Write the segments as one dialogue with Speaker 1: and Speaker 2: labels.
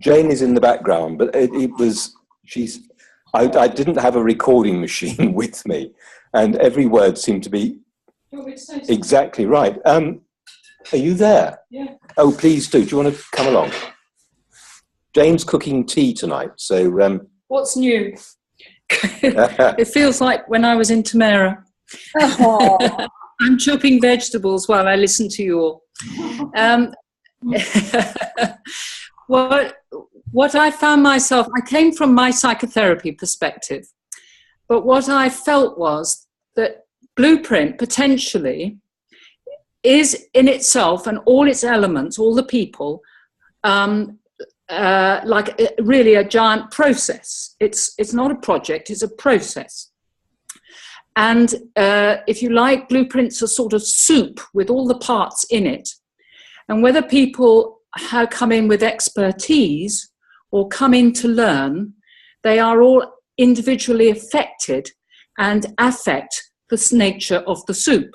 Speaker 1: Jane is in the background, but I didn't have a recording machine with me, and every word seemed to be exactly right. Are you there?
Speaker 2: Yeah.
Speaker 1: Oh, please do. Do you want to come along? Jane's cooking tea tonight, so...
Speaker 2: What's new? It feels like when I was in Tamera.
Speaker 3: Oh.
Speaker 2: I'm chopping vegetables while I listen to you all. What I found myself, I came from my psychotherapy perspective, but what I felt was that Blueprint potentially is in itself and all its elements, all the people, like really a giant process. It's not a project, it's a process. And if you like, Blueprint's a sort of soup with all the parts in it. And whether people have come in with expertise or come in to learn, they are all individually affected and affect the nature of the soup.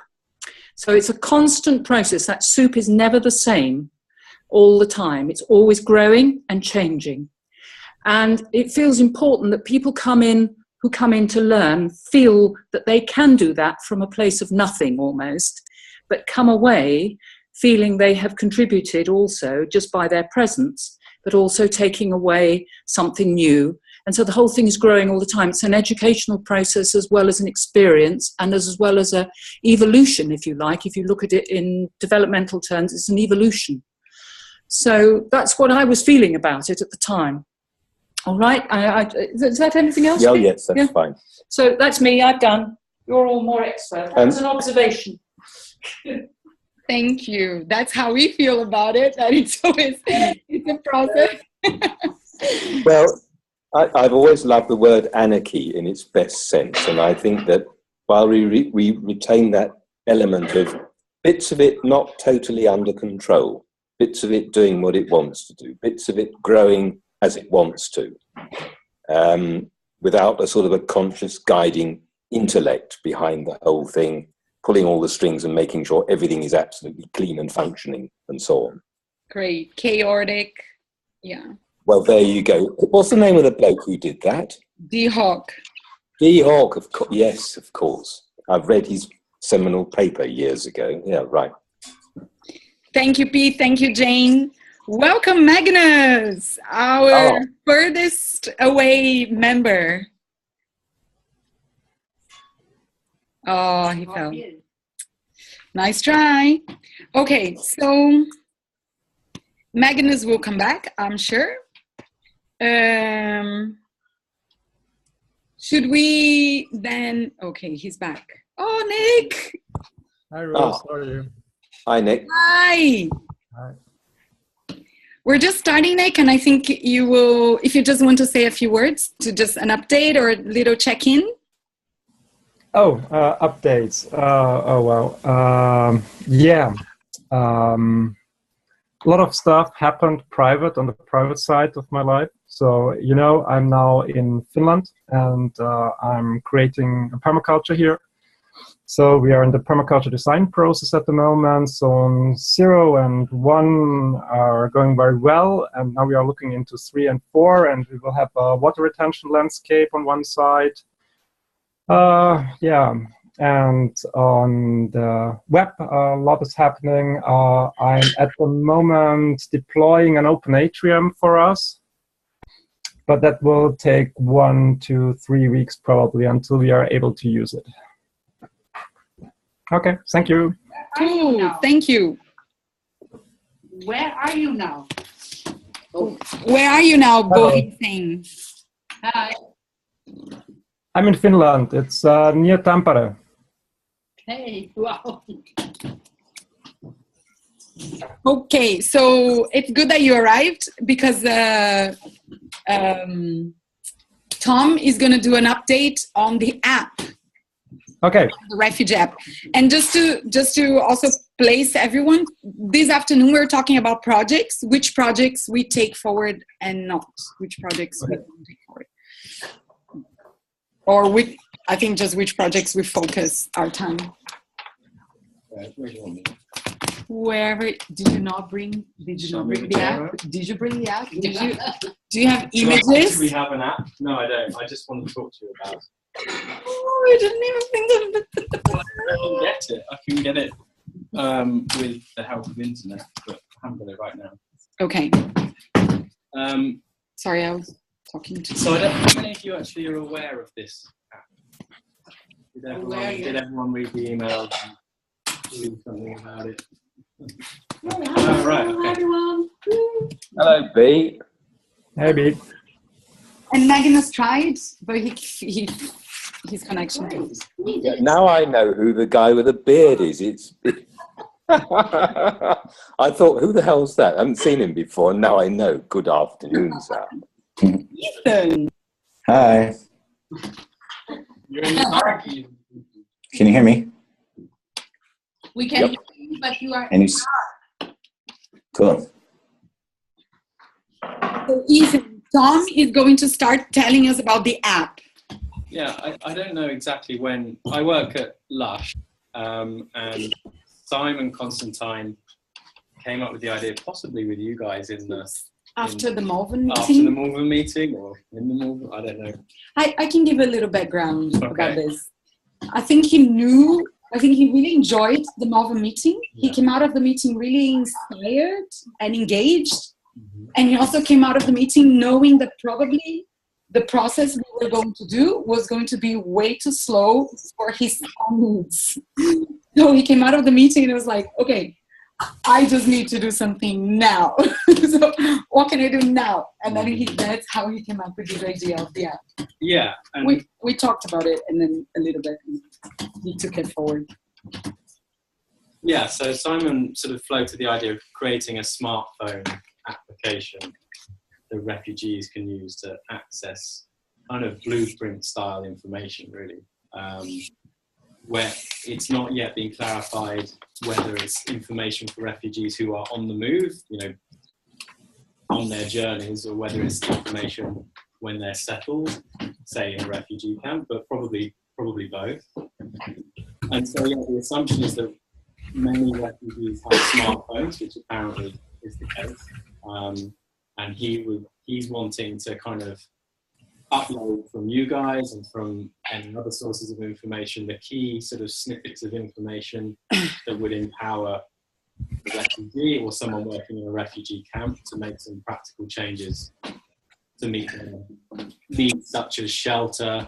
Speaker 2: So it's a constant process. That soup is never the same all the time. It's always growing and changing. And it feels important that people who come in to learn feel that they can do that from a place of nothing almost, but come away feeling they have contributed also just by their presence, but also taking away something new. And so the whole thing is growing all the time. It's an educational process as well as an experience and as well as a evolution, if you like. If you look at it in developmental terms, it's an evolution. So that's what I was feeling about it at the time. All right. Is that anything else?
Speaker 1: Oh, yes, that's fine.
Speaker 2: So that's me. I've done. You're all more expert. That's an observation.
Speaker 3: Thank you. That's how we feel about it. That it's a process.
Speaker 1: Well, I've always loved the word anarchy in its best sense, and I think that while we retain that element of bits of it not totally under control, bits of it doing what it wants to do, bits of it growing as it wants to, without a sort of a conscious guiding intellect behind the whole thing, pulling all the strings and making sure everything is absolutely clean and functioning and so on.
Speaker 3: Great. Chaotic. Yeah.
Speaker 1: Well, there you go. What's the name of the bloke who did that?
Speaker 3: D. Hawk.
Speaker 1: D. Hawk, yes, of course. I've read his seminal paper years ago. Yeah, right.
Speaker 3: Thank you, Pete. Thank you, Jane. Welcome, Magnus, our furthest away member. Oh, he fell. Nice try. Okay, so Magnus will come back, I'm sure. Should we then... Okay, he's back. Oh, Nick!
Speaker 4: Hi, Rose. How are you?
Speaker 1: Hi, Nick.
Speaker 3: Hi!
Speaker 4: Hi.
Speaker 3: We're just starting, Nick, and I think you will, if you just want to say a few words to just an update or a little check-in.
Speaker 4: Oh, updates. Yeah. A lot of stuff happened on the private side of my life. So, you know, I'm now in Finland and I'm creating a permaculture here. So we are in the permaculture design process at the moment. So 0 and 1 are going very well. And now we are looking into 3 and 4, and we will have a water retention landscape on one side. Yeah, and on the web, a lot is happening. I'm at the moment deploying an open atrium for us, but that will take 1 to 3 weeks probably until we are able to use it. Okay, thank you.
Speaker 3: Cool, thank you.
Speaker 5: Where are you now?
Speaker 3: Where are you now, Bohi Singh?
Speaker 5: Hi.
Speaker 4: I'm in Finland. It's near Tampere.
Speaker 5: Hey, wow.
Speaker 3: Okay, so it's good that you arrived because Tom is going to do an update on the app.
Speaker 4: Okay.
Speaker 3: The Refuge app. And just to also place everyone, this afternoon we're talking about projects, which projects we take forward and not, which projects we don't take forward. Or I think just which projects we focus our time. wherever. Did you not bring the app? Did you bring the app? Do you have
Speaker 6: Do
Speaker 3: images?
Speaker 6: we have an app? No, I don't. I just wanted to talk to you about it.
Speaker 3: Oh, I didn't even think of it.
Speaker 6: I can get it. I can get it with the help of the internet, but I haven't got it right now.
Speaker 3: Okay.
Speaker 6: Um,
Speaker 3: Sorry, I was talking to.
Speaker 6: so I don't, how many of you actually are aware of this app? Did everyone read the email and do something about it? Oh, right. Okay.
Speaker 5: Everyone.
Speaker 1: Hello, B.
Speaker 4: Hey, B.
Speaker 3: And Magnus tried, but his connection goes.
Speaker 1: Now I know who the guy with the beard is. It's. I thought, who the hell's that? I haven't seen him before. Now I know. Good afternoon, sir.
Speaker 3: Ethan.
Speaker 7: Hi.
Speaker 6: You're in the park.
Speaker 7: Can you hear me?
Speaker 5: We can
Speaker 1: Yep.
Speaker 5: hear you, but you are.
Speaker 7: And cool.
Speaker 3: So Ethan, Tom is going to start telling us about the app.
Speaker 6: Yeah, I don't know exactly when. I work at Lush, and Simon Constantine came up with the idea, possibly with you guys
Speaker 3: After the Malvern
Speaker 6: after the
Speaker 3: meeting,
Speaker 6: Malvern meeting or in the Malvern, I don't know.
Speaker 3: I can give a little background
Speaker 6: Okay.
Speaker 3: about this. I think he really enjoyed the Malvern meeting. He
Speaker 6: Yeah.
Speaker 3: came out of the meeting really inspired and engaged.
Speaker 6: Mm-hmm.
Speaker 3: And he also came out of the meeting knowing that probably the process we were going to do was going to be way too slow for his own needs. So he came out of the meeting and it was like, okay, I just need to do something now. So what can I do now? And then that's how he came up with this idea of the app.
Speaker 6: Yeah, and
Speaker 3: We talked about it and then a little bit he took it forward.
Speaker 6: yeah, so Simon sort of floated the idea of creating a smartphone application that refugees can use to access kind of blueprint style information, really, where it's not yet been clarified whether it's information for refugees who are on the move, you know, on their journeys, or whether it's information when they're settled, say in a refugee camp, but probably both. And so, yeah, the assumption is that many refugees have smartphones, which apparently is the case. And he's wanting to kind of upload from you guys and from any other sources of information the key sort of snippets of information that would empower the refugee or someone working in a refugee camp to make some practical changes to meet their needs, such as shelter,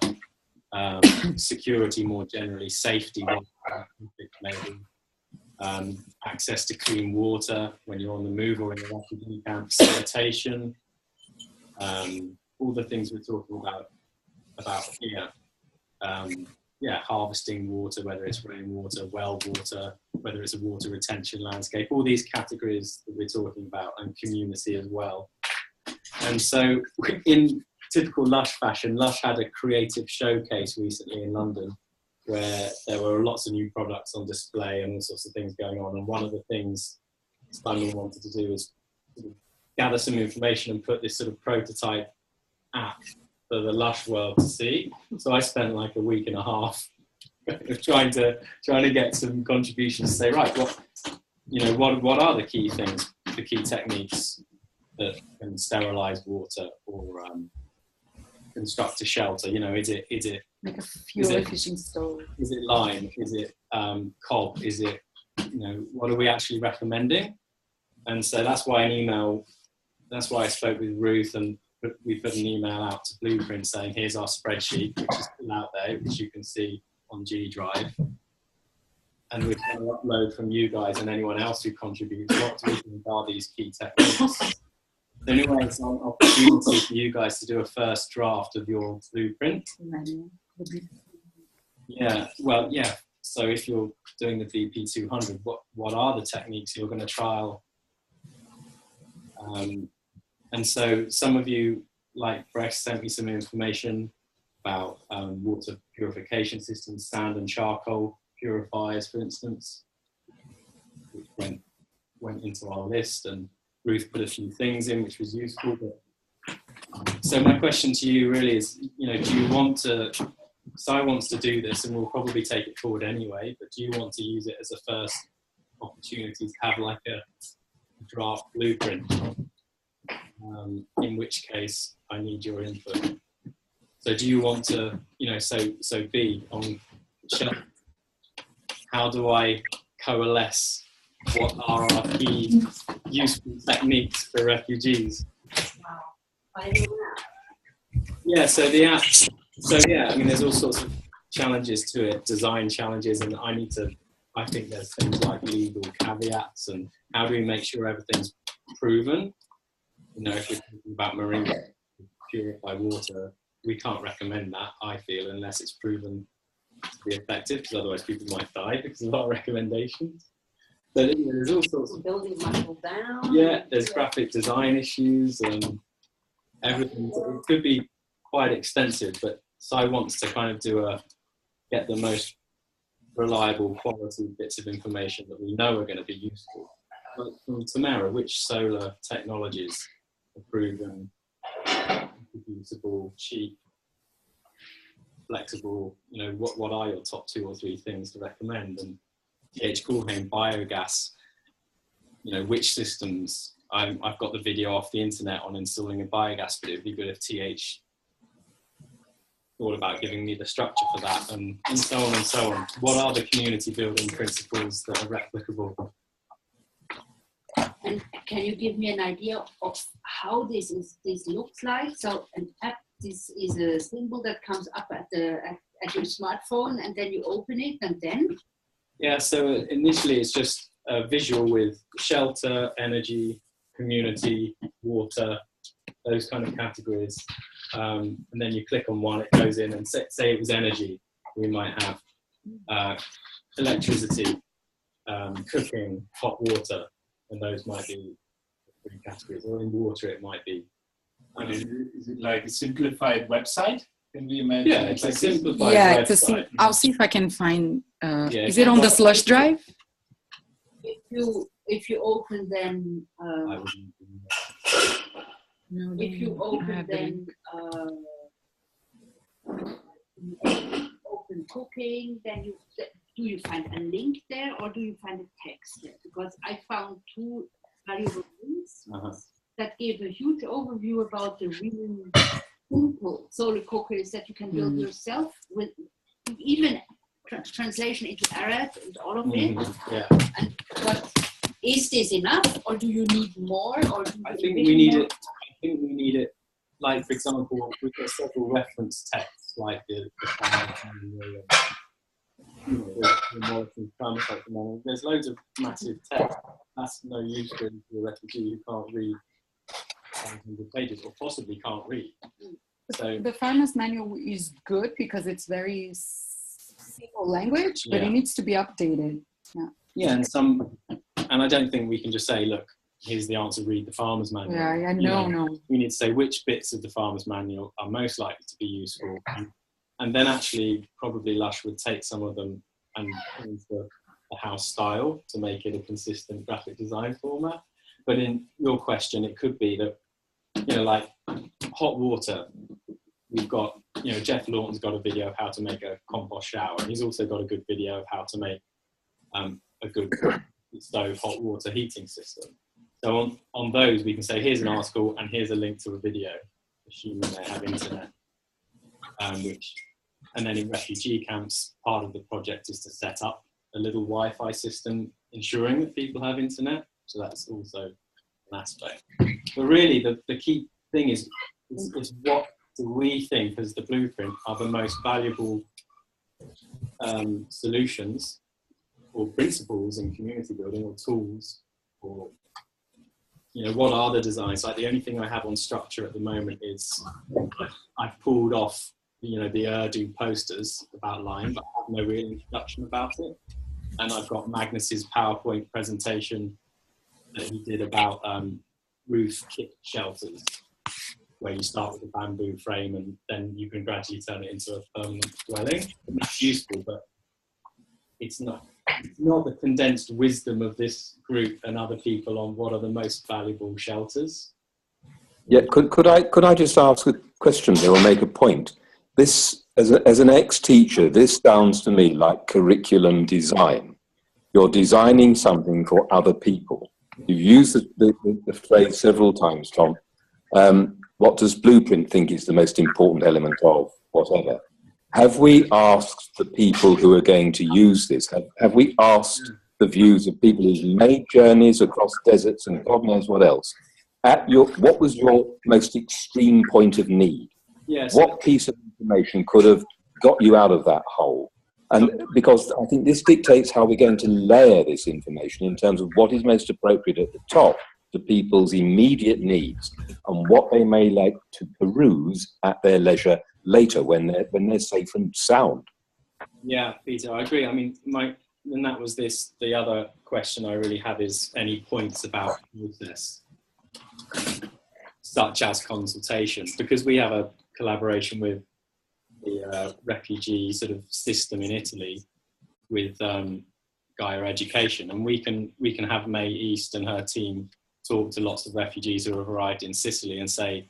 Speaker 6: security more generally, safety, maybe, access to clean water when you're on the move or in the refugee camp, sanitation, all the things we're talking about here. Harvesting water, whether it's rainwater, well water, whether it's a water retention landscape, all these categories that we're talking about, and community as well. And so in typical Lush fashion, Lush had a creative showcase recently in London where there were lots of new products on display and all sorts of things going on. And one of the things Simon wanted to do was sort of gather some information and put this sort of prototype app for the Lush world to see. So I spent like a week and a half trying to get some contributions to say, right, what are the key things, the key techniques that can sterilize water or construct a shelter? You know, is it
Speaker 3: Like a fuel fishing stove?
Speaker 6: Is it lime? Is it cob? Is it, what are we actually recommending? And so that's why I spoke with Ruth, and we put an email out to Blueprint saying, here's our spreadsheet, which is still out there, which you can see on G Drive. And we're going to upload from you guys and anyone else who contributes, what do we think are these key techniques? The only way it's an opportunity for you guys to do a first draft of your blueprint. Yeah, well, yeah. So if you're doing the BP200, what are the techniques you're going to trial? And so some of you, like Brex, sent me some information about water purification systems, sand and charcoal purifiers, for instance, which went into our list, and Ruth put a few things in, which was useful. So my question to you really is, do you want to, Si wants to do this, and we'll probably take it forward anyway, but do you want to use it as a first opportunity to have like a draft blueprint, in which case I need your input. So do you want to, so B, on shelter, how do I coalesce what are our key useful techniques for refugees? Yeah, so the app, there's all sorts of challenges to it, design challenges, and I think there's things like legal caveats and how do we make sure everything's proven? If we're talking about marine purified water, we can't recommend that, I feel, unless it's proven to be effective, because otherwise people might die because of our recommendations. So there's all sorts of
Speaker 5: buildings might fall down.
Speaker 6: Yeah, there's graphic design issues and everything. It could be quite extensive, but Sai wants to kind of get the most reliable quality bits of information that we know are going to be useful. But from Tamera, which solar technologies are proven, reproducible, cheap, flexible? What are your top 2 or 3 things to recommend? And TH Coolhain biogas, which systems? I've got the video off the internet on installing a biogas, but it would be good if TH thought about giving me the structure for that, and so on and so on. What are the community building principles that are replicable?
Speaker 5: And can you give me an idea of how this looks like? So an app, this is a symbol that comes up at your smartphone, and then you open it, and then?
Speaker 6: Yeah, so initially it's just a visual with shelter, energy, community, water, those kind of categories. And then you click on one, it goes in, and say it was energy, we might have electricity, cooking, hot water, and those might be 3 categories. Or in water it might be.
Speaker 8: Is it like a simplified website? Can we imagine?
Speaker 6: Yeah, it's a simplified
Speaker 3: Yeah,
Speaker 6: website.
Speaker 3: I'll see if I can find.
Speaker 6: Yeah,
Speaker 3: is it on the slush drive?
Speaker 5: If you open then.
Speaker 3: No,
Speaker 5: If you open then open cooking, then do you find a link there, or do you find a text there? Because I found 2 valuable links that gave a huge overview about the really simple solar cookers that you can build yourself, with even translation into Arab and all of it.
Speaker 6: Yeah.
Speaker 5: But is this enough, or do you need more? Or
Speaker 6: I think we need it. I think we need it. Like, for example, we've got several reference texts, like the there's loads of massive text. That's no use to a refugee who can't read 100 pages, or possibly can't read. So
Speaker 3: the farmer's manual is good because it's very simple language, but it needs to be updated.
Speaker 6: Yeah, and I don't think we can just say, look, here's the answer, read the farmer's manual.
Speaker 3: Yeah, no.
Speaker 6: We need to say which bits of the farmer's manual are most likely to be useful. And then actually, probably Lush would take some of them and change the house style to make it a consistent graphic design format. But in your question, it could be that, like hot water, we've got, Jeff Lawton's got a video of how to make a compost shower. And he's also got a good video of how to make a good stove hot water heating system. So on those, we can say, here's an article and here's a link to a video, assuming they have internet. And then in refugee camps, part of the project is to set up a little Wi-Fi system, ensuring that people have internet. So that's also an aspect. But really, the key thing is what do we think as the blueprint are the most valuable solutions or principles in community building, or tools, or what are the designs? Like, the only thing I have on structure at the moment is I've pulled off the Urdu posters about Lyme, but I have no real introduction about it. And I've got Magnus's PowerPoint presentation that he did about roof kit shelters, where you start with a bamboo frame and then you can gradually turn it into a permanent dwelling. And that's useful, but it's not the condensed wisdom of this group and other people on what are the most valuable shelters.
Speaker 1: Yeah, could I just ask a question there, or make a point? This, as an ex-teacher, this sounds to me like curriculum design. You're designing something for other people. You use the phrase several times, Tom. What does Blueprint think is the most important element of whatever? Have we asked the people who are going to use this? Have we asked the views of people who've made journeys across deserts and God knows what else? What was your most extreme point of need?
Speaker 6: Yes.
Speaker 1: What piece of information could have got you out of that hole? And because I think this dictates how we're going to layer this information in terms of what is most appropriate at the top to people's immediate needs and what they may like to peruse at their leisure later when they're safe and sound.
Speaker 6: Yeah, Peter, I agree. I mean, and that was the other question I really had is any points about process, such as consultation, because we have a collaboration with the refugee sort of system in Italy with Gaia Education, and we can have May East and her team talk to lots of refugees who have arrived in Sicily and say,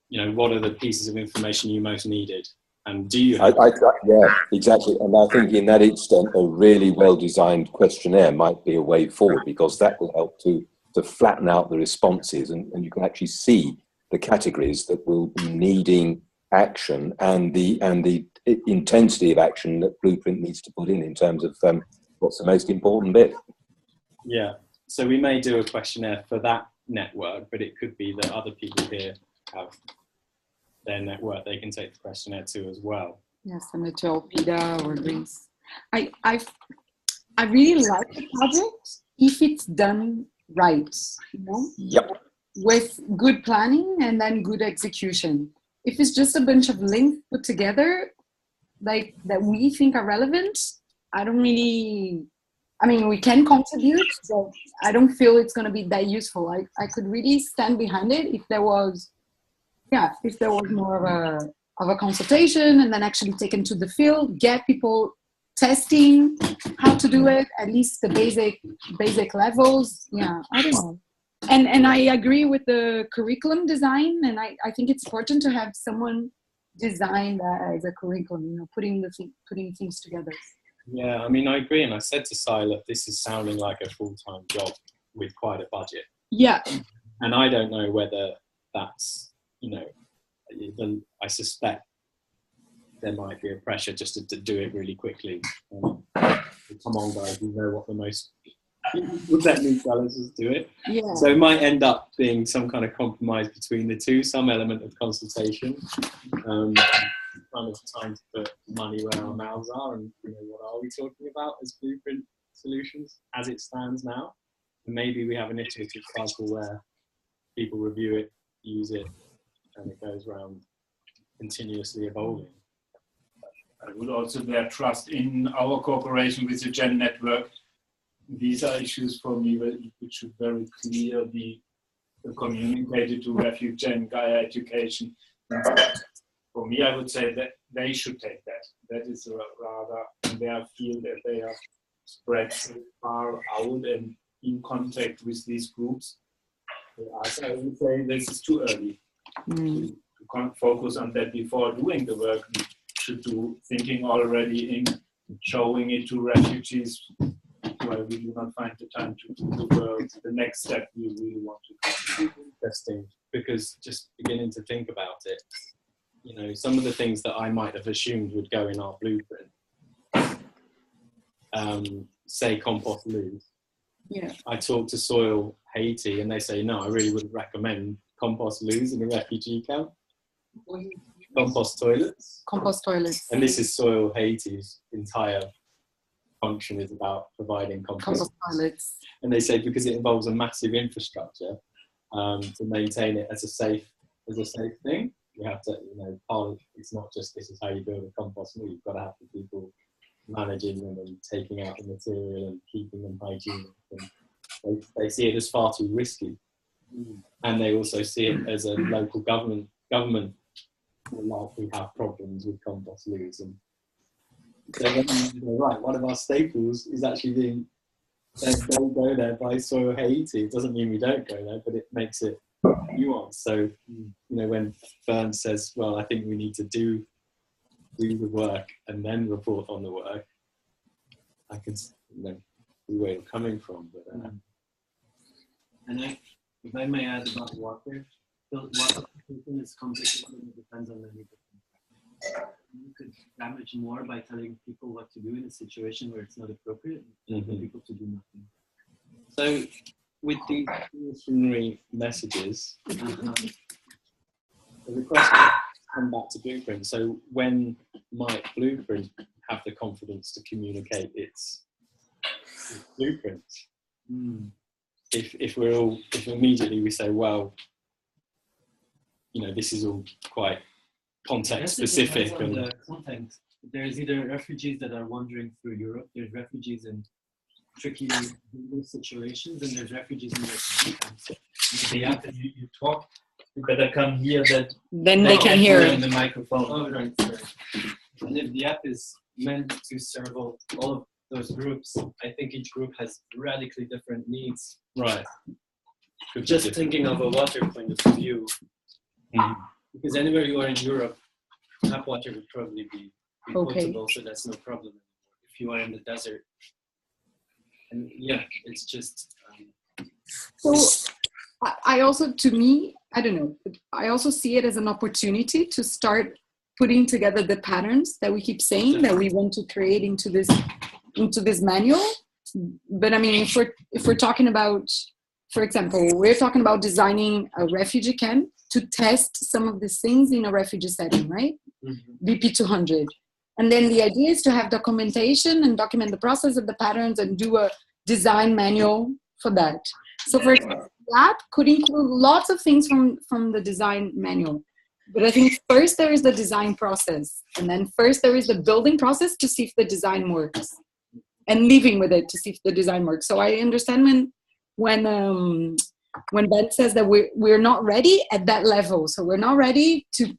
Speaker 6: you know, what are the pieces of information you most needed, and do you have
Speaker 1: yeah, exactly. And I think in that extent a really well-designed questionnaire might be a way forward, because that will help to flatten out the responses, and you can actually see the categories that will be needing action and the intensity of action that Blueprint needs to put in terms of what's the most important bit.
Speaker 6: Yeah, so we may do a questionnaire for that network, but it could be that other people here have their network they can take the questionnaire to as well.
Speaker 3: Yes, I'm at PIDA or Greece. I really like the project if it's done right, you know?
Speaker 1: Yep.
Speaker 3: With good planning and then good execution. If it's just a bunch of links put together, like that we think are relevant, we can contribute, but I don't feel it's going to be that useful. I could really stand behind it if there was more of a consultation and then actually taken to the field, get people testing how to do it, at least the basic levels. Yeah, I don't know. And I agree with the curriculum design, and I think it's important to have someone design that as a curriculum, you know, putting things together.
Speaker 6: Yeah, I mean, I agree, and I said to Si, look, this is sounding like a full-time job with quite a budget.
Speaker 3: Yeah.
Speaker 6: And I don't know whether that's, you know, I suspect there might be a pressure just to do it really quickly. Come on, guys, you know what the most... Would let me tell us do it.
Speaker 3: Yeah.
Speaker 6: So it might end up being some kind of compromise between the two, some element of consultation, kind of time to put money where our mouths are, and you know, what are we talking about as Blueprint solutions as it stands now? And maybe we have an iterative cycle where people review it, use it, and it goes around continuously evolving.
Speaker 8: I would also bear trust in our cooperation with the Gen Network. These are issues for me which should very clearly be communicated to Refugee and Gaia Education. For me, I would say that they should take that. That is rather in their field that they are spread so far out and in contact with these groups. I would say this is too early. To focus on that before doing the work. We should do thinking already in showing it to refugees where we do not find the time to do the work. The next step we really want to do.
Speaker 6: Interesting, because just beginning to think about it, you know, some of the things that I might have assumed would go in our blueprint, say compost loo.
Speaker 3: Yeah.
Speaker 6: I talk to Soil Haiti and they say, no, I really wouldn't recommend compost loos in a refugee camp. Compost toilets.
Speaker 3: Compost toilets.
Speaker 6: And this is Soil Haiti's entire function is about providing compost
Speaker 3: toilets.
Speaker 6: And they say because it involves a massive infrastructure to maintain it as a safe thing. You have to, you know, it's not just this is how you build a compost loo. You've got to have the people managing them and taking out the material and keeping them hygienic. And they see it as far too risky. And they also see it as a local government will likely have problems with compost loos. And so they're right, one of our staples is actually being don't go there by Soil Haiti. It doesn't mean we don't go there, but it makes it nuanced. So, you know, when Fern says, well, I think we need to do the work and then report on the work, I can, you know, where you're coming from. But,
Speaker 9: and if I may add about water, the water situation is complicated and it depends on many different factors. You could damage more by telling people what to do in a situation where it's not appropriate for people to do nothing.
Speaker 6: So, with these missionary messages, the request to come back to Blueprint. So, when might Blueprint have the confidence to communicate its blueprint? If immediately we say, well, this is all quite context specific.
Speaker 9: And the content. There's either refugees that are wandering through Europe, there's refugees in tricky situations, and there's refugees in refugee camps.
Speaker 8: Yeah, you talk, you better come here.
Speaker 3: Then they can hear
Speaker 8: in the microphone.
Speaker 9: Oh, right, sorry. And if the app is meant to serve all of those groups, I think each group has radically different needs.
Speaker 6: Right.
Speaker 9: Just thinking of a water point of view, because anywhere you are in Europe, tap water would probably be potable, so that's no problem anymore. If you are in the desert, and it's just.
Speaker 3: So I also, to me, I don't know, I also see it as an opportunity to start putting together the patterns that we keep saying that we want to create into this manual. But I mean, if we're talking about, for example, we're talking about designing a refugee camp to test some of these things in a refugee setting, right? BP 200. And then the idea is to have documentation and document the process of the patterns and do a design manual for that. So for example, that could include lots of things from the design manual. But I think first there is the design process, and then first there is the building process to see if the design works, and living with it to see if the design works. So I understand when Ben says that we're not ready at that level. So we're not ready to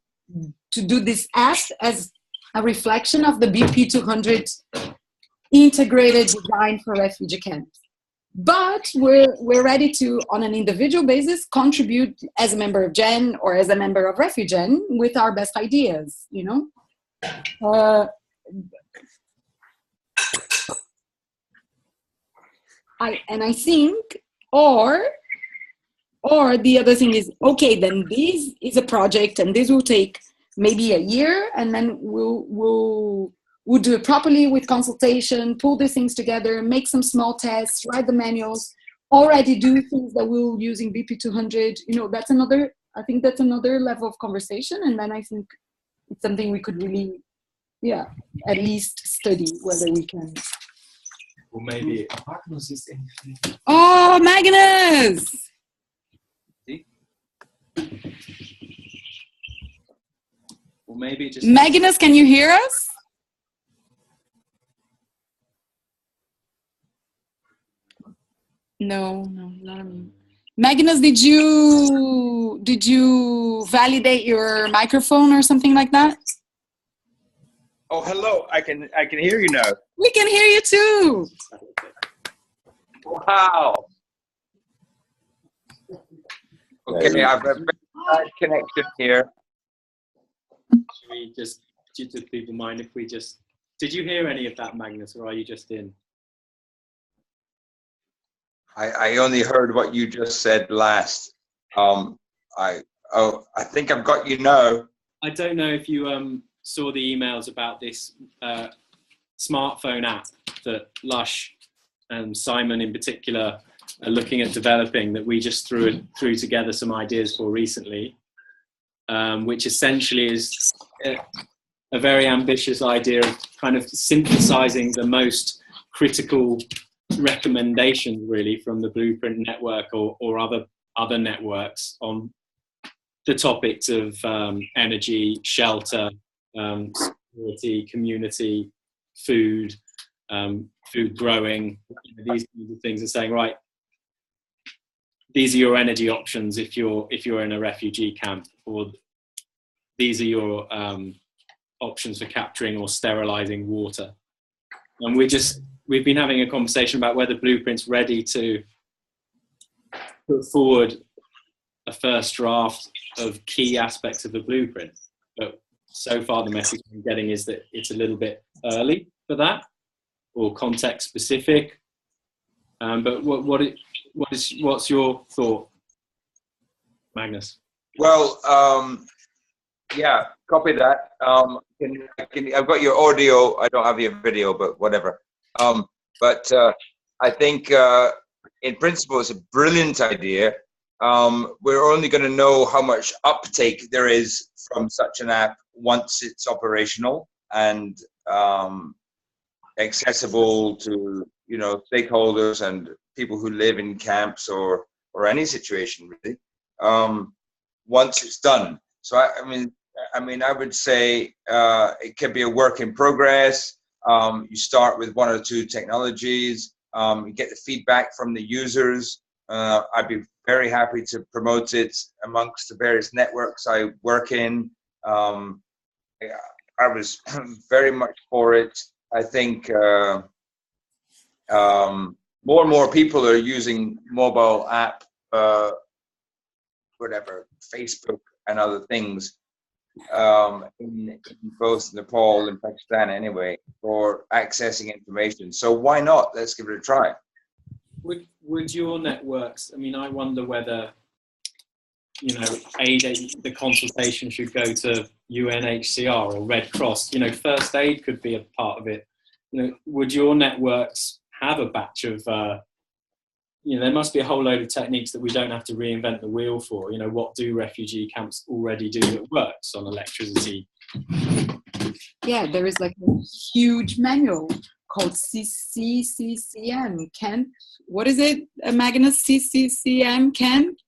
Speaker 3: do this app as a reflection of the BP 200 integrated design for refugee camps. But we're ready to, on an individual basis, contribute as a member of GEN or as a member of RefuGen with our best ideas, I think, or the other thing is, okay, then this is a project and this will take maybe a year, and then we'll do it properly with consultation, pull these things together, make some small tests, write the manuals, already do things that we'll use in BP 200. I think that's another level of conversation. And then I think it's something we could really, at least study whether we can.
Speaker 6: Or maybe
Speaker 9: Magnus is in.
Speaker 3: Oh, Magnus!
Speaker 6: Or maybe just.
Speaker 3: Magnus, can you hear us? No, not me. Magnus, did you validate your microphone or something like that?
Speaker 10: Oh, hello. I can hear you now.
Speaker 3: We can hear you too.
Speaker 10: Wow. Okay, I have a very bad connection here.
Speaker 6: Should we just, do people mind if we just, did you hear any of that, Magnus, or are you just in?
Speaker 10: I only heard what you just said last. I think I've got you now.
Speaker 6: I don't know if you saw the emails about this smartphone app that Lush and Simon in particular are looking at developing, that we just threw together some ideas for recently, which essentially is a very ambitious idea of kind of synthesizing the most critical recommendations really from the Blueprint network or other networks on the topics of energy, shelter, security, community, food growing, these kinds of things, and saying, right, these are your energy options if you're in a refugee camp, or these are your options for capturing or sterilizing water. And we've been having a conversation about whether Blueprint's ready to put forward a first draft of key aspects of the Blueprint. But so far the message I'm getting is that it's a little bit early for that, or context specific, But what's your thought, Magnus?
Speaker 10: Well, yeah, copy that. I've got your audio. I don't have your video, but whatever. But I think in principle, it's a brilliant idea. We're only going to know how much uptake there is from such an app once it's operational and accessible to, you know, stakeholders and people who live in camps or any situation really. Once it's done. So I mean, I would say it can be a work in progress. You start with one or two technologies. You get the feedback from the users. I'd be very happy to promote it amongst the various networks I work in. I was very much for it. I think more and more people are using mobile app, whatever, Facebook and other things, in both Nepal and Pakistan anyway, for accessing information. So why not? Let's give it a try.
Speaker 6: Would your networks, I mean, I wonder whether, you know, the consultation should go to UNHCR or Red Cross. You know, first aid could be a part of it. You know, would your networks have a batch of, you know, there must be a whole load of techniques that we don't have to reinvent the wheel for. You know, what do refugee camps already do that works on electricity?
Speaker 3: Yeah, there is like a huge manual called CCCM Camp. What is it, Magnus? CCCM Camp?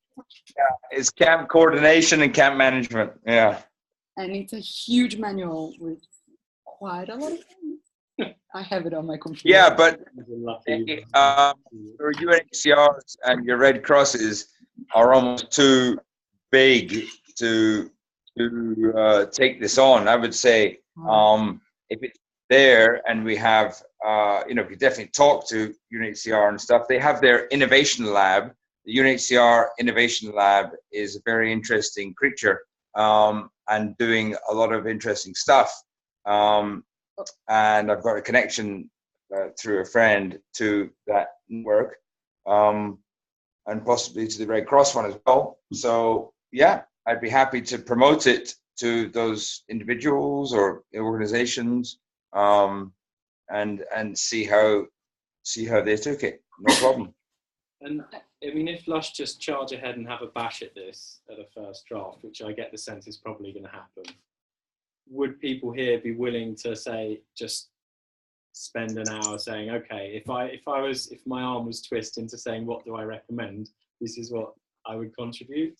Speaker 10: Yeah, it's camp coordination and camp management. Yeah.
Speaker 3: And it's a huge manual with quite a lot of things. I have it on my computer.
Speaker 10: Yeah, but your UNHCRs and your Red Crosses are almost too big to take this on. I would say if it's there and we have, you know, we definitely talk to UNHCR and stuff. They have their innovation lab. The UNHCR Innovation Lab is a very interesting creature and doing a lot of interesting stuff. And I've got a connection through a friend to that network, and possibly to the Red Cross one as well. So yeah, I'd be happy to promote it to those individuals or organizations, and see how they took it. No problem.
Speaker 6: And I mean, if Lush just charge ahead and have a bash at this at a first draft, which I get the sense is probably going to happen, would people here be willing to say, just spend an hour saying, okay, if my arm was twisted into saying, what do I recommend? This is what I would contribute.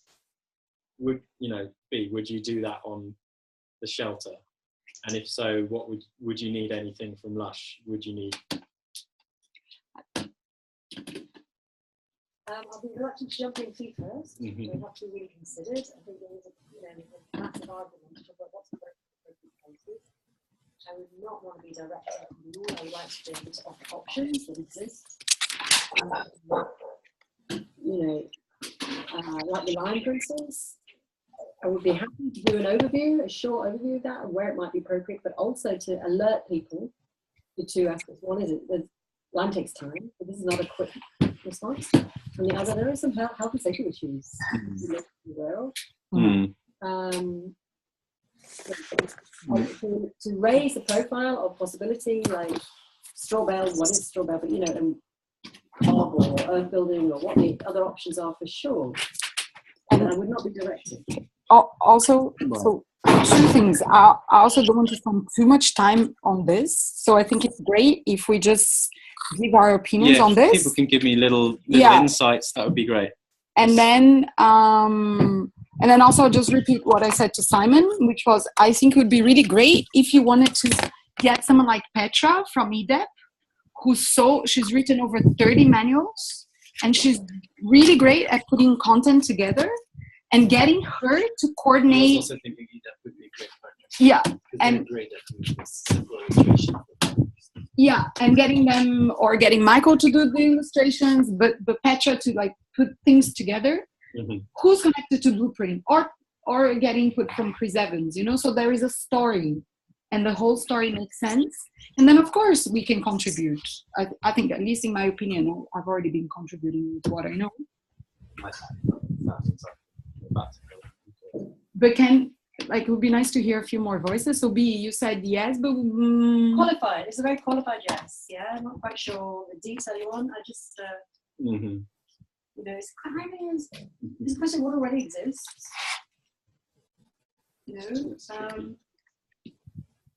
Speaker 6: Would you do that on the shelter? And if so, what would you need anything from Lush? Would you need?
Speaker 11: I'll be reluctant to jump in feet first. Mm-hmm. We have to be really considered. I think there is a massive argument about what's appropriate in cases. I would not want to be directed to the rule. I would like to be able to offer options that exist. Like the line, for instance. I would be happy to do an overview, a short overview of that, and where it might be appropriate, but also to alert people to two aspects. One is line takes time, but this is not a quick response. And the other, there are some health and safety issues to raise the profile of possibility, like straw bales, what is straw bale, but and hog or earth building or what the other options are for sure. And I would not be directed.
Speaker 3: Also, so two things. I also don't want to spend too much time on this. So I think it's great if we just give our opinions on this.
Speaker 6: People can give me little insights. That would be great.
Speaker 3: And then also just repeat what I said to Simon, which was, I think it would be really great if you wanted to get someone like Petra from EDEP, she's written over 30 manuals, and she's really great at putting content together. And getting her to coordinate. I was also thinking that would be a great partner. Yeah, and great and getting them, or getting Michael to do the illustrations, but Petra to put things together. Mm-hmm. Who's connected to Blueprint, or getting input from Chris Evans? So there is a story and the whole story makes sense. And then, of course, we can contribute. I think, at least in my opinion, I've already been contributing with what I know. But it would be nice to hear a few more voices. So, B, you said yes, but
Speaker 11: qualified. It's a very qualified yes. Yeah, I'm not quite sure the detail you want. I just, you know, it's a question of what already exists. You know,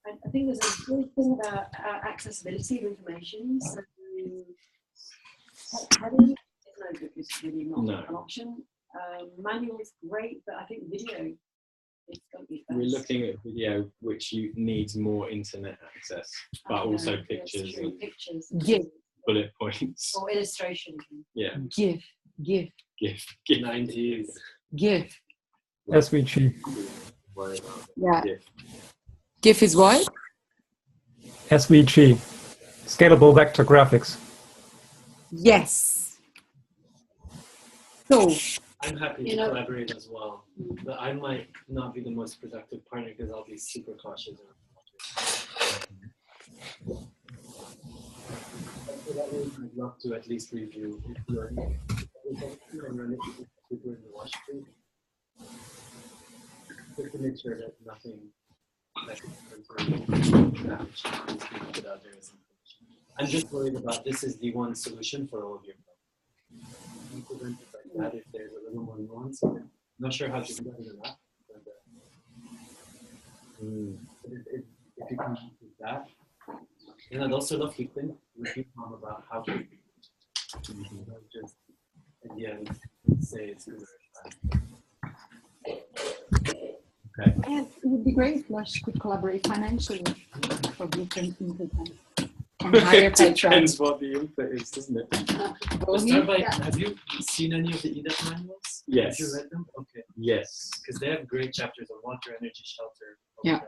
Speaker 11: I think there's a good thing about accessibility of information. So, heading is no good. It's really not an option. Manual is great, but I think video.
Speaker 6: We're looking at video which needs more internet access, but also pictures and
Speaker 11: GIF,
Speaker 6: bullet points
Speaker 11: or illustration.
Speaker 6: Yeah.
Speaker 3: GIF.
Speaker 6: 90s.
Speaker 3: GIF.
Speaker 4: SVG.
Speaker 3: Yeah. GIF is what?
Speaker 4: SVG. Scalable vector graphics.
Speaker 3: Yes. So.
Speaker 9: I'm happy to collaborate as well, but I might not be the most productive partner because I'll be super cautious. I'd love to at least review if you're in the Washington, just to make sure that nothing that could damage is being put out there as information. I'm just worried about this is the one solution for all of your problems. That if there's a little more nuance, I'm not sure how to do that in that. But if you can do that, and I'd also love to think with you, Tom, about how to just at the end say it's good. Okay.
Speaker 3: And it would be great if Lush could collaborate financially for different input and higher pay
Speaker 6: Depends what the input is, doesn't it?
Speaker 9: Have you seen any of the EDAP manuals?
Speaker 6: Yes.
Speaker 9: Have you read them? Okay.
Speaker 6: Yes.
Speaker 9: Because they have great chapters on water, energy, shelter.
Speaker 3: Yeah.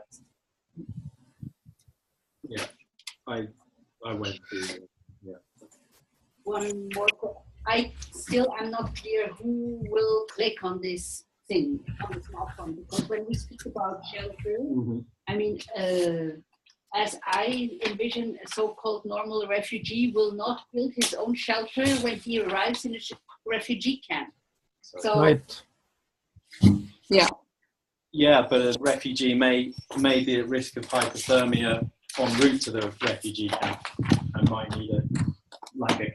Speaker 6: Yeah. I went through. Yeah.
Speaker 5: One more. I still am not clear who will click on this thing on the smartphone, because when we speak about shelter, I mean, as I envision, a so-called normal refugee will not build his own shelter when he arrives in a refugee camp. So,
Speaker 4: right.
Speaker 3: Yeah.
Speaker 6: Yeah, but a refugee may be at risk of hypothermia en route to the refugee camp and might need a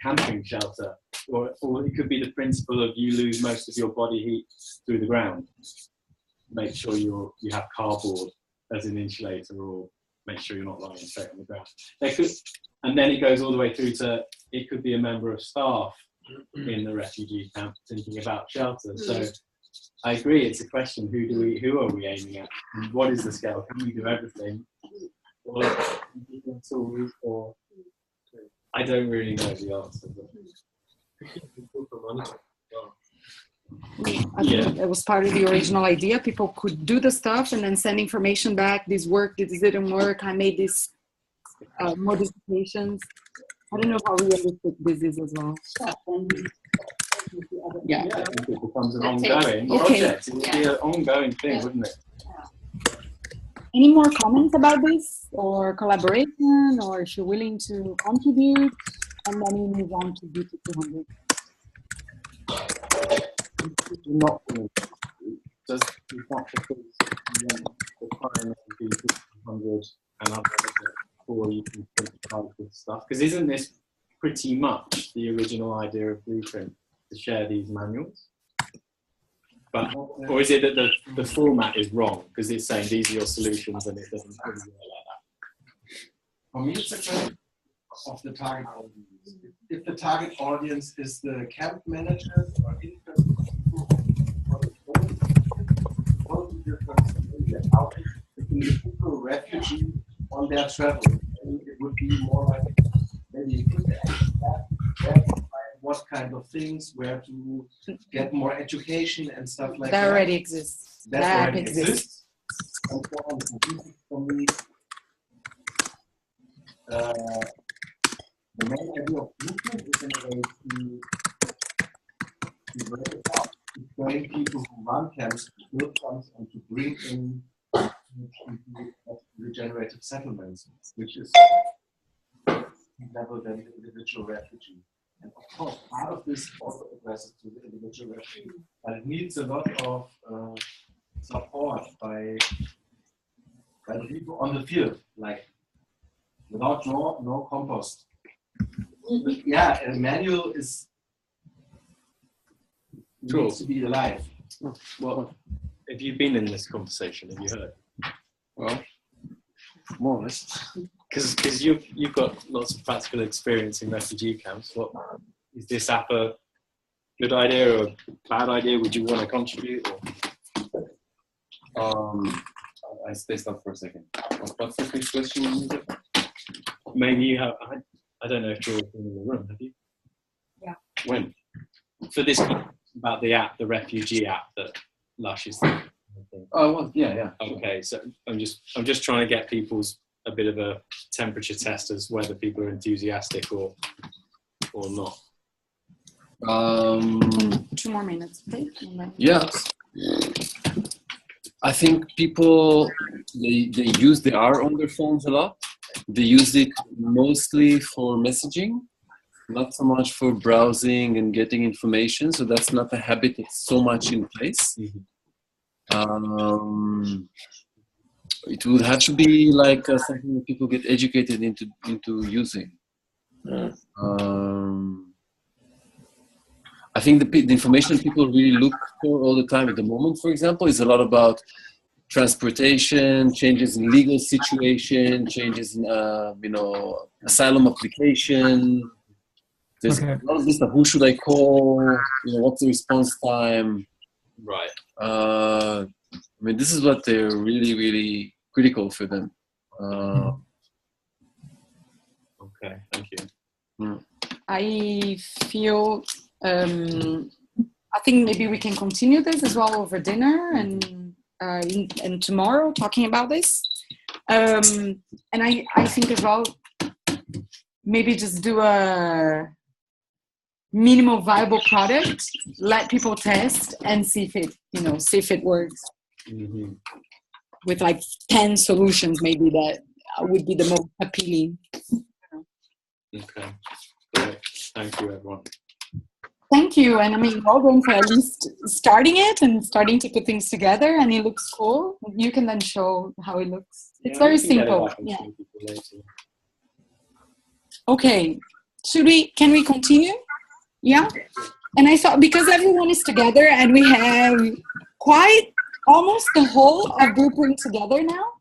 Speaker 6: camping shelter. Or it could be the principle of you lose most of your body heat through the ground. Make sure you have cardboard as an insulator, or make sure you're not lying straight on the ground. And then it goes all the way through to, it could be a member of staff in the refugee camp thinking about shelter. So I agree, it's a question, who are we aiming at? And what is the scale? Can we do everything? Or I don't really know the answer.
Speaker 3: I think it was part of the original idea. People could do the stuff and then send information back. This worked, this didn't work. I made these modifications. I don't know how realistic this is as well.
Speaker 6: Yeah, I think it becomes an ongoing project. It would be an ongoing thing, wouldn't it?
Speaker 3: Any more comments about this, or collaboration, or if you're willing to contribute, and then we move on to BT 200.
Speaker 6: Not just not because you want the time to be 200 and other before you can simplify this stuff. Because isn't this pretty much the original idea of Blueprint, to share these manuals? But or is it that the format is wrong because it's saying these are your solutions and it doesn't really work like that?
Speaker 12: For me, it's a question of the target audience. If the target audience is the camp managers or interest individual refugee on their travel, it would be more like maybe what kind of things, where to get more education and stuff like that.
Speaker 3: That already exists.
Speaker 12: That already exists. And so on. For me, the main idea of Blueprint is in a way to break it up, to train people who run camps, to build camps, and to bring in regenerative settlements, which is level than the individual refugee. And of course, part of this also addresses to the individual refugee, but it needs a lot of support by the people on the field, like without draw, no compost. Yeah, a manual needs to be alive.
Speaker 6: Well, have you been in this conversation? Have you heard?
Speaker 13: Well, more or less.
Speaker 6: Because you've got lots of practical experience in refugee camps. What is this app a good idea or a bad idea? Would you want to contribute? Or?
Speaker 13: I spaced out for a second. What's the next question?
Speaker 6: Maybe you have. I don't know if you're in the room. Have you?
Speaker 11: Yeah.
Speaker 6: When? For this about the app, the refugee app that Lush is.
Speaker 13: Oh well, yeah.
Speaker 6: Okay, so I'm just trying to get people's a bit of a temperature test as whether people are enthusiastic or not.
Speaker 3: 2 more minutes, please.
Speaker 13: Yeah. I think people they are on their phones a lot. They use it mostly for messaging, not so much for browsing and getting information. So that's not a habit that's so much in place. It would have to be like something that people get educated into using. I think the information people really look for all the time at the moment, for example, is a lot about transportation, changes in legal situation, changes in asylum application. There's a lot of this stuff. Who should I call? What's the response time?
Speaker 6: Right.
Speaker 13: I mean, this is what they're really, really critical for them.
Speaker 6: Okay, thank you.
Speaker 3: I feel, I think maybe we can continue this as well over dinner and tomorrow talking about this. And I think as well, maybe just do a minimal viable product, let people test and see if it works.
Speaker 6: Mm-hmm.
Speaker 3: With like 10 solutions, maybe that would be the most appealing.
Speaker 6: Okay, great. Thank you, everyone.
Speaker 3: Thank you. And I mean, well done for at least starting it and starting to put things together, and it looks cool. You can then show how it looks. It's very simple. Yeah. Okay. Can we continue? Yeah. And I thought, because everyone is together and we have quite almost the whole of Blueprint together now,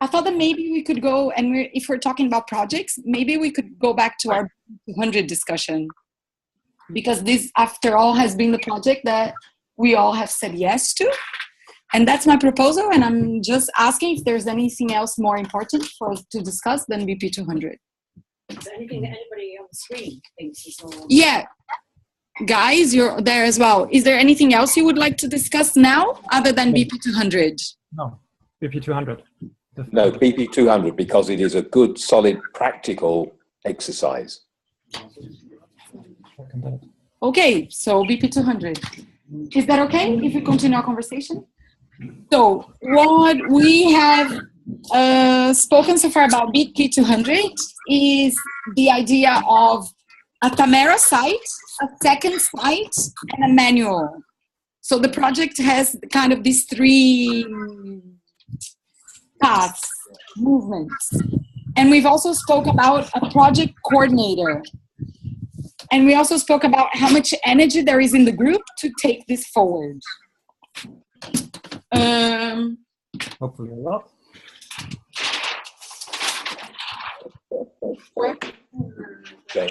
Speaker 3: I thought that maybe we could go, and if we're talking about projects, maybe we could go back to our 200 discussion. Because this, after all, has been the project that we all have said yes to. And that's my proposal. And I'm just asking if there's anything else more important for us to discuss than BP200.
Speaker 11: Is there anything that anybody on the screen thinks is all?
Speaker 3: Yeah. Guys, you're there as well. Is there anything else you would like to discuss now other than BP200?
Speaker 4: No, BP200.
Speaker 1: No, BP200, because it is a good, solid, practical exercise.
Speaker 3: Okay, so BP200. Is that okay if we continue our conversation? So what we have spoken so far about BP200 is the idea of a Tamera site, a second site, and a manual. So the project has kind of these 3 paths, movements. And we've also spoke about a project coordinator. And we also spoke about how much energy there is in the group to take this forward.
Speaker 4: Hopefully a lot.
Speaker 1: Okay.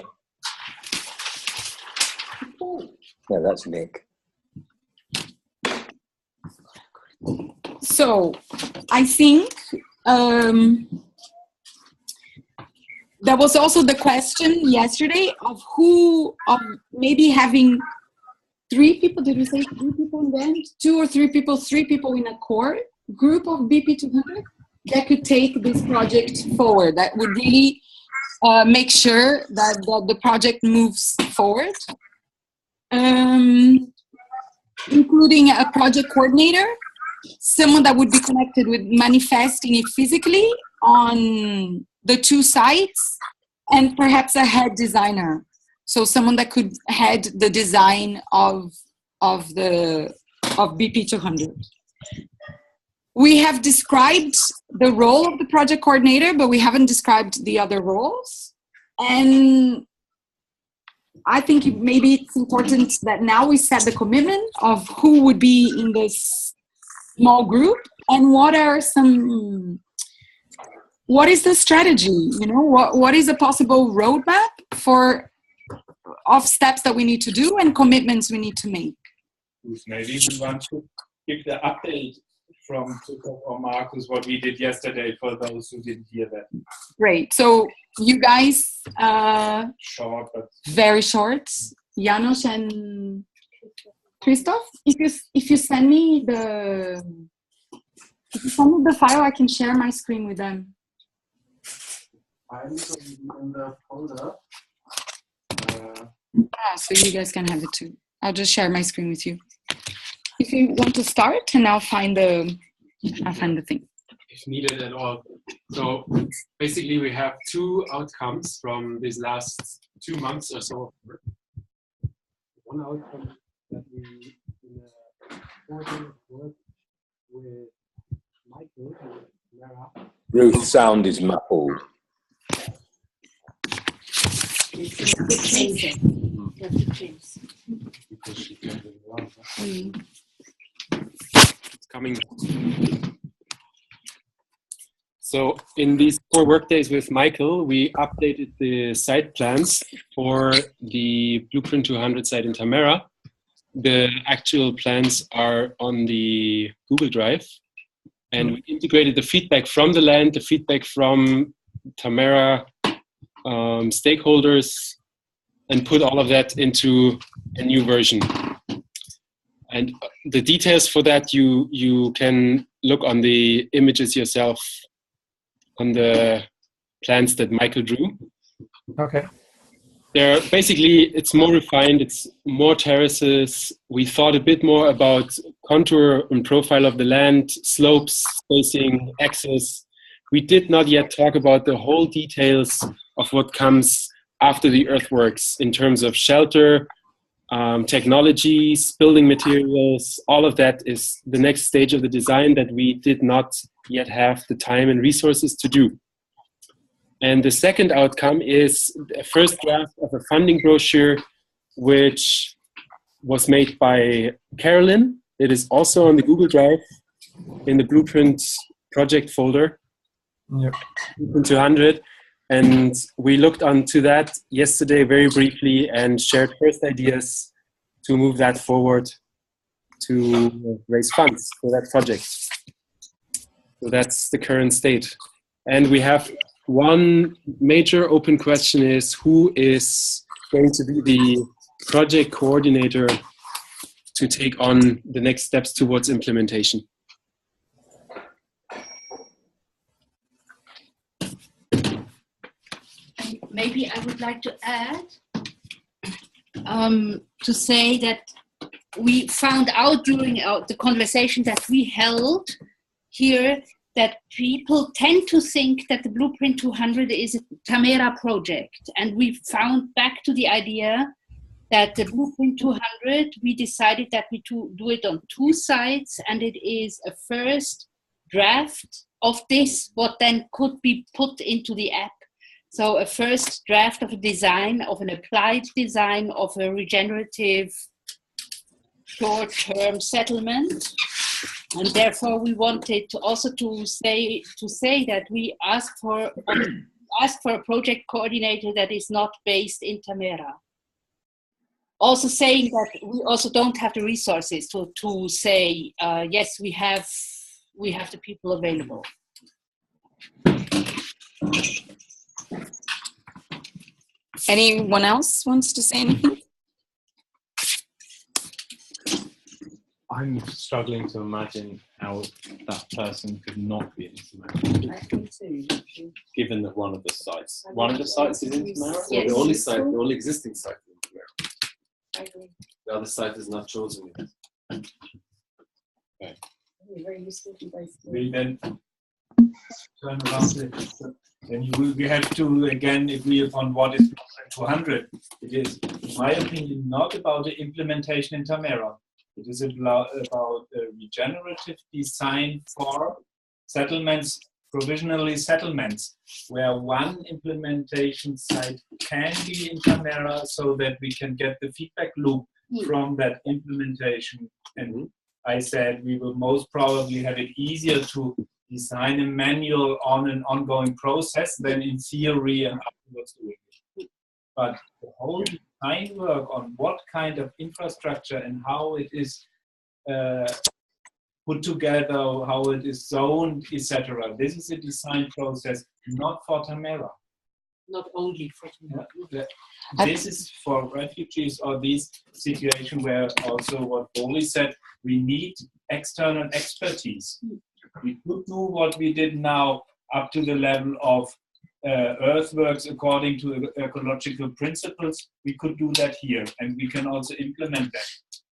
Speaker 1: Yeah, that's Nick.
Speaker 3: So I think there was also the question yesterday of maybe having 3 people. Did we say 3 people in the end? 2 or 3 people, 3 people in a core group of BP200 that could take this project forward. That would really make sure that the project moves forward. Including a project coordinator someone that would be connected with manifesting it physically on the two sites, and perhaps a head designer. So someone that could head the design of BP200. We have described the role of the project coordinator, but we haven't described the other roles. And I think maybe it's important that now we set the commitment of who would be in this small group and what is the strategy, you know, what is a possible roadmap of steps that we need to do and commitments we need to make.
Speaker 8: Maybe we want to give the update from Tuko or Marcus what we did yesterday for those who didn't hear that.
Speaker 3: Great. So you guys,
Speaker 8: short, but
Speaker 3: very short. Janos and Christoph, if you send me the file, I can share my screen with them.
Speaker 12: I'm in the folder.
Speaker 3: So you guys can have it too. I'll just share my screen with you. If you want to start, and I'll find the thing.
Speaker 14: If needed at all. So basically we have two outcomes from these last 2 months or so. One outcome that we in a coordinated work with Michael and Tamera.
Speaker 1: Ruth's sound is muffled.
Speaker 14: It's coming. So in these 4 workdays with Michael, we updated the site plans for the Blueprint 200 site in Tamera. The actual plans are on the Google Drive, and we integrated the feedback from the land, the feedback from Tamera stakeholders, and put all of that into a new version. And the details for that you can look on the images yourself on the plans that Michael drew.
Speaker 4: Okay.
Speaker 14: They're basically, it's more refined, it's more terraces. We thought a bit more about contour and profile of the land, slopes, spacing, access. We did not yet talk about the whole details of what comes after the earthworks in terms of shelter, technologies, building materials. All of that is the next stage of the design that we did not yet have the time and resources to do. And the second outcome is a first draft of a funding brochure, which was made by Carolyn. It is also on the Google Drive in the Blueprint project folder,
Speaker 4: yep.
Speaker 14: Blueprint 200. And we looked onto that yesterday very briefly and shared first ideas to move that forward to raise funds for that project. So that's the current state. And we have one major open question is who is going to be the project coordinator to take on the next steps towards implementation?
Speaker 5: Maybe I would like to add to say that we found out during the conversation that we held here that people tend to think that the Blueprint 200 is a Tamera project. And we found back to the idea that the Blueprint 200, we decided that we do it on 2 sites, and it is a first draft of this, what then could be put into the app. So a first draft of a design, of an applied design of a regenerative short-term settlement. And therefore we wanted to also to say that we ask for a project coordinator that is not based in Tamera. Also saying that we also don't have the resources to say, yes, we have the people available.
Speaker 3: Anyone else wants to say anything?
Speaker 15: I'm struggling to imagine how that person could not be in Tamera. Given that one of the sites is in Tamera?
Speaker 13: Yes. The only existing site is in Tamera. The other site is not chosen yet.
Speaker 15: Okay.
Speaker 11: Very useful to guys.
Speaker 8: We then turn around. Then we have to again agree upon what is 200. It is, in my opinion, not about the implementation in Tamera. It is about regenerative design for settlements, provisionally settlements, where one implementation site can be in Tamera so that we can get the feedback loop from that implementation. And I said we will most probably have it easier to design a manual on an ongoing process than in theory and afterwards doing it. But the whole design work on what kind of infrastructure and how it is put together, how it is zoned, etc. This is a design process, not for Tamera.
Speaker 5: Not only for Tamera.
Speaker 8: This is for refugees or these situations where also what Oli said, we need external expertise. We could do what we did now up to the level of earthworks according to ecological principles. We could do that here, and we can also implement that.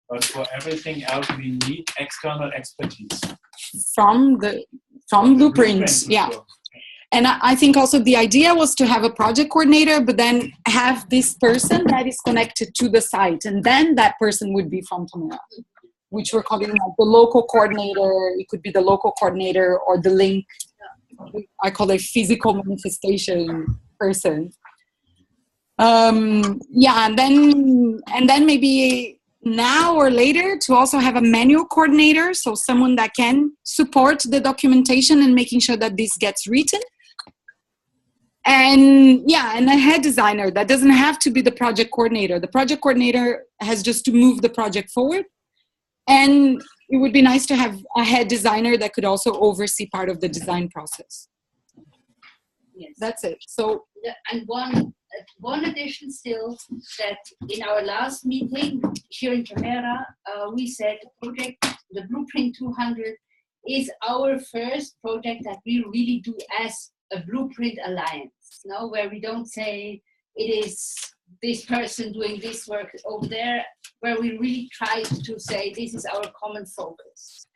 Speaker 8: But for everything else, we need external expertise.
Speaker 3: From blueprints, yeah.
Speaker 8: Sure.
Speaker 3: And I think also the idea was to have a project coordinator, but then have this person that is connected to the site, and then that person would be from Tamera, which we're calling like the local coordinator. It could be the local coordinator or the link. I call it physical manifestation person. Yeah, and then maybe now or later to also have a manual coordinator, so someone that can support the documentation and making sure that this gets written. And yeah, and a head designer that doesn't have to be the project coordinator. The project coordinator has just to move the project forward. And it would be nice to have a head designer that could also oversee part of the design process.
Speaker 5: Yes.
Speaker 3: That's it. So,
Speaker 5: and one addition still, that in our last meeting here in Tamera, we said the Blueprint 200 is our first project that we really do as a Blueprint Alliance, no? Where we don't say it is this person doing this work over there, where we really try to say this is our common focus.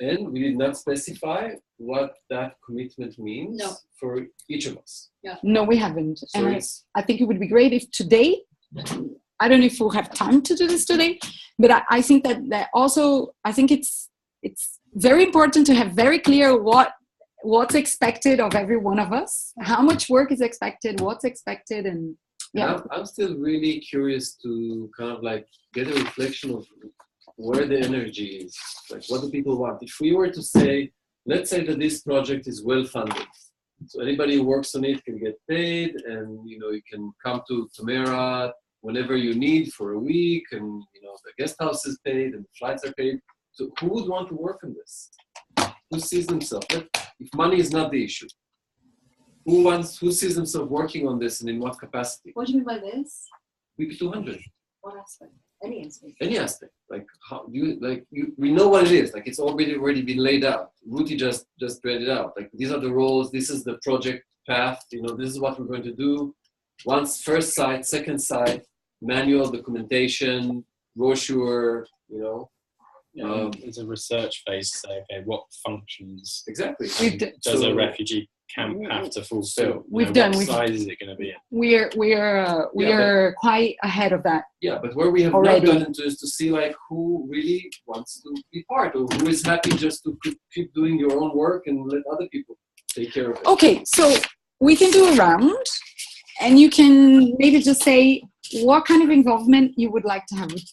Speaker 13: And we did not specify what that commitment means for each of us.
Speaker 5: Yeah.
Speaker 3: No, we haven't.
Speaker 13: So
Speaker 3: and I think it would be great if today, I don't know if we'll have time to do this today, but I think that also, I think it's very important to have very clear what's expected of every one of us, how much work is expected, what's expected, and yeah.
Speaker 13: I'm still really curious to kind of like get a reflection of where the energy is, like what do people want? If we were to say, let's say that this project is well funded, so anybody who works on it can get paid, and you can come to Tamera whenever you need for a week, and the guest house is paid and the flights are paid. So who would want to work on this? Who sees themselves? If money is not the issue, who sees themselves working on this, and in what capacity?
Speaker 11: What do you mean by this?
Speaker 13: BP 200.
Speaker 11: What aspect? Any aspect.
Speaker 13: Any aspect. Like how we know what it is. Like it's already been laid out. Ruti just read it out. Like these are the roles. This is the project path. This is what we're going to do. First site, second site, manual documentation, brochure.
Speaker 6: It's a research phase to say, okay, what functions
Speaker 13: exactly
Speaker 6: does a refugee camp have to fulfill?
Speaker 3: What
Speaker 6: size is it going to be in?
Speaker 3: We are quite ahead of that.
Speaker 13: Yeah, but where we have
Speaker 3: already
Speaker 13: not gotten to is to see like who really wants to be part, or who is happy just to keep doing your own work and let other people take care of it.
Speaker 3: Okay, so we can do a round, and you can maybe just say what kind of involvement you would like to have with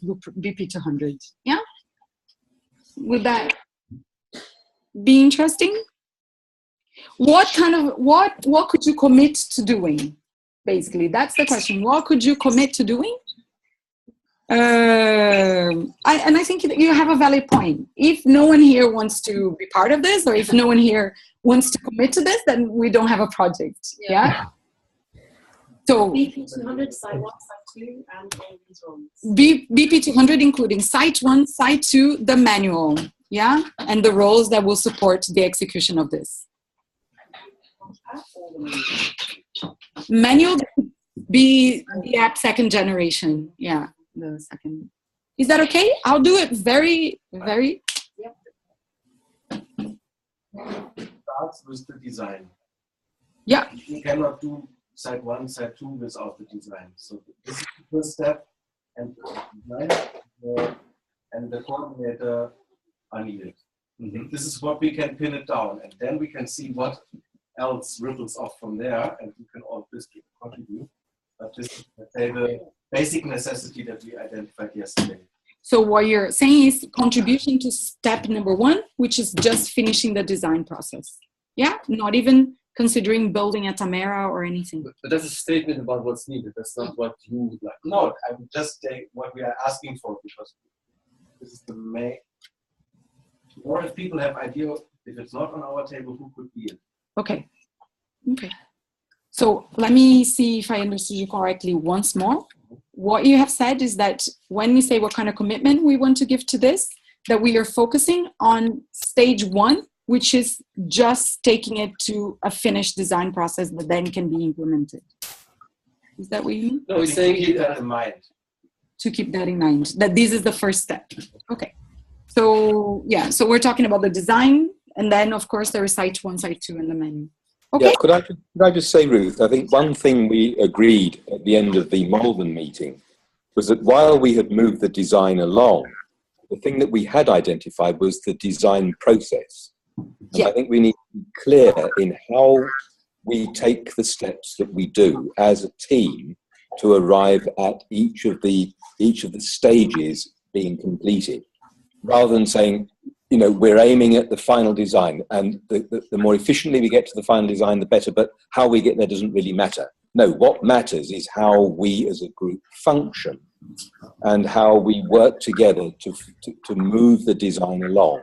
Speaker 3: BP 200. Yeah. Would that be interesting? What could you commit to doing? Basically, that's the question. What could you commit to doing? I think you have a valid point. If no one here wants to be part of this, or if no one here wants to commit to this, then we don't have a project. Yeah. So
Speaker 11: BP 200, Site 1, Site 2, and all these roles.
Speaker 3: BP 200, including Site 1, Site 2, the manual, yeah, and the roles that will support the execution of this. Manual be the app second generation, yeah, the second. Is that okay? I'll do it very, very.
Speaker 12: starts with the design.
Speaker 3: Yeah.
Speaker 12: You cannot do side 1, side 2 without the design. So this is the first step, and the design and the coordinator are needed. Mm-hmm. This is what we can pin it down, and then we can see what else ripples off from there, and we can all contribute. But this is, let's say, the basic necessity that we identified yesterday.
Speaker 3: So what you're saying is contribution to step number 1, which is just finishing the design process. Yeah, not even considering building a Tamera or anything.
Speaker 13: But that's a statement about what's needed. That's not what you would like.
Speaker 12: No, I would just say what we are asking for, because this is the main. Or if people have idea, if it's not on our table, who could be it?
Speaker 3: Okay. Okay. So let me see if I understood you correctly once more. What you have said is that when we say what kind of commitment we want to give to this, that we are focusing on stage 1, which is just taking it to a finished design process that then can be implemented. Is that what you mean?
Speaker 13: No, we're saying
Speaker 12: keep that in mind.
Speaker 3: To keep that in mind, that this is the first step. Okay. So yeah, so we're talking about the design, and then of course there is side 1, side 2 in the menu. Okay.
Speaker 1: Yeah, could I just say, Ruth, I think one thing we agreed at the end of the Malvern meeting was that while we had moved the design along, the thing that we had identified was the design process. And I think we need to be clear in how we take the steps that we do as a team to arrive at each of the stages being completed, rather than saying, you know, we're aiming at the final design, and the more efficiently we get to the final design, the better, but how we get there doesn't really matter. No, what matters is how we as a group function and how we work together to move the design along.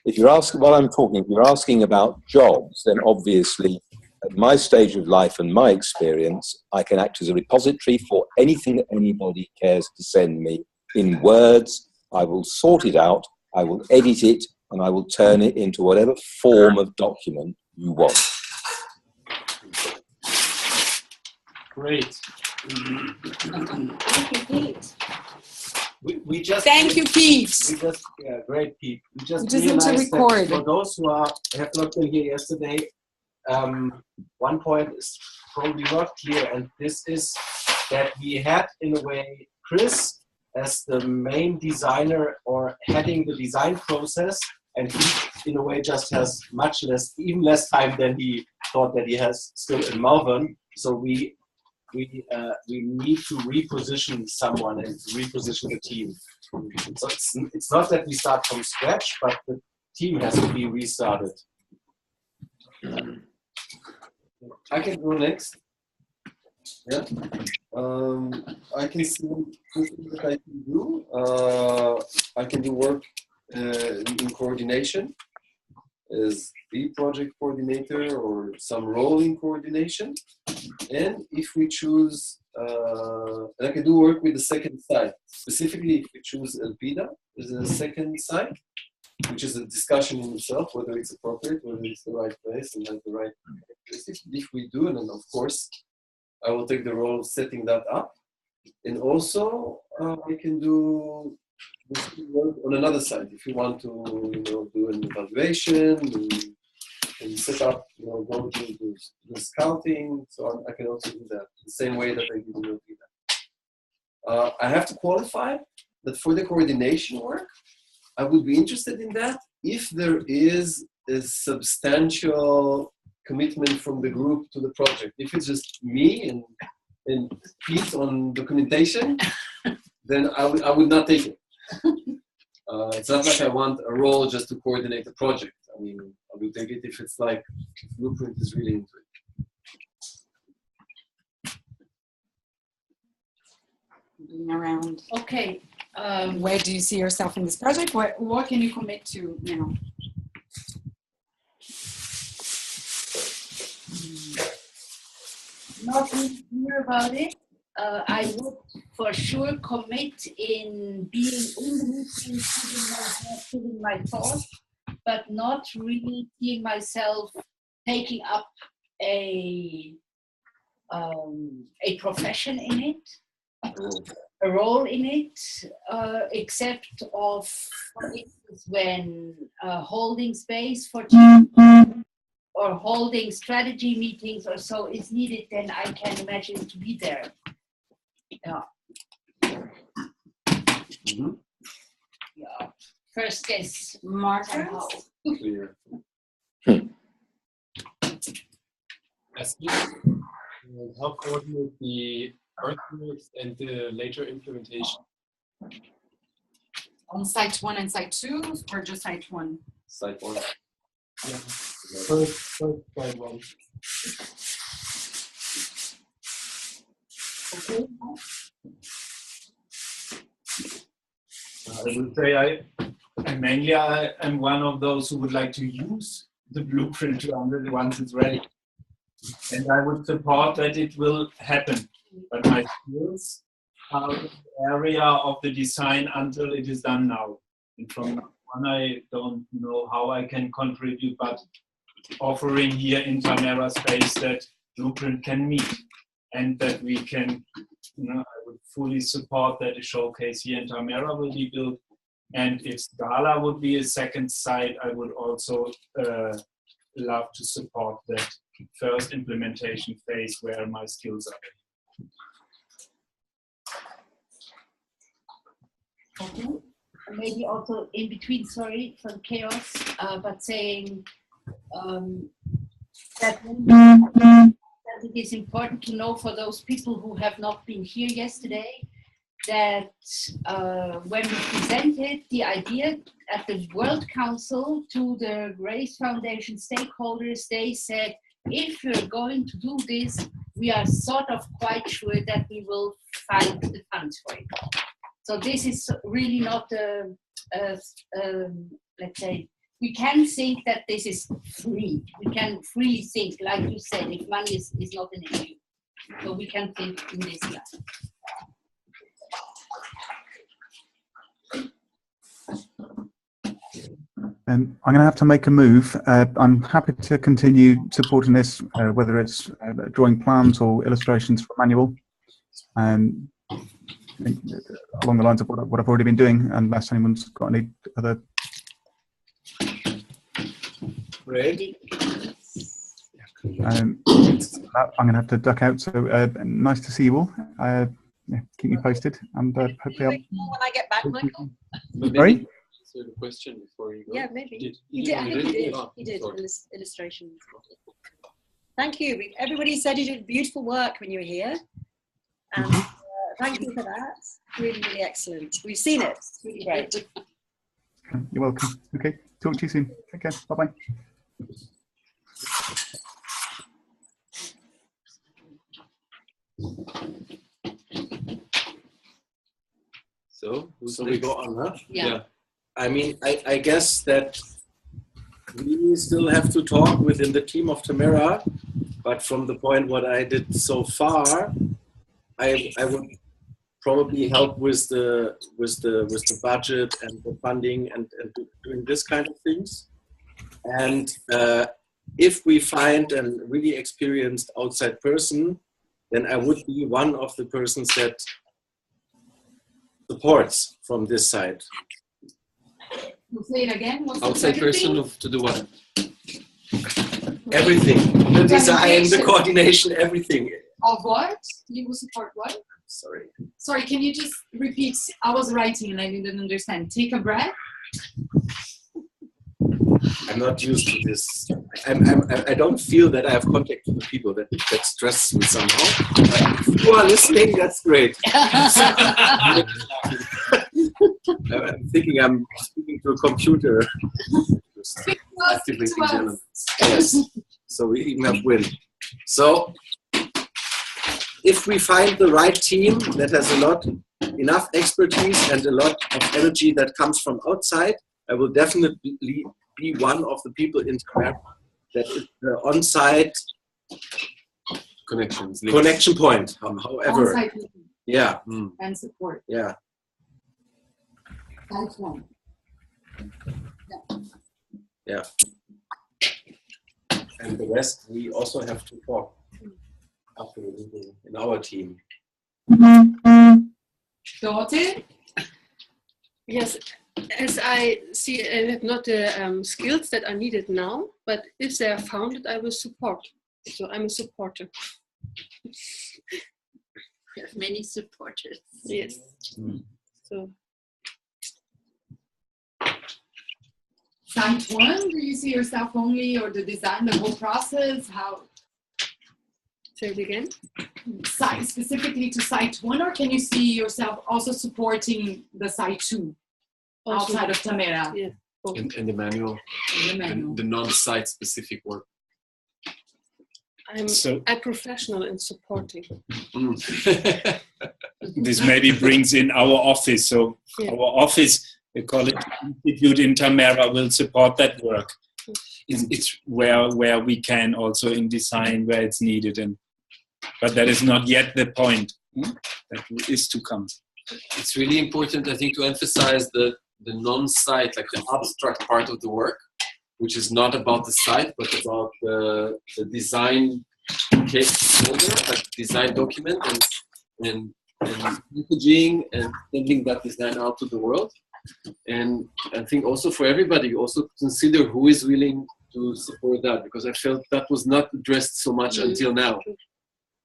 Speaker 1: If you're asking, while I'm talking, if you're asking about jobs, then obviously at my stage of life and my experience, I can act as a repository for anything that anybody cares to send me in words. I will sort it out, I will edit it, and I will turn it into whatever form of document you want.
Speaker 15: Great.
Speaker 5: Thank you, Pete.
Speaker 12: We just
Speaker 3: Thank you, Pete.
Speaker 12: We just, yeah, great, Pete. We just
Speaker 3: need to
Speaker 12: realized
Speaker 3: record.
Speaker 12: that for those who have not been here yesterday, one point is probably not clear, and this is that we had, in a way, Chris as the main designer or heading the design process, and he, in a way, just has even less time than he thought that he has still in Malvern. So we need to reposition someone and reposition the team. So it's not that we start from scratch, but the team has to be restarted.
Speaker 13: I can go next. Yeah. I can see that I can do. I can do work in coordination as the project coordinator or some role in coordination. And if we choose, and I can do work with the second side, specifically if we choose Elpida as a second side, which is a discussion in itself, whether it's appropriate, whether it's the right place and has the right characteristics. If we do, and then of course, I will take the role of setting that up. And also, I can do this work on another side. If you want to, do an evaluation and set up, go to the scouting, so on, I can also do that the same way that I did in Elpida. I have to qualify that for the coordination work, I would be interested in that if there is a substantial commitment from the group to the project. If it's just me and Pete on documentation, then I would not take it. It's not like I want a role just to coordinate the project. I mean, I would take it if it's like Blueprint is really into it.
Speaker 3: Around.
Speaker 5: Okay.
Speaker 3: Where do you see yourself in this project? What can you commit to now?
Speaker 5: Not really clear about it. I would for sure commit in being in the meeting, giving my thoughts, but not really seeing myself taking up a profession in it, a role in it, except of, for instance, when holding space for or holding strategy meetings or so is needed, then I can imagine to be there. Yeah. Yeah. First guess, Martin.
Speaker 15: Clear. As you help coordinate the earthworks and the later implementation.
Speaker 3: On site 1 and site 2, or just site 1?
Speaker 15: Site 1. Yeah. First site 1.
Speaker 3: Okay.
Speaker 8: I would say I am one of those who would like to use the blueprint to under once it's ready. And I would support that it will happen. But my skills are in the area of the design until it is done now. And from now on, I don't know how I can contribute, but offering here in Tamera space that blueprint can meet and that we can, I would fully support that a showcase here in Tamera will be built. And if Scala would be a second site, I would also love to support that first implementation phase where my skills are.
Speaker 5: Okay. Maybe also in between, sorry for the chaos, but saying that it is important to know for those people who have not been here yesterday that when we presented the idea at the World Council to the Grace Foundation stakeholders, they said, if we're going to do this, we are sort of quite sure that we will find the funds for it. So this is really not let's say, we can think that this is free. We can freely think, like you said, if money is not an issue. So we can think in this way.
Speaker 16: I'm going to have to make a move. I'm happy to continue supporting this, whether it's drawing plans or illustrations for a manual, along the lines of what I've already been doing, unless anyone's got any other.
Speaker 13: Great.
Speaker 16: I'm going to have to duck out. So nice to see you all. Yeah, keep me posted, and hopefully
Speaker 11: when I get back, Michael.
Speaker 16: Sorry?
Speaker 15: The question before you go.
Speaker 11: Yeah, maybe.
Speaker 15: You
Speaker 11: did. I think he did.
Speaker 15: Oh,
Speaker 11: He did
Speaker 15: sorry.
Speaker 11: illustrations. Thank you. Everybody said you did beautiful work when you were here, and thank you for that. Really, really excellent. We've seen it. It's really great.
Speaker 16: You're welcome. Okay, talk to you soon. Take care. Bye bye.
Speaker 15: So
Speaker 13: we go on, huh?
Speaker 5: Yeah.
Speaker 13: I mean, I guess that we still have to talk within the team of Tamera, but from the point what I did so far, I would probably help with the budget and the funding and doing this kind of things. And if we find a really experienced outside person, then I would be one of the persons that supports from this side.
Speaker 3: Say it again. What's
Speaker 13: Outside
Speaker 3: the
Speaker 13: person
Speaker 3: thing?
Speaker 13: to do what? Everything. The design, the coordination, everything.
Speaker 3: Of what? You will support what?
Speaker 13: Sorry.
Speaker 3: Sorry, can you just repeat? I was writing and I didn't understand. Take a breath.
Speaker 13: I'm not used to this. I don't feel that I have contact with the people. That stresses me somehow. If you are listening, that's great. I'm thinking I'm speaking to a computer. Actively in German. Yes. So we even have wind. So if we find the right team that has enough expertise and a lot of energy that comes from outside, I will definitely be one of the people in Tamera that is the on-site connection point. However,
Speaker 3: On-site
Speaker 13: yeah,
Speaker 3: and support.
Speaker 13: yeah.
Speaker 3: That's one.
Speaker 13: Yeah. And the rest, we also have to talk after the meeting in our team.
Speaker 3: Dorothy?
Speaker 11: Yes,
Speaker 17: as I see, I have not the skills that are needed now, but if they are founded, I will support. So I'm a supporter.
Speaker 5: We have many supporters.
Speaker 17: Yes. So.
Speaker 3: Site one, do you see yourself only, or the design, the whole process? How?
Speaker 17: Say it again.
Speaker 3: Site, specifically to site one, or can you see yourself also supporting the site two
Speaker 17: Also,
Speaker 3: outside of Tamera?
Speaker 17: Yeah.
Speaker 13: And the manual,
Speaker 3: The manual.
Speaker 13: the non-site specific work.
Speaker 17: I'm a professional in supporting.
Speaker 8: This maybe brings in our office. So our office, the College Institute in Tamera, will support that work. It's where we can also in design where it's needed, but that is not yet the point. That is to come.
Speaker 13: It's really important, I think, to emphasize the non-site, like the abstract part of the work, which is not about the site, but about the design case folder, like design document, and packaging and sending that design out to the world. And I think also for everybody, also consider who is willing to support that, because I felt that was not addressed so much until now.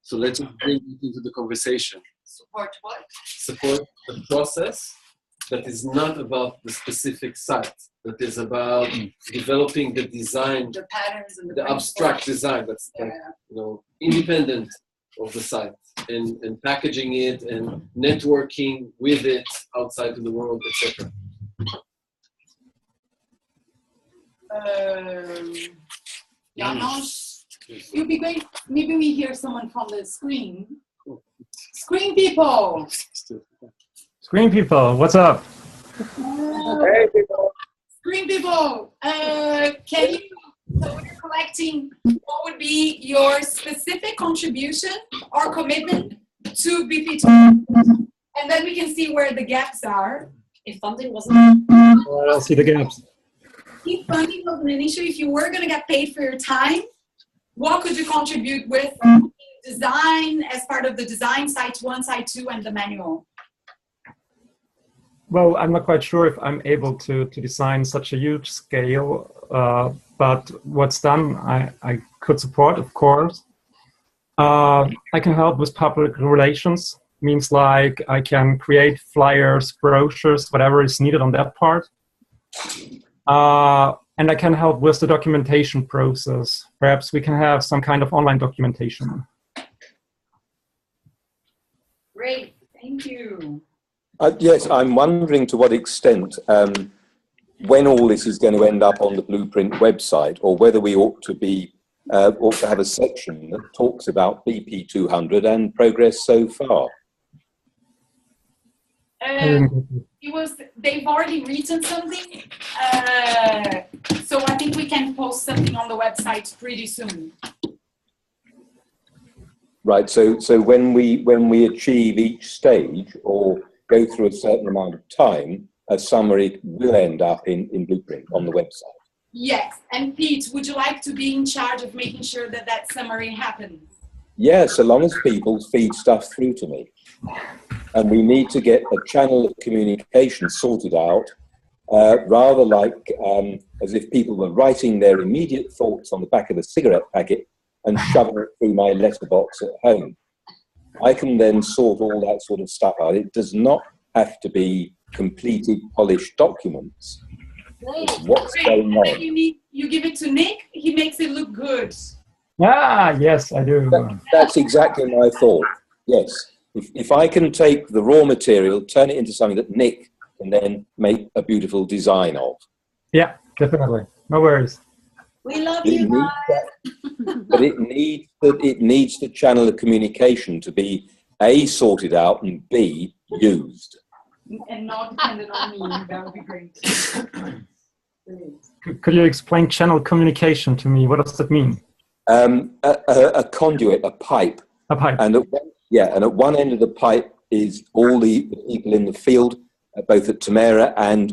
Speaker 13: So let's bring it into the conversation.
Speaker 3: Support what?
Speaker 13: Support the process that is not about the specific site, that is about developing the design,
Speaker 3: the patterns and
Speaker 13: the abstract design that's like, independent of the site, and packaging it and networking with it outside of the world, etc.
Speaker 3: Janos, it would be great. Maybe we hear someone from the screen. Screen people.
Speaker 4: Screen people, what's up?
Speaker 3: Hey people. Screen people. Can you? So we're collecting. What would be your specific contribution or commitment to BP2? And then we can see where the gaps are. If funding wasn't.
Speaker 4: I'll see the gaps.
Speaker 3: If funding wasn't an issue, if you were going to get paid for your time, what could you contribute with design as part of the design site one, site two, and the manual?
Speaker 4: Well, I'm not quite sure if I'm able to design such a huge scale, but what's done, I could support, of course. I can help with public relations. Means like I can create flyers, brochures, whatever is needed on that part. And I can help with the documentation process. Perhaps we can have some kind of online documentation.
Speaker 3: Great, thank you.
Speaker 1: Yes, I'm wondering to what extent, when all this is going to end up on the Blueprint website, or whether we ought to have a section that talks about BP 200 and progress so far.
Speaker 3: They've already written something, so I think we can post something on the website pretty soon.
Speaker 1: Right. So when we achieve each stage or go through a certain amount of time, a summary will end up in Blueprint on the website.
Speaker 3: Yes. And Pete, would you like to be in charge of making sure that that summary happens?
Speaker 1: Yeah, so long as people feed stuff through to me. And we need to get a channel of communication sorted out, rather like as if people were writing their immediate thoughts on the back of a cigarette packet and shoving it through my letterbox at home. I can then sort all that sort of stuff out. It does not have to be completed, polished documents. It's what's going on.
Speaker 3: You give it to Nick, he makes it look good.
Speaker 4: Ah, yes, I do.
Speaker 1: That's exactly my thought. Yes. If I can take the raw material, turn it into something that Nick can then make a beautiful design of.
Speaker 4: Yeah, definitely. No worries.
Speaker 3: We love you guys.
Speaker 1: But it needs the channel of communication to be A, sorted out, and B, used.
Speaker 3: And not dependent on me. That would be great.
Speaker 4: Could you explain channel communication to me? What does that mean?
Speaker 1: A conduit, a pipe.
Speaker 4: A pipe.
Speaker 1: And at one end of the pipe is all the people in the field, both at Tamera and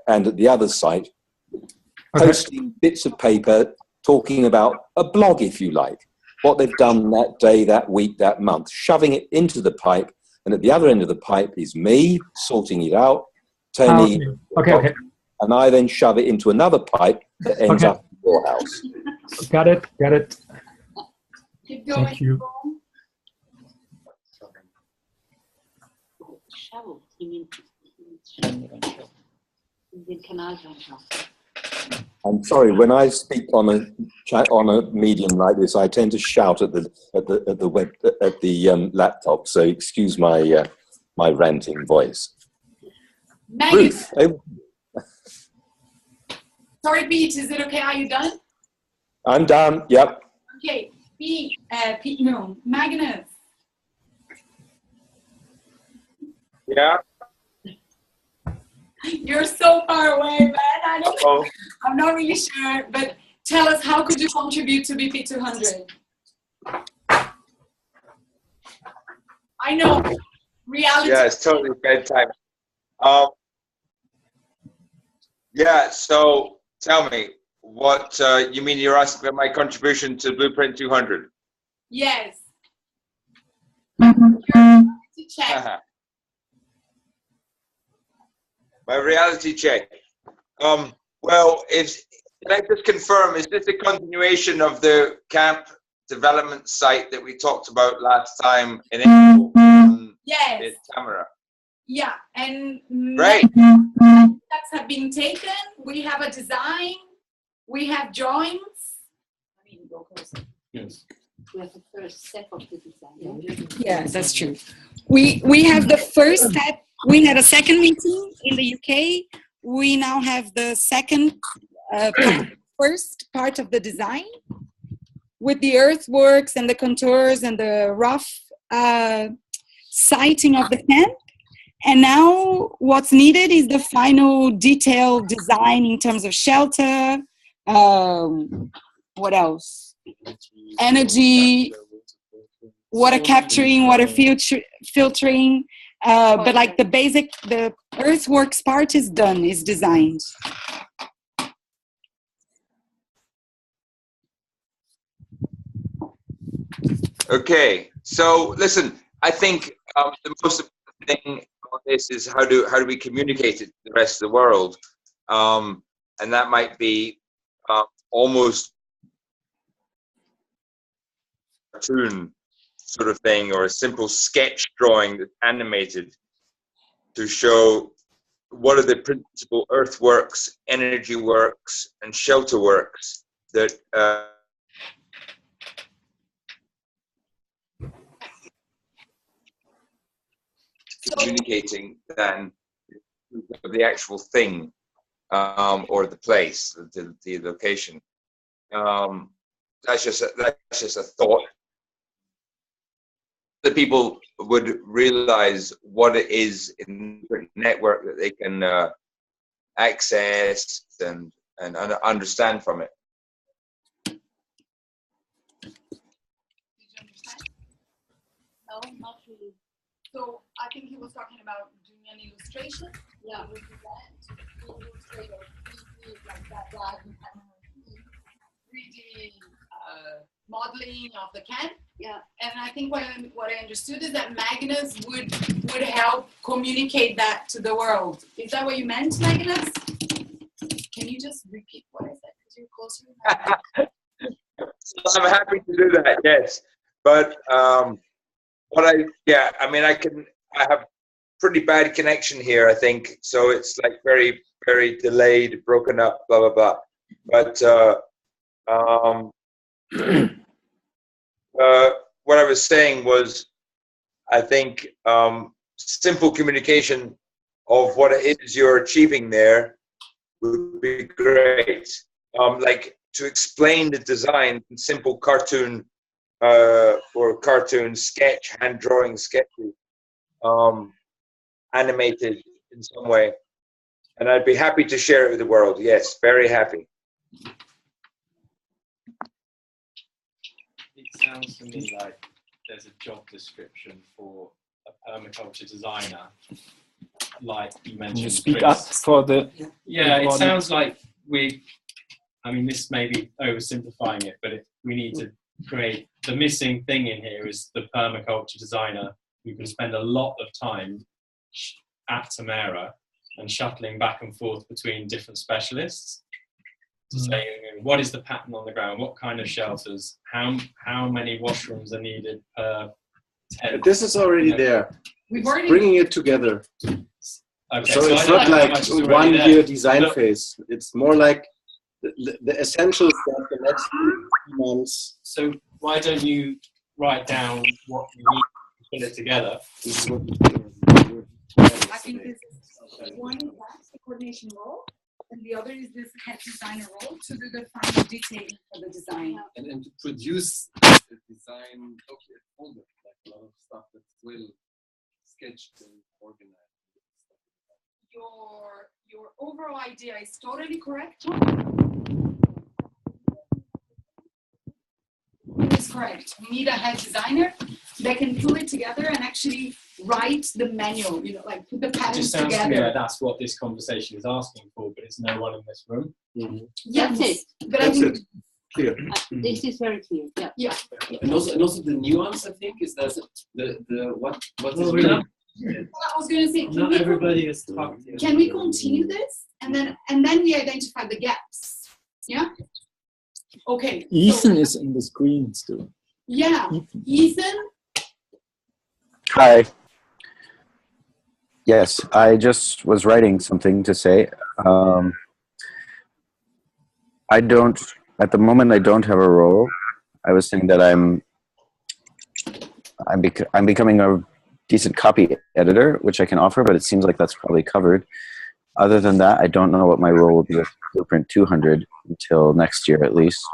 Speaker 1: at the other site, posting bits of paper, talking about a blog, if you like, what they've done that day, that week, that month, shoving it into the pipe. And at the other end of the pipe is me sorting it out, Tony,
Speaker 4: Okay.
Speaker 1: and I then shove it into another pipe that ends up in your house.
Speaker 4: Got it.
Speaker 3: Keep going.
Speaker 4: Thank you.
Speaker 5: Shovel. You mean den Kanal runter.
Speaker 1: I'm sorry. When I speak on a medium like this, I tend to shout at the laptop. So excuse my my ranting voice.
Speaker 3: Magnus.
Speaker 1: Ruth,
Speaker 3: Sorry, Pete. Is it okay? Are you done?
Speaker 1: I'm done. Yep.
Speaker 3: Okay. Pete. No. Magnus.
Speaker 10: Yeah.
Speaker 3: You're so far away, man. I'm not really sure, but tell us, how could you contribute to BP 200? I know, reality.
Speaker 10: Yeah, it's totally bedtime. Yeah, so tell me, what you mean you're asking about my contribution to Blueprint 200?
Speaker 3: Yes. To check.
Speaker 10: My reality check. Well, can I just confirm, is this a continuation of the camp development site that we talked about last time in April?
Speaker 3: Yes.
Speaker 10: In Tamera?
Speaker 3: Yeah, and
Speaker 10: Right.
Speaker 3: steps have been taken. We have a design. We have drawings. I mean, go closer.
Speaker 15: Yes.
Speaker 5: We have the first step of the design.
Speaker 3: Yes, that's true. We have the first step. We had a second meeting in the UK. We now have the first part of the design with the earthworks and the contours and the rough siting of the camp. And now what's needed is the final detailed design in terms of shelter. What else? Energy, water capturing, water filtering. But like the earthworks part is done, is designed.
Speaker 10: Okay, so listen, I think the most important thing on this is how do we communicate it to the rest of the world, and that might be almost a cartoon sort of thing, or a simple sketch drawing that's animated to show what are the principal earthworks, energy works, and shelter works that communicating than the actual thing or the place, the location. That's just a thought. That people would realize what it is in the network that they can access and understand from it.
Speaker 3: Did you understand? No, not really. So I think he was talking about doing an illustration. Yeah, we do that. We illustrate or 3D like that, 3D modeling of the camp. Yeah, and I think what I understood is that Magnus would help communicate that to the world. Is that what you meant, Magnus? Can you just repeat what I said? Because you're closer to that.
Speaker 10: I'm happy to do that. Yes, but I have pretty bad connection here, I think, so it's like very, very delayed, broken up, blah blah blah. But what I was saying was, I think simple communication of what it is you're achieving there would be great. Like to explain the design in simple cartoon or cartoon sketch, hand drawing sketches, animated in some way. And I'd be happy to share it with the world. Yes, very happy.
Speaker 15: It sounds to me like there's a job description for a permaculture designer, like you mentioned.
Speaker 4: You speak
Speaker 15: Chris.
Speaker 4: up for the.
Speaker 15: Yeah, it sounds like this may be oversimplifying it, but we need to create, the missing thing in here is the permaculture designer who can spend a lot of time at Tamera
Speaker 6: and shuttling back and forth between different specialists to say, what is the pattern on the ground? What kind of shelters? How many washrooms are needed per tent?
Speaker 12: This is already there.
Speaker 3: We've already
Speaker 12: Bringing it together.
Speaker 6: Okay,
Speaker 12: so it's not like 1 year design phase. It's more like the essential stuff the next 3 months.
Speaker 6: So why don't you write down what you need to put it together?
Speaker 3: I think this is one is the coordination role, and the other is this head designer role to do the final detailing for the design.
Speaker 13: And to produce the design folder, like a lot of stuff that's well sketched and organized.
Speaker 3: Your overall idea is totally correct. It's correct. We need a head designer that can pull it together and actually write the manual, you know, like put the
Speaker 6: It
Speaker 3: patterns
Speaker 6: just sounds
Speaker 3: together.
Speaker 6: to me like that's what this conversation is asking for, but it's no one in this room.
Speaker 3: Yes,
Speaker 5: That's it.
Speaker 3: but I think
Speaker 12: Clear.
Speaker 5: This is very clear. Yeah.
Speaker 3: Yeah.
Speaker 13: And also the nuance, I think, is that what is
Speaker 3: I was going to say,
Speaker 9: Not everybody is talking.
Speaker 3: can we continue this and then we identify the gaps? Yeah. Okay.
Speaker 18: Ethan is in the screen still.
Speaker 3: Yeah. Ethan.
Speaker 19: Hi. Yes, I just was writing something to say. At the moment, I don't have a role. I was saying that I'm becoming a decent copy editor, which I can offer, but it seems like that's probably covered. Other than that, I don't know what my role will be with Blueprint 200 until next year, at least.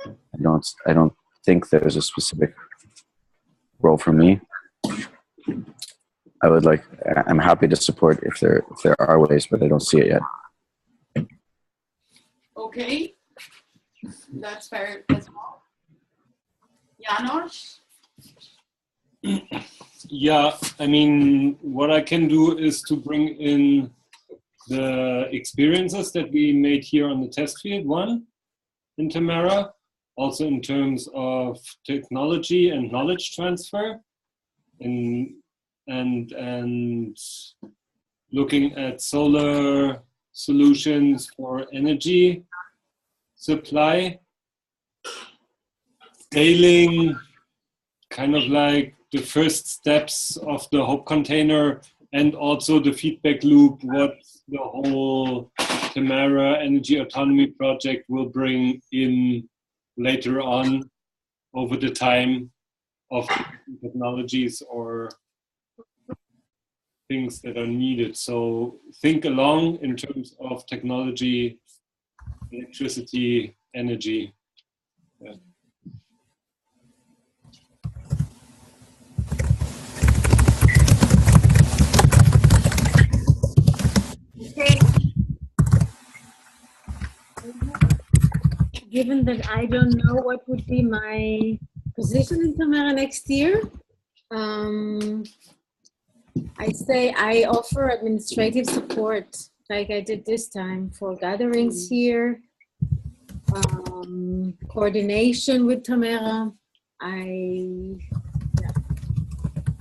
Speaker 19: I don't think there's a specific role for me. I'm happy to support if there are ways, but I don't see it yet.
Speaker 3: Okay. That's fair as well. Janos?
Speaker 14: Yeah, I mean, what I can do is to bring in the experiences that we made here on the test field, one, in Tamera, also in terms of technology and knowledge transfer, and looking at solar solutions for energy supply, scaling kind of like the first steps of the Hope container, and also the feedback loop, what the whole Tamera Energy Autonomy project will bring in later on over the time of technologies or things that are needed. So think along in terms of technology, electricity, energy. Yeah.
Speaker 20: Okay. Given that I don't know what would be my position in Tamera next year, I say I offer administrative support like I did this time for gatherings here, coordination with Tamera.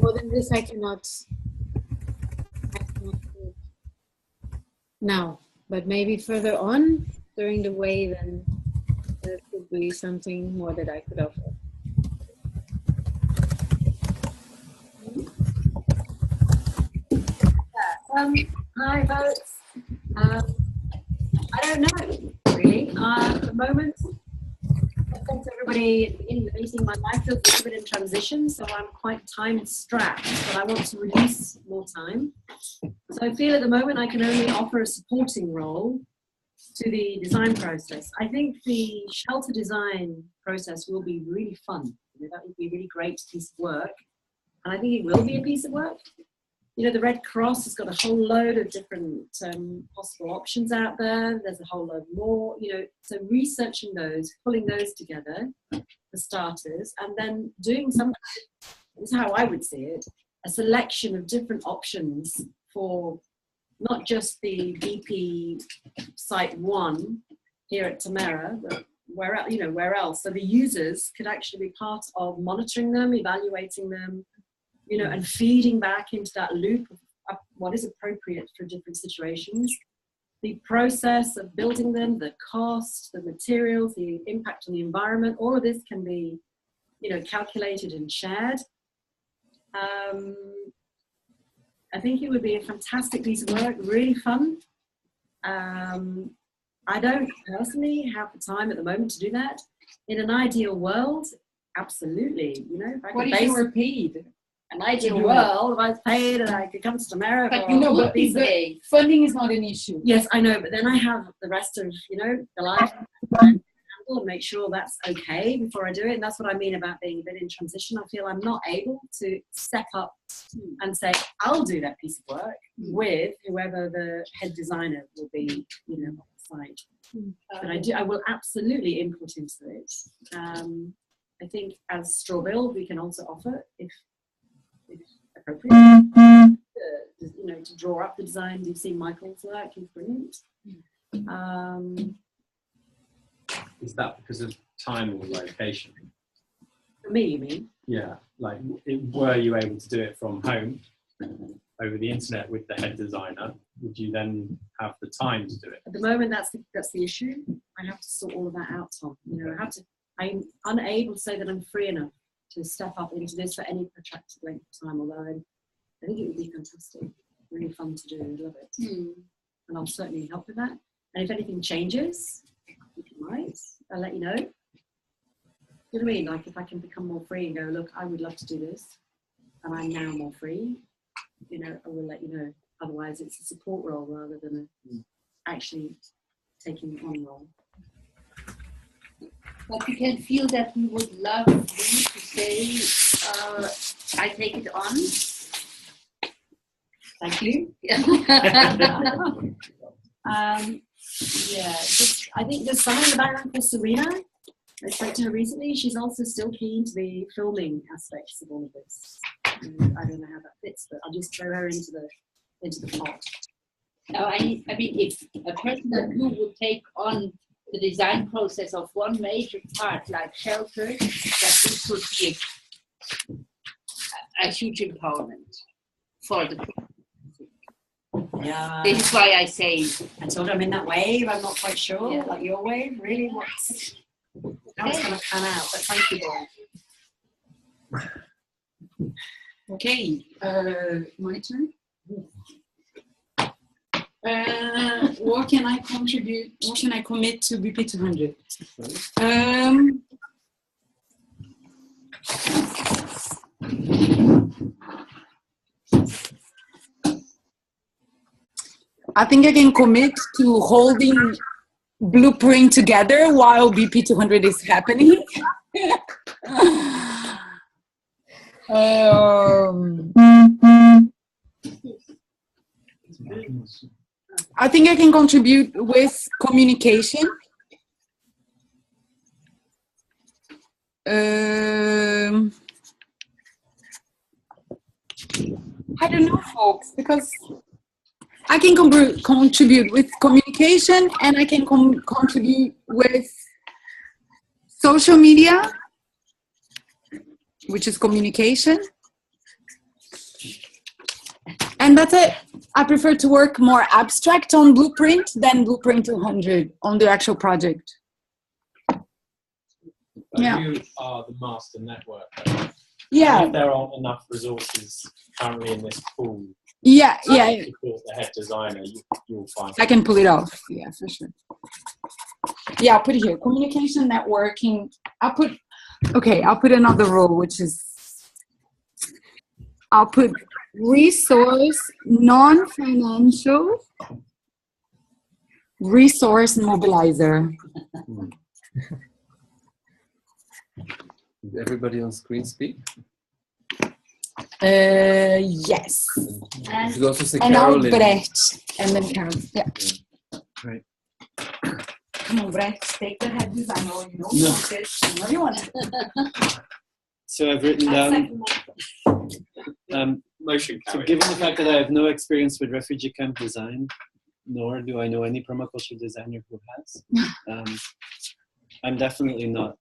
Speaker 20: More than this I cannot do now, but maybe further on during the way, then there could be something more that I could offer. Hi, folks. I don't know, really. At the moment, thanks everybody in the meeting. My life feels a little bit in transition, so I'm quite time strapped, but I want to release more time. So I feel at the moment I can only offer a supporting role to the design process. I think the shelter design process will be really fun. That would be a really great piece of work. And I think it will be a piece of work. You know, the Red Cross has got a whole load of different possible options out there. There's a whole load more, you know, so researching those, pulling those together for starters, and then doing some, this is how I would see it, a selection of different options for not just the BP Site 1 here at Tamera, but where else. So the users could actually be part of monitoring them, evaluating them, you know, and feeding back into that loop of what is appropriate for different situations. The process of building them, the cost, the materials, the impact on the environment, all of this can be, calculated and shared. I think it would be a fantastic piece of work, really fun. I don't personally have the time at the moment to do that. In an ideal world, absolutely. If I
Speaker 3: What
Speaker 20: could
Speaker 3: if you were paid?
Speaker 20: an ideal world, if I was paid and I could come to Tamera
Speaker 3: But
Speaker 20: for
Speaker 3: funding is not an issue.
Speaker 20: Yes, I know, but then I have the rest of, the life to handle and make sure that's okay before I do it. And that's what I mean about being a bit in transition. I feel I'm not able to step up and say, I'll do that piece of work with whoever the head designer will be, on the site. But I will absolutely input into it. I think as Straw Build, we can also offer, if appropriate, to draw up the designs. You've seen Michael's work, he's brilliant.
Speaker 6: Is that because of time or location?
Speaker 20: For me, you mean?
Speaker 6: Yeah, like were you able to do it from home over the internet with the head designer? Would you then have the time to do it?
Speaker 20: At the moment, that's the issue. I have to sort all of that out, Tom. I'm unable to say that I'm free enough to step up into this for any protracted length of time, although I think it would be fantastic, really fun to do, I love it. And I'll certainly help with that. And if anything changes, if you might, I'll let you know. You know what I mean? Like if I can become more free and go, look, I would love to do this, and I'm now more free, I will let you know. Otherwise, it's a support role rather than actually taking on role.
Speaker 5: But you can feel that we would love you to say, I take it on.
Speaker 20: Thank you. I think there's someone in the background called Serena. I spoke to her recently. She's also still keen to the filming aspects of all of this. I don't know how that fits, but I'll just throw her into the pot.
Speaker 5: Now, I mean, if a person like you would take on the design process of one major part like shelter, that this would be a huge empowerment for the people.
Speaker 20: Yeah.
Speaker 5: This is why I say.
Speaker 20: I told her I'm in that wave. I'm not quite sure. Like your wave, really? How it's going to pan out? But thank you, boy.
Speaker 3: Okay, my turn. What can I contribute? What can I commit to BP 200? I think I can commit to holding Blueprint together while BP 200 is happening. I think I can contribute with communication. I don't know, folks, because I can contribute with communication, and I can contribute with social media, which is communication. And that's it. I prefer to work more abstract on Blueprint than Blueprint 200 on the actual project.
Speaker 6: You are the master networker.
Speaker 20: Yeah.
Speaker 6: And if there aren't enough resources currently in this pool,
Speaker 20: yeah.
Speaker 6: To support the head designer, you'll find.
Speaker 3: I can pull it off. Yeah, for sure. Yeah, I'll put it here. Communication, networking. I'll put another role, which is, I'll put resource, non-financial resource mobilizer.
Speaker 13: Did everybody on screen speak?
Speaker 3: Yes.
Speaker 13: You should also say
Speaker 3: And
Speaker 13: Carol.
Speaker 3: now Brett. And then Carol. Yeah.
Speaker 13: Right.
Speaker 3: Come on, Brett. Take the head design.
Speaker 13: No.
Speaker 3: You want it.
Speaker 14: So I've written down.
Speaker 6: Motion
Speaker 14: so given the fact that I have no experience with refugee camp design, nor do I know any permaculture designer who has, I'm definitely not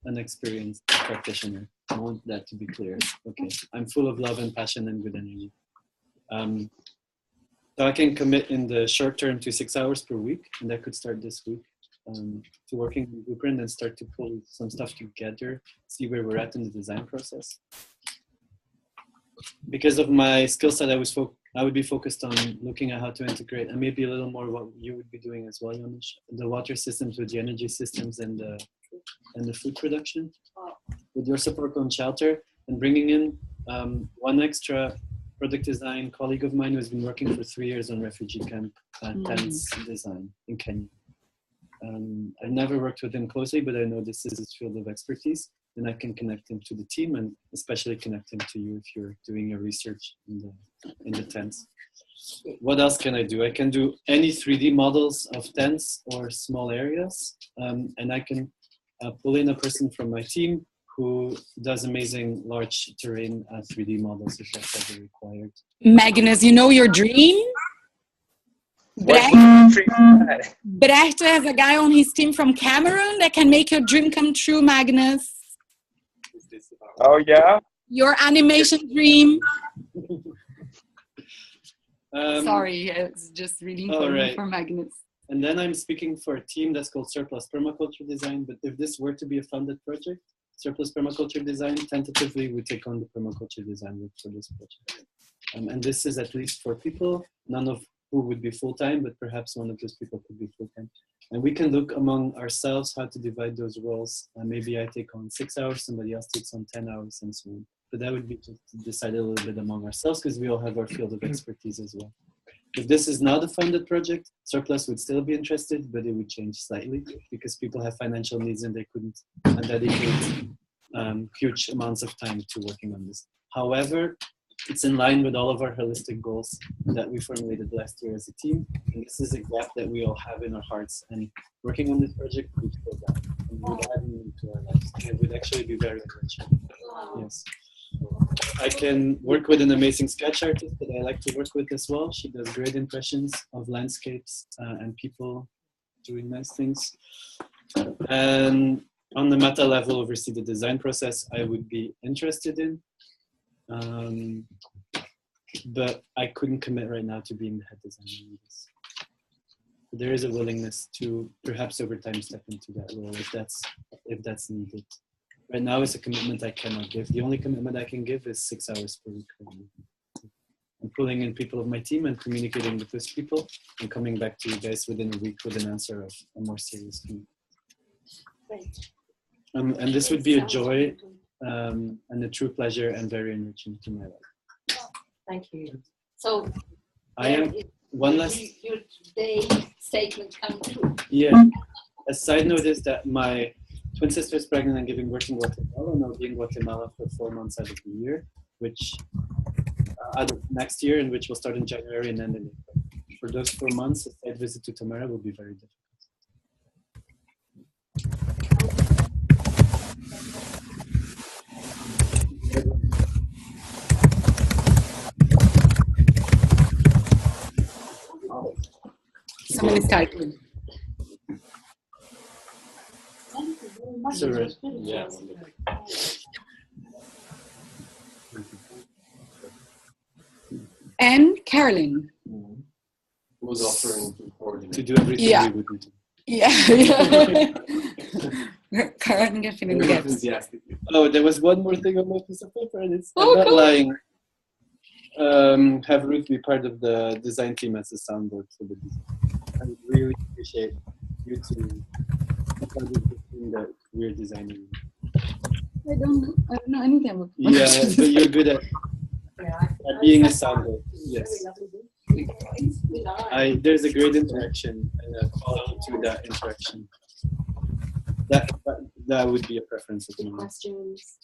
Speaker 14: an experienced practitioner. I want that to be clear. Okay, I'm full of love and passion and good energy.
Speaker 6: So I can commit in the short term to 6 hours per week, and I could start this week to working on Blueprint and start to pull some stuff together, see where we're at in the design process. Because of my skill set, I would be focused on looking at how to integrate, and maybe a little more what you would be doing as well, Jonas, the water systems with the energy systems and the food production. With your support on shelter and bringing in one extra product design colleague of mine who has been working for 3 years on refugee camp tents design in Kenya. I've never worked with him closely, but I know this is his field of expertise, and I can connect him to the team and especially connect him to you if you're doing your research in the tents. What else can I do? I can do any 3D models of tents or small areas, and I can pull in a person from my team who does amazing large terrain 3D models if that's ever required.
Speaker 3: Magnus, you know your dream? Brecht has a guy on his team from Cameroon that can make your dream come true, Magnus.
Speaker 10: Oh, yeah?
Speaker 3: Your animation dream. Sorry, it's just reading for Magnus.
Speaker 6: And then I'm speaking for a team that's called Surplus Permaculture Design, but if this were to be a funded project, Surplus Permaculture Design tentatively would take on the permaculture design work for this project. And this is at least 4 people, none of who would be full-time, but perhaps one of those people could be full-time. And we can look among ourselves how to divide those roles. Maybe I take on 6 hours, somebody else takes on 10 hours, and so on. But that would be just decided a little bit among ourselves because we all have our field of expertise as well. If this is not a funded project, Surplus would still be interested, but it would change slightly because people have financial needs and they couldn't dedicate huge amounts of time to working on this. However, it's in line with all of our holistic goals that we formulated last year as a team. And this is a gap that we all have in our hearts. And working on this project would fill that and would add meaning to our lives. And it would actually be very enriching. Yes. I can work with an amazing sketch artist that I like to work with as well. She does great impressions of landscapes and people doing nice things. And on the meta level, oversee the design process I would be interested in. But I couldn't commit right now to being the head designer in this. There is a willingness to perhaps over time step into that role if that's needed. Right now it's a commitment I cannot give. The only commitment I can give is 6 hours per week. I'm pulling in people of my team and communicating with those people and coming back to you guys within a week with an answer of a more serious commitment. And this would be a joy and a true pleasure and very enriching to my life.
Speaker 20: Thank you.
Speaker 5: So
Speaker 6: I am one last
Speaker 5: your day statement come true.
Speaker 6: Yeah. A side note is that my twin sister is pregnant and giving birth in Guatemala, and I'll be in Guatemala for 4 months out of the year, which out of next year, and which will start in January and end in April. For those 4 months, a side visit to Tamera will be very difficult.
Speaker 3: Someone is typing.
Speaker 6: Sorry. Yeah.
Speaker 3: And Carolyn.
Speaker 15: Who's offering
Speaker 6: to do everything
Speaker 3: Yeah.
Speaker 6: we would do.
Speaker 3: Yeah. Carolyn can fill in the gaps.
Speaker 6: Oh, there was one more thing on my piece of paper, and it's
Speaker 3: Oh,
Speaker 6: I'm not
Speaker 3: cool.
Speaker 6: lying. Have Ruth be part of the design team as a soundboard for the design. I would really appreciate you to be part of the thing that we're designing.
Speaker 3: I don't know anything about
Speaker 6: Yeah, but you're good at being a soundboard. Yes. There's a great interaction and a quality to that interaction. That would be a preference of mine.
Speaker 20: Questions.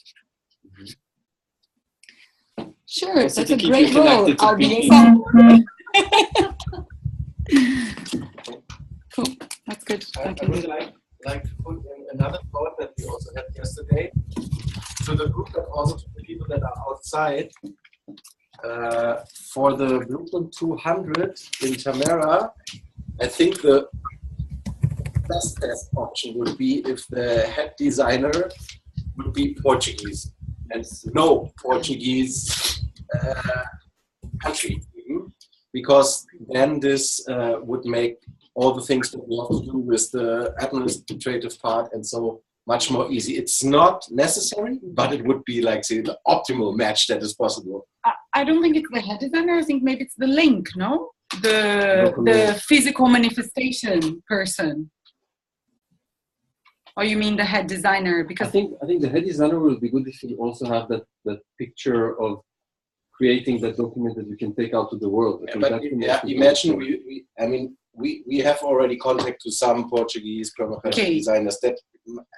Speaker 3: Sure,
Speaker 6: Also
Speaker 3: that's
Speaker 6: to
Speaker 3: a
Speaker 6: keep
Speaker 3: great
Speaker 6: you connected
Speaker 3: role.
Speaker 6: to
Speaker 3: I'll be a
Speaker 6: people.
Speaker 3: soundboard. Cool, that's good. I can
Speaker 12: I
Speaker 3: do
Speaker 12: would
Speaker 3: that.
Speaker 12: like to put in another thought that we also had yesterday to the group, but also to the people that are outside. For the Blueprint 200 in Tamera, I think the best option would be if the head designer would be Portuguese and no Portuguese country. because then this would make all the things that we have to do with the administrative part and so much more easy. It's not necessary, but it would be like, say, the optimal match that is possible.
Speaker 3: I don't think it's the head designer. I think maybe it's the link, no? The physical manifestation person. Or you mean the head designer? Because
Speaker 13: I think the head designer will be good if you also have that picture of creating that document that you can take out to the world.
Speaker 12: Imagine we have already contact to some Portuguese permaculture designers that,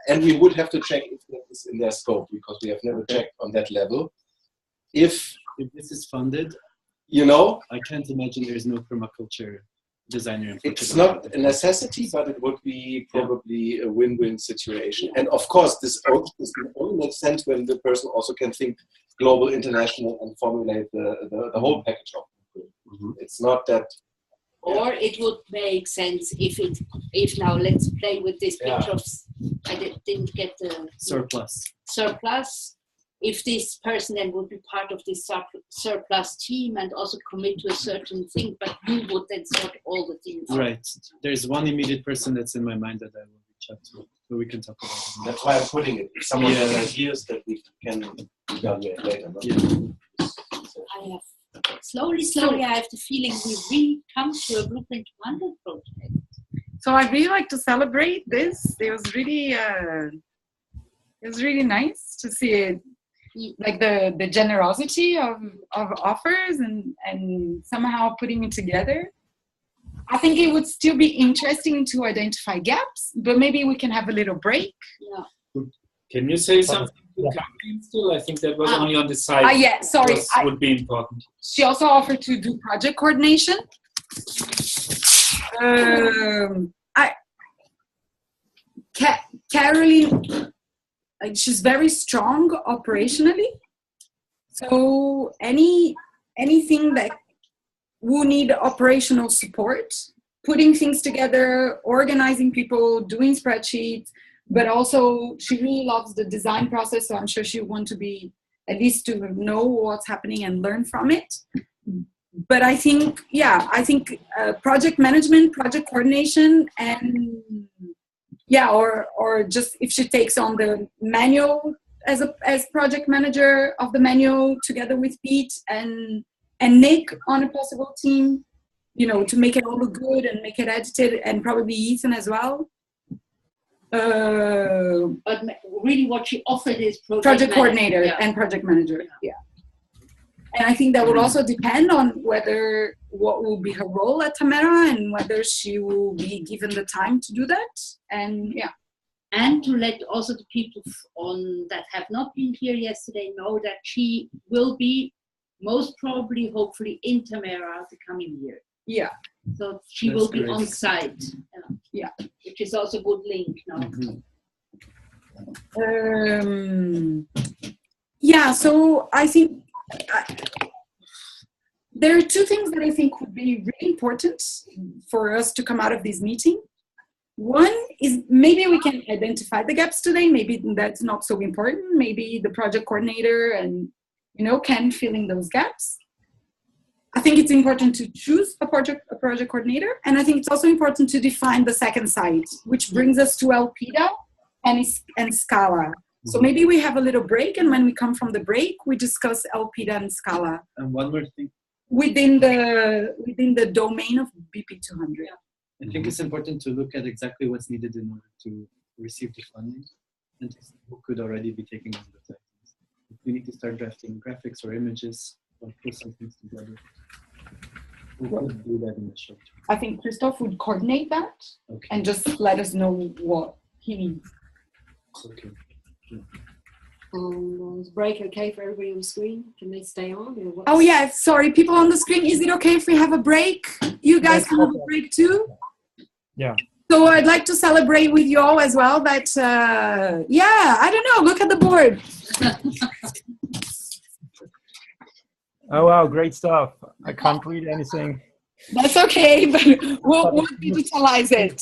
Speaker 12: and we would have to check if that is in their scope because we have never checked on that level. If
Speaker 9: this is funded,
Speaker 12: I
Speaker 9: can't imagine there's no permaculture designer in Portugal.
Speaker 12: It's not a necessity, but it would be probably a win-win situation. And of course, this only makes sense when the person also can think global, international, and formulate the whole package of it. It's not that.
Speaker 5: Or it would make sense if now let's play with this picture of, I didn't get the surplus. If this person then would be part of this surplus team and also commit to a certain thing, but you would then sort all the things.
Speaker 9: Right. There's one immediate person that's in my mind that I will reach out to, so we can talk about it.
Speaker 12: That's why I'm putting it. Someone has ideas that we can evaluate later.
Speaker 5: I have slowly, I have the feeling we really come to a Blueprint 200 project.
Speaker 3: So I'd really like to celebrate this. It was really nice to see it, like the generosity of offers and somehow putting it together. I think it would still be interesting to identify gaps, but maybe we can have a little break.
Speaker 5: Yeah.
Speaker 8: Can you say something to Kathleen still? I think that was only on the side.
Speaker 3: Yeah, sorry.
Speaker 8: Would be important.
Speaker 3: She also offered to do project coordination. Caroline, she's very strong operationally. So anything that will need operational support, putting things together, organizing people, doing spreadsheets, but also she really loves the design process. So I'm sure she'll want to be, at least to know what's happening and learn from it. But I think project management, project coordination, and or just if she takes on the manual as project manager of the manual together with Pete and Nick on a possible team, to make it all look good and make it edited, and probably Ethan as well.
Speaker 5: But really what she offered is
Speaker 3: project coordinator and project manager. Yeah. And I think that will also depend on what will be her role at Tamera and whether she will be given the time to do that. And
Speaker 5: to let also the people that have not been here yesterday know that she will be most probably, hopefully, in Tamera the coming year.
Speaker 3: Yeah.
Speaker 5: So she will be on site. Which is also a good link now.
Speaker 3: So I think there are two things that I think would be really important for us to come out of this meeting. One is maybe we can identify the gaps today. Maybe that's not so important. Maybe the project coordinator and can fill in those gaps. I think it's important to choose a project coordinator, and I think it's also important to define the second side, which brings us to LPDA and Scala. So maybe we have a little break, and when we come from the break, we discuss LPDA and Scala.
Speaker 9: And one more thing.
Speaker 3: Within the domain of BP200.
Speaker 9: I think it's important to look at exactly what's needed in order to receive the funding, and who could already be taking on the titles. If we need to start drafting graphics or images, or put some things together, we could do that in the short term.
Speaker 3: I think Christoph would coordinate that and just let us know what he needs.
Speaker 9: Okay.
Speaker 20: Is break okay for everybody on the screen? Can they stay on?
Speaker 3: Oh yeah, sorry, people on the screen. Is it okay if we have a break? You guys can have a break too?
Speaker 4: Yeah.
Speaker 3: So I'd like to celebrate with you all as well that, I don't know, look at the board.
Speaker 4: Oh wow, great stuff. I can't read anything.
Speaker 3: That's okay, but we'll digitalize it.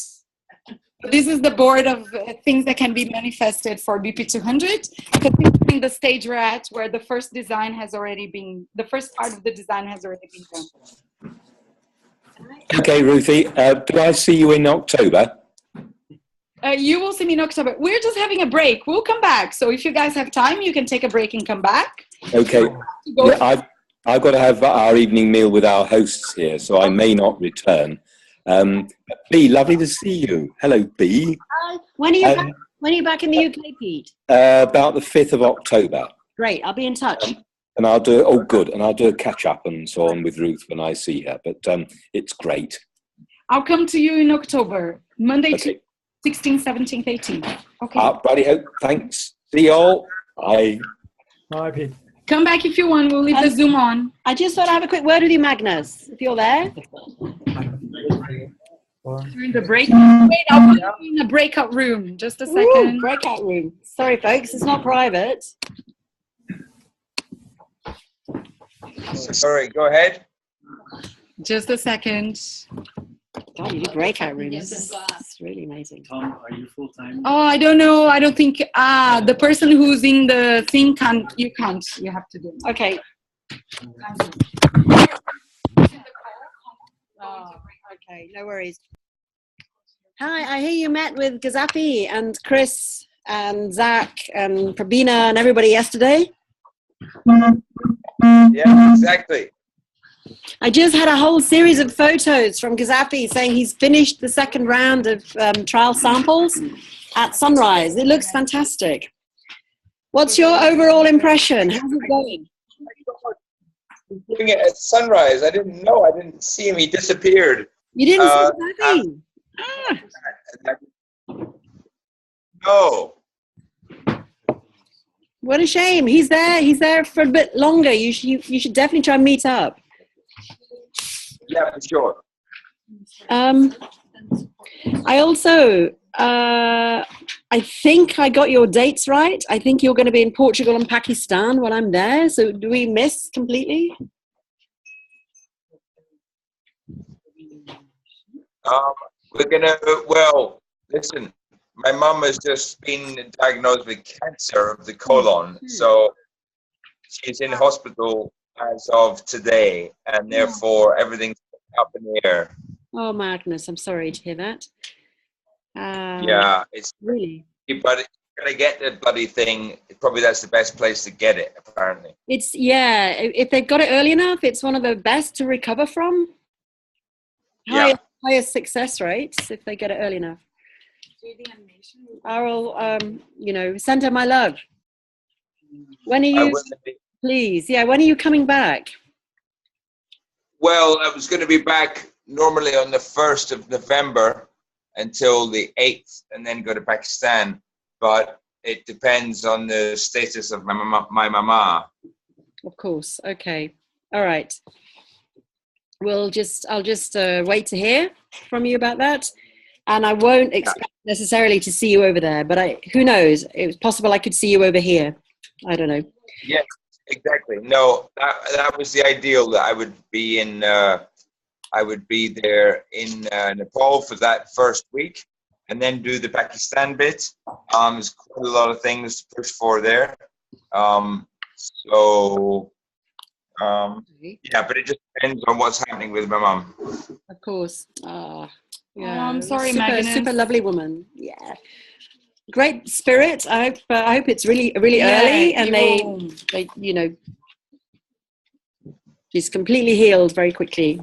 Speaker 3: This is the board of things that can be manifested for BP200. Considering the stage we're at, where the first part of the design has already been done.
Speaker 1: Okay, Ruthie, do I see you in October?
Speaker 3: You will see me in October. We're just having a break. We'll come back. So if you guys have time, you can take a break and come back.
Speaker 1: Okay. Yeah, I've got to have our evening meal with our hosts here, so I may not return. B, lovely to see you. Hello, B.
Speaker 20: Hi. When are you back in the UK, Pete?
Speaker 1: About the 5th of October.
Speaker 20: Great. I'll be in touch.
Speaker 1: And I'll do, oh good, and I'll do a catch up and so on with Ruth when I see her, but it's great.
Speaker 3: I'll come to you in October, Monday,
Speaker 1: Okay.
Speaker 3: 16th, 17th, 18th. Okay.
Speaker 1: Bloody hope, thanks. See you all. Bye.
Speaker 4: Bye, Pete.
Speaker 3: Come back if you want. We'll leave the Zoom on.
Speaker 20: I just thought I'd have a quick word with you, Magnus, if you're there.
Speaker 3: During the break. Wait, I'll put you in the breakout room. Just a second.
Speaker 20: Ooh, breakout room. Sorry, folks, it's not private.
Speaker 10: Sorry, go ahead.
Speaker 3: Just a second.
Speaker 20: God, you do breakout rooms. It's really amazing.
Speaker 9: Tom, are you full time?
Speaker 3: Oh, I don't know. I don't think the person who's in the thing can't. You can't. You have to do it.
Speaker 20: Okay. Oh, okay, no worries. Hi, I hear you met with Gazapi and Chris and Zach and Prabina and everybody yesterday.
Speaker 10: Yeah, exactly.
Speaker 20: I just had a whole series of photos from Gazapi saying he's finished the second round of trial samples at Sunrise. It looks fantastic. What's your overall impression? How's it going?
Speaker 10: Doing it at Sunrise. I didn't know. I didn't see him. He disappeared.
Speaker 20: You didn't see Gazapi?
Speaker 10: No.
Speaker 20: What a shame. He's there. He's there for a bit longer. You should definitely try and meet up.
Speaker 10: Yeah, for sure.
Speaker 20: I also, I think I got your dates right. I think you're going to be in Portugal and Pakistan when I'm there. So do we miss completely?
Speaker 10: We're gonna. Well, listen. My mum has just been diagnosed with cancer of the colon, so she's in hospital as of today, and therefore everything's up in the air.
Speaker 20: Oh, Magnus, I'm sorry to hear that.
Speaker 10: Yeah, it's
Speaker 20: really.
Speaker 10: But if you're gonna get the bloody thing, probably that's the best place to get it. Apparently.
Speaker 20: It's if they've got it early enough, it's one of the best to recover from. Highest success rates if they get it early enough. I will, send her my love. When are you? Please, when are you coming back?
Speaker 10: Well, I was going to be back normally on the 1st of November until the 8th, and then go to Pakistan. But it depends on the status of my mama.
Speaker 20: Of course. Okay. All right. I'll just wait to hear from you about that. And I won't expect necessarily to see you over there, but who knows? It's possible I could see you over here. I don't know.
Speaker 10: Yes, exactly. No, that was the ideal, that I would be in. I would be there in Nepal for that first week, and then do the Pakistan bit. There's quite a lot of things to push for there. But it just depends on what's happening with my mum.
Speaker 20: Of course. Yeah,
Speaker 3: I'm sorry, Magnus.
Speaker 20: Super lovely woman. Yeah, great spirit. I hope it's really early, and they she's completely healed very quickly.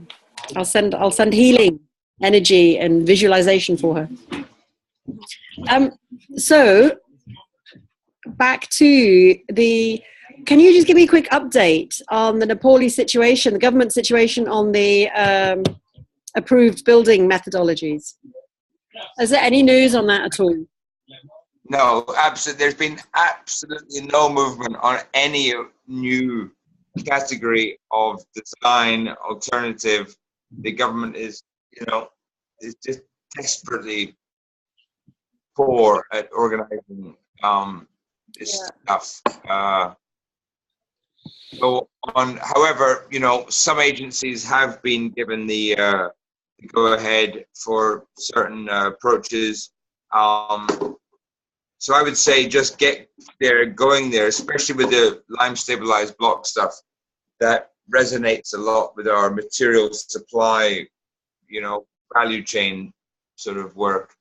Speaker 20: I'll send healing energy and visualization for her. So back to the. Can you just give me a quick update on the Nepali situation, the government situation on the approved building methodologies? Is there any news on that at all?
Speaker 10: No, absolutely. There's been absolutely no movement on any new category of design alternative. The government is just desperately poor at organizing this stuff. However, some agencies have been given the go ahead for certain approaches. So I would say just get going there, especially with the lime stabilized block stuff. That resonates a lot with our material supply value chain sort of work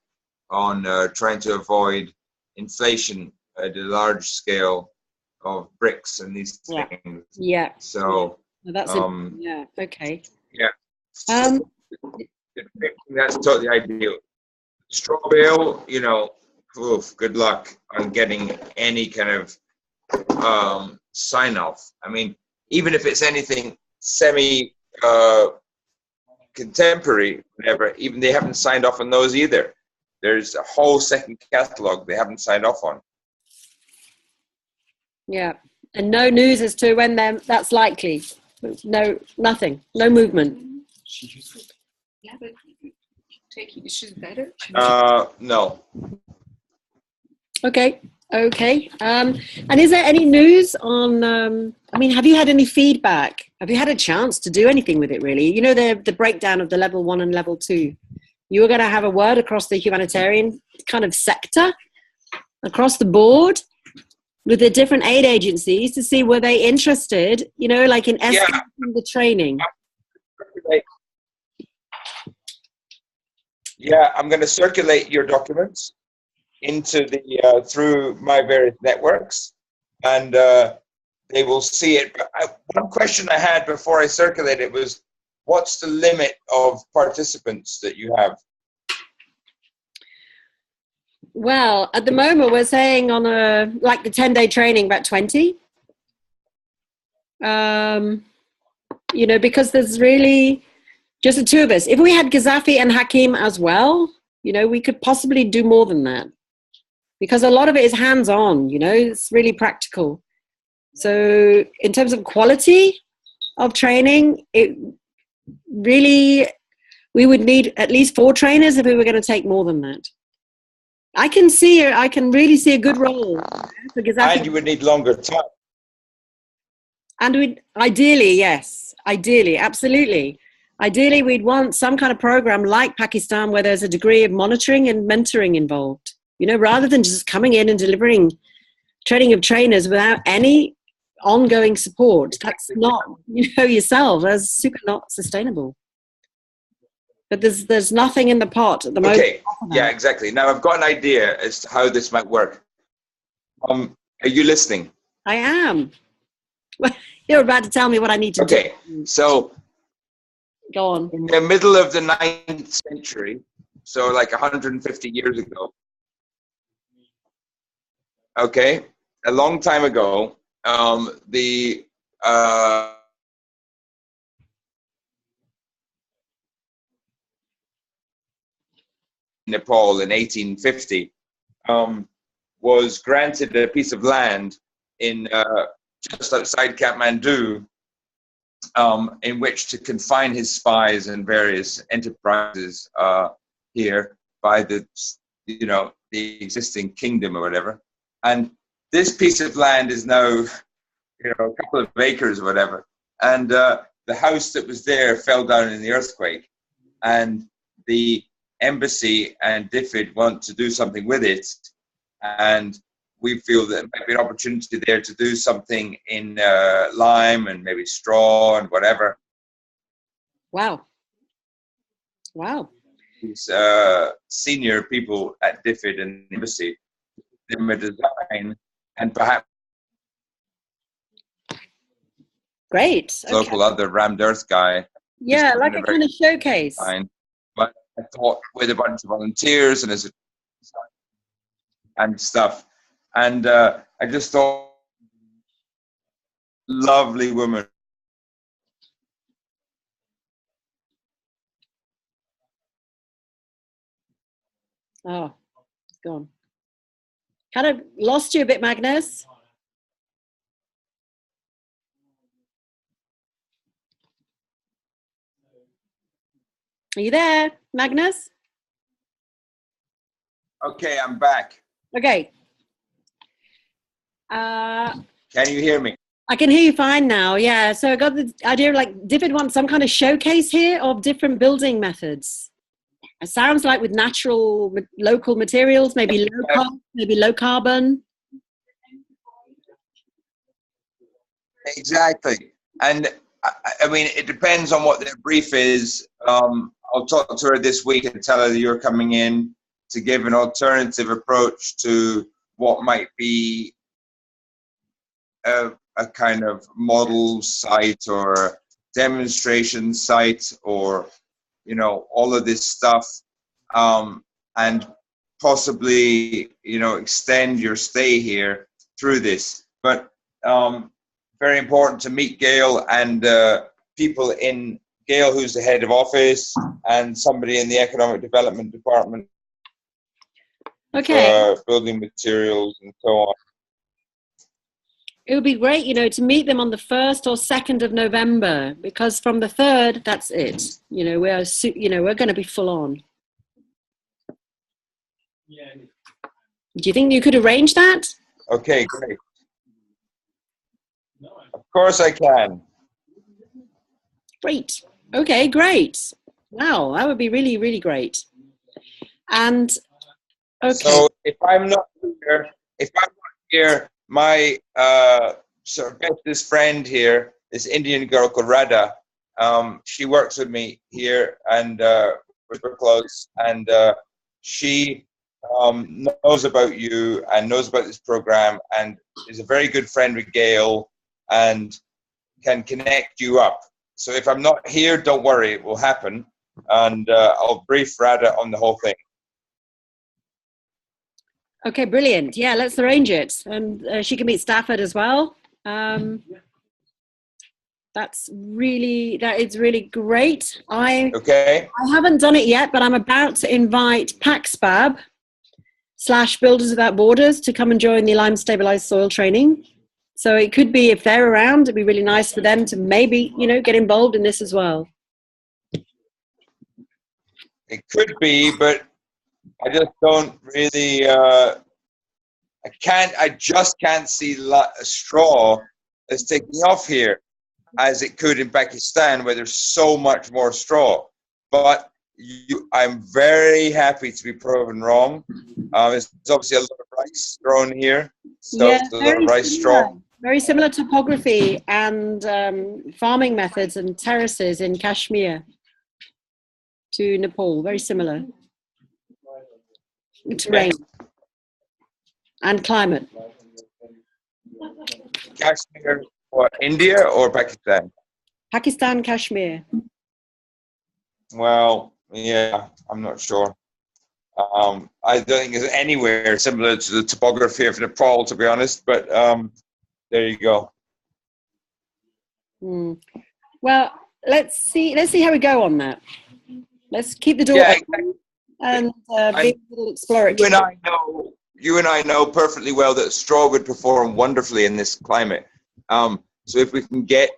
Speaker 10: on trying to avoid inflation at a large scale of bricks and these things.
Speaker 11: Yeah.
Speaker 10: So
Speaker 11: Well, that's yeah. Okay.
Speaker 10: yeah. That's totally ideal. Straw bale, good luck on getting any kind of sign off. I mean, even if it's anything semi contemporary, whatever, even they haven't signed off on those either. There's a whole second catalog they haven't signed off on.
Speaker 11: Yeah, and no news as to when that's likely. No, nothing. No movement.
Speaker 3: Yeah, but taking issues better.
Speaker 10: No.
Speaker 11: Okay. Okay. And is there any news on? I mean, have you had any feedback? Have you had a chance to do anything with it? Really, the breakdown of the level 1 and level 2. You were going to have a word across the humanitarian kind of sector, across the board, with the different aid agencies to see were they interested, like in escalating the training.
Speaker 10: Yeah, I'm going to circulate your documents into the through my various networks, and they will see it. But one question I had before I circulate it was, what's the limit of participants that you have?
Speaker 11: Well, at the moment, we're saying on the 10-day training, about 20. Because there's really just the two of us. If we had Gazafi and Hakim as well, we could possibly do more than that. Because a lot of it is hands-on, it's really practical. So in terms of quality of training, it really, we would need at least 4 trainers if we were going to take more than that. I can really see a good role for Gazafi.
Speaker 10: And you would need longer time.
Speaker 11: And ideally, yes. Ideally, absolutely. Ideally, we'd want some kind of program like Pakistan where there's a degree of monitoring and mentoring involved. Rather than just coming in and delivering training of trainers without any ongoing support. That's not, yourself. That's super not sustainable. But there's nothing in the pot at the moment.
Speaker 10: Okay, yeah, exactly. Now I've got an idea as to how this might work. Are you listening?
Speaker 11: I am. You're about to tell me what I need to do.
Speaker 10: Okay, so
Speaker 11: go on.
Speaker 10: In the middle of the 9th century, so like 150 years ago, okay, a long time ago, the Nepal in 1850 was granted a piece of land in just outside Kathmandu, in which to confine his spies and various enterprises here by the existing kingdom or whatever. And this piece of land is now a couple of acres or whatever. And the house that was there fell down in the earthquake, and the embassy and DFID want to do something with it, and we feel that there might be an opportunity there to do something in lime and maybe straw and whatever.
Speaker 11: Wow. Wow.
Speaker 10: These senior people at DFID and the embassy, them a design, and perhaps
Speaker 11: great. Okay.
Speaker 10: Local other rammed earth guy.
Speaker 11: Yeah, like a kind of showcase.
Speaker 10: Design. But I thought with a bunch of volunteers and stuff. And I just thought, lovely woman.
Speaker 11: Oh, it's gone. Kind of lost you a bit, Magnus. Are you there, Magnus?
Speaker 10: Okay, I'm back.
Speaker 11: Okay.
Speaker 10: Can you hear me?
Speaker 11: I can hear you fine now, yeah. So I got the idea DFID wants some kind of showcase here of different building methods. It sounds like with natural, local materials, maybe low cost, maybe low carbon.
Speaker 10: Exactly. And I mean, it depends on what their brief is. I'll talk to her this week and tell her that you're coming in to give an alternative approach to what might be a kind of model site or demonstration site, or, you know, all of this stuff, and possibly, you know, extend your stay here through this. But very important to meet Gail and people in Gail, who's the head of office, and somebody in the economic development department.
Speaker 20: Okay.
Speaker 10: Building materials and so on.
Speaker 20: It would be great, you know, to meet them on the 1st or 2nd of November, because from the 3rd, that's it. You know, we're going to be full on. Do you think you could arrange that?
Speaker 10: Okay, great. Of course I can.
Speaker 20: Great. Okay, great. Wow, that would be really, really great. And okay.
Speaker 10: So if I'm not here, my sort of bestest friend here, this Indian girl called Radha, she works with me here, and we're close, and she knows about you and knows about this program, and is a very good friend with Gail, and can connect you up. So if I'm not here, don't worry, it will happen, and I'll brief Radha on the whole thing.
Speaker 20: Okay, brilliant. Yeah, let's arrange it. And she can meet Stafford as well. That is really great. I haven't done it yet, but I'm about to invite PaxBab / Builders Without Borders to come and join the Lime Stabilized Soil training. So it could be, if they're around, it'd be really nice for them to maybe, you know, get involved in this as well.
Speaker 10: It could be, but I just don't really, I just can't see straw as taking off here as it could in Pakistan, where there's so much more straw. But I'm very happy to be proven wrong. There's obviously a lot of rice grown here, so
Speaker 20: Yeah,
Speaker 10: a lot of rice straw.
Speaker 20: very similar topography and farming methods and terraces in Kashmir to Nepal. Very similar terrain and climate.
Speaker 10: Kashmir, or India or Pakistan?
Speaker 20: Pakistan, Kashmir.
Speaker 10: Well, yeah, I'm not sure. I don't think it's anywhere similar to the topography of Nepal, to be honest, but there you go.
Speaker 20: Well, let's see how we go on that. Let's keep the door open and be a little exploratory.
Speaker 10: You and I know perfectly well that straw would perform wonderfully in this climate. So if we can get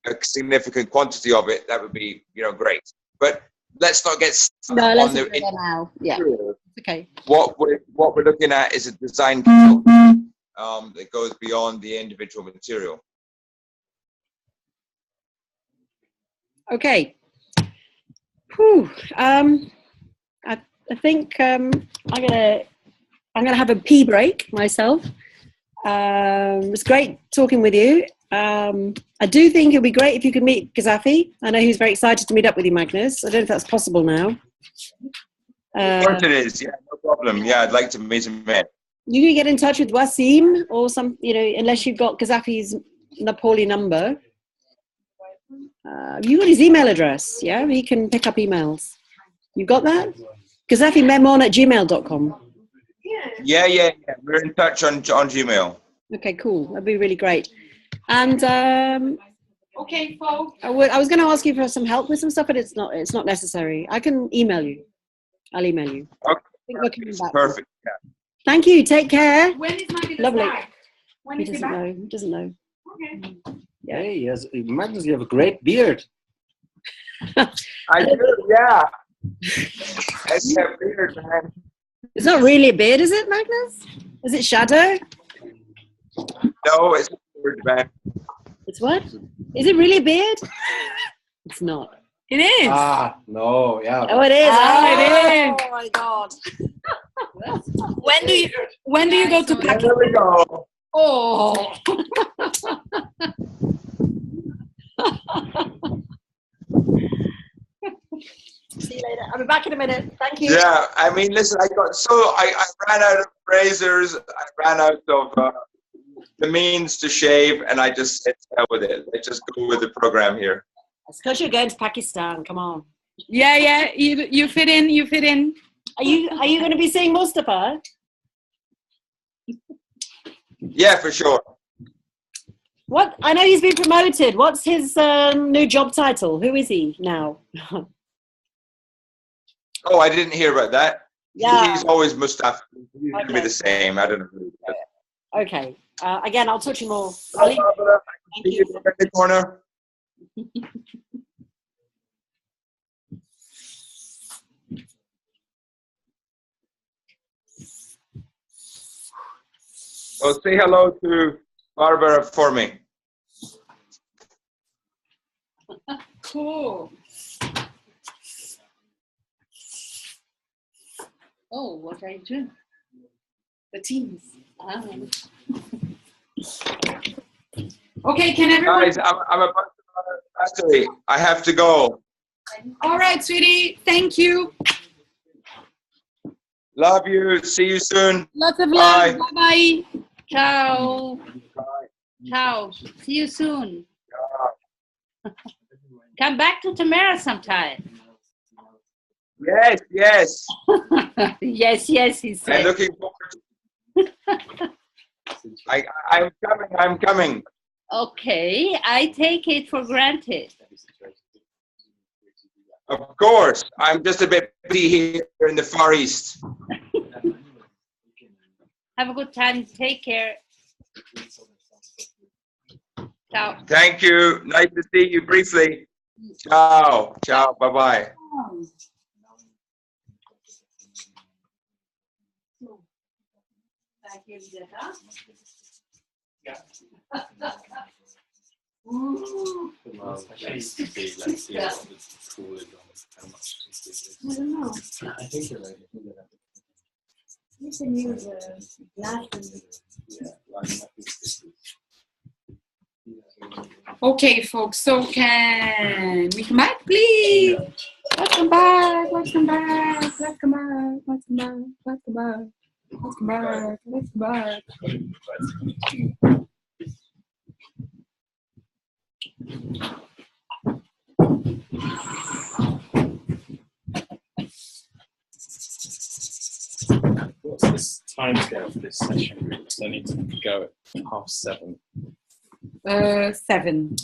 Speaker 10: a significant quantity of it, that would be, you know, great. But let's not get stuck on the
Speaker 20: now. Yeah. Okay.
Speaker 10: What we're looking at is a design that goes beyond the individual material.
Speaker 20: Okay. Whew. I think I'm gonna have a pee break myself. It's great talking with you. I do think it'll be great if you could meet Gazafi. I know he's very excited to meet up with you, Magnus. I don't know if that's possible now.
Speaker 10: Of course it is. Yeah, no problem. Yeah, I'd like to meet him.
Speaker 20: You can get in touch with Wasim or some, you know, unless you've got Gazafi's Nepali number. You got his email address, yeah? He can pick up emails. You got that? GazafiMemon@gmail.com.
Speaker 10: Yeah. We're in touch on Gmail.
Speaker 20: Okay, cool. That'd be really great. And
Speaker 3: okay, folks.
Speaker 20: I was going to ask you for some help with some stuff, but it's not necessary. I can email you. I'll email you.
Speaker 10: Okay. Perfect. Yeah.
Speaker 20: Thank you. Take care.
Speaker 3: When is Magnus
Speaker 20: Lovely.
Speaker 3: back? When
Speaker 20: He
Speaker 3: is he
Speaker 20: doesn't
Speaker 3: back?
Speaker 20: know. He doesn't know.
Speaker 3: Okay.
Speaker 14: Hey, yes, Magnus, you have a great beard.
Speaker 10: I do, yeah. That's a beard, man.
Speaker 20: It's not really a beard, is it, Magnus? Is it shadow?
Speaker 10: No, it's a beard, man.
Speaker 20: It's what? Is it really a beard? It's not.
Speaker 3: It is.
Speaker 14: Ah, no, yeah.
Speaker 20: Oh, it is.
Speaker 3: Oh,
Speaker 20: Oh my God.
Speaker 3: When do you go to Pakistan?
Speaker 10: There we go.
Speaker 3: Oh.
Speaker 11: back in a minute. Thank you.
Speaker 10: Yeah, I mean, listen, I ran out of razors, I ran out of the means to shave, and I just said, hell with it. Let's just go with the program here.
Speaker 11: It's because you're going to Pakistan. Come on.
Speaker 3: Yeah, you fit in. You fit in.
Speaker 11: Are you going to be seeing Mustafa?
Speaker 10: Yeah, for sure.
Speaker 11: What? I know he's been promoted. What's his new job title? Who is he now?
Speaker 10: Oh, I didn't hear about that.
Speaker 11: Yeah.
Speaker 10: He's always Mustafa. He's going to be the same. I don't know.
Speaker 11: Okay. Again, I'll touch you more.
Speaker 10: Thank you. In the corner. Well, say hello to Barbara for me.
Speaker 3: Cool. Oh, what are you doing? The teams. Okay, can everyone?
Speaker 10: Guys, I'm about to actually, I have to go.
Speaker 3: All right, sweetie. Thank you.
Speaker 10: Love you. See you soon.
Speaker 3: Lots of
Speaker 10: Bye.
Speaker 3: love. Bye-bye.
Speaker 5: Ciao. Ciao. See you soon. Come back to Tamera sometime.
Speaker 10: Yes, yes.
Speaker 5: Yes, he said.
Speaker 10: I'm looking forward to it. I'm coming.
Speaker 5: Okay, I take it for granted.
Speaker 10: Of course. I'm just a bit busy here in the Far East.
Speaker 5: Have a good time. Take care. Ciao.
Speaker 10: Thank you. Nice to see you briefly. Ciao. Ciao. Bye-bye.
Speaker 15: Well, let's see what the school is on, how much this is.
Speaker 11: I don't know.
Speaker 15: I think you're right.
Speaker 11: You can use glass
Speaker 3: Okay, folks. So can we come back, please? Let's come back. Let's come back. Let's come back. Let's come back. Let's come back. Let's come back. Let's come back.
Speaker 15: What's this time scale for this session group? So I need to go at 7:30.
Speaker 3: 7.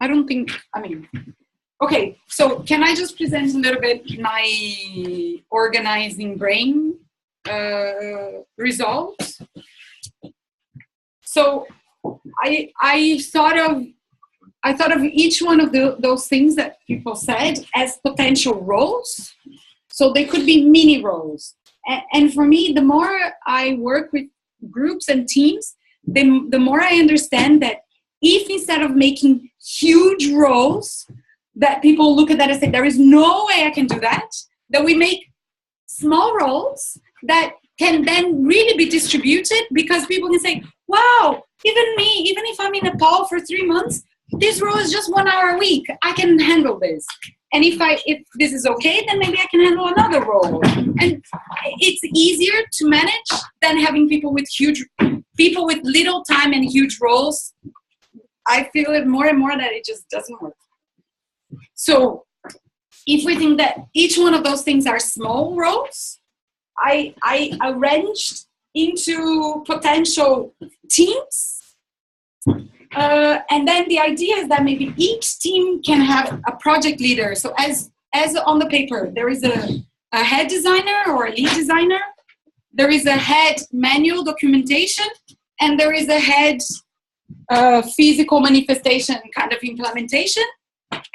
Speaker 3: I don't think, okay, so can I just present a little bit my organizing brain results? So I thought of each one of those things that people said as potential roles. So they could be mini roles. And for me, the more I work with groups and teams, the more I understand that if instead of making huge roles, that people look at that and say, there is no way I can do that, that we make small roles that can then really be distributed, because people can say, wow, even me, even if I'm in Nepal for 3 months, this role is just 1 hour a week. I can handle this. And if this is okay, then maybe I can handle another role. And it's easier to manage than having people with little time and huge roles. I feel it more and more that it just doesn't work. So if we think that each one of those things are small roles, I arranged into potential teams. And then the idea is that maybe each team can have a project leader. So as on the paper, there is a head designer or a lead designer. There is a head manual documentation, and there is a head physical manifestation kind of implementation,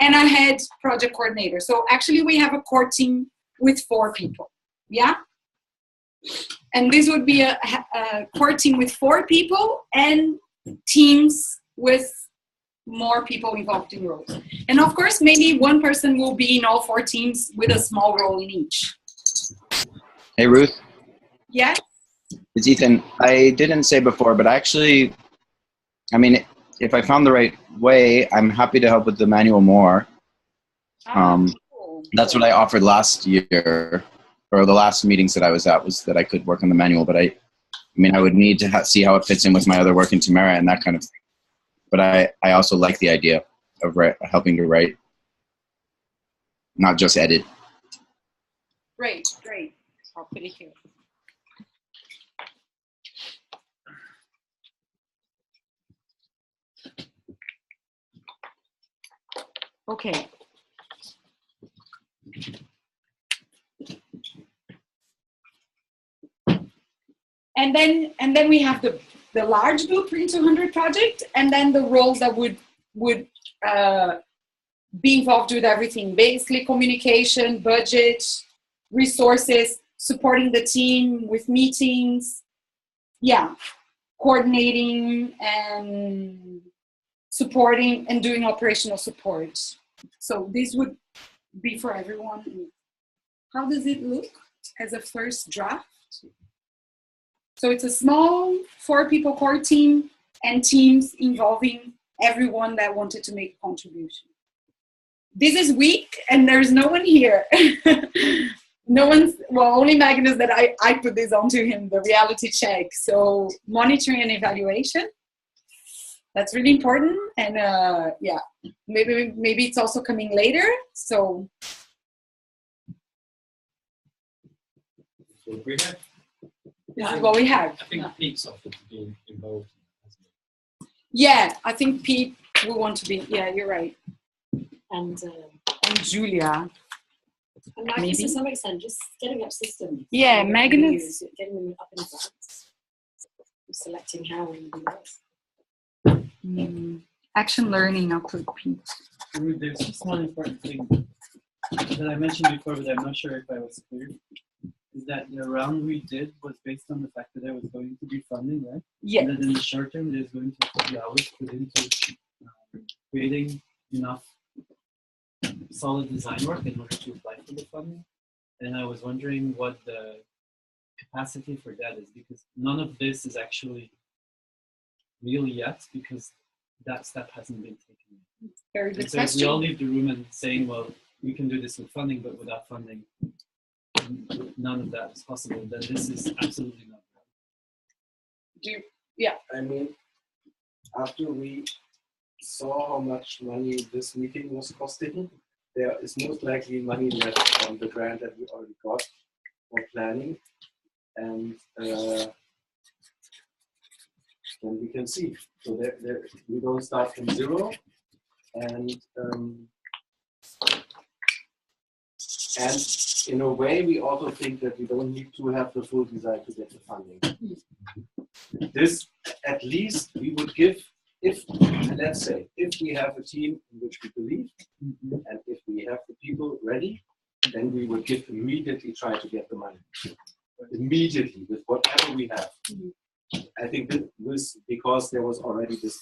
Speaker 3: and a head project coordinator. So actually we have a core team with 4 people. Yeah? And this would be a core team with 4 people and teams with more people involved in roles. And of course, maybe one person will be in all 4 teams with a small role in each.
Speaker 19: Hey, Ruth.
Speaker 3: Yeah?
Speaker 19: It's Ethan. I didn't say before, but actually, if I found the right way, I'm happy to help with the manual more. That's what I offered last year, or the last meetings that I was at, was that I could work on the manual. But I mean, I would need to see how it fits in with my other work in Tamera and that kind of thing. But I also like the idea of helping to write, not just edit.
Speaker 3: Great, great. I'll put it here. Okay. And then we have the large Blueprint 200 project, and then the roles that would be involved with everything, basically communication, budget, resources, supporting the team with meetings, yeah, coordinating and supporting and doing operational support. So this would be for everyone. How does it look as a first draft? So it's a small 4-people core team and teams involving everyone that wanted to make a contribution. This is weak and there's no one here. No one's, well, only Magnus that I put this onto him, the reality check. So monitoring and evaluation, that's really important. And yeah, maybe it's also coming later. So.
Speaker 6: So we have.
Speaker 3: This is what we have.
Speaker 6: I think Pete's offered to be involved.
Speaker 3: Yeah, I think Pete will want to be. Yeah, you're right.
Speaker 11: And
Speaker 3: Julia.
Speaker 11: And Magnus, to some extent, just getting up systems.
Speaker 3: Yeah, Magnus.
Speaker 11: Getting them up in advance. Selecting how we do this.
Speaker 3: Action learning, I'll put Pete.
Speaker 9: There's just one important thing that I mentioned before, but I'm not sure if I was clear. Is that the round we did was based on the fact that there was going to be funding, right?
Speaker 3: Yeah.
Speaker 9: And that in the short term, there's going to be hours put into creating enough solid design work in order to apply for the funding. And I was wondering what the capacity for that is, because none of this is actually real yet, because that step hasn't been taken yet.
Speaker 3: Very good
Speaker 9: question. So if we all leave the room and saying, well, we can do this with funding, but without funding, none of that is possible, then this is absolutely not right.
Speaker 3: Yeah.
Speaker 12: I mean, after we saw how much money this meeting was costing, there is most likely money left from the grant that we already got for planning, and then we can see. So we don't start from zero, and in a way, we also think that we don't need to have the full design to get the funding. This, at least, we would give, let's say, if we have a team in which we believe, and if we have the people ready, then we would immediately try to get the money. Immediately, with whatever we have. I think that was because there was already this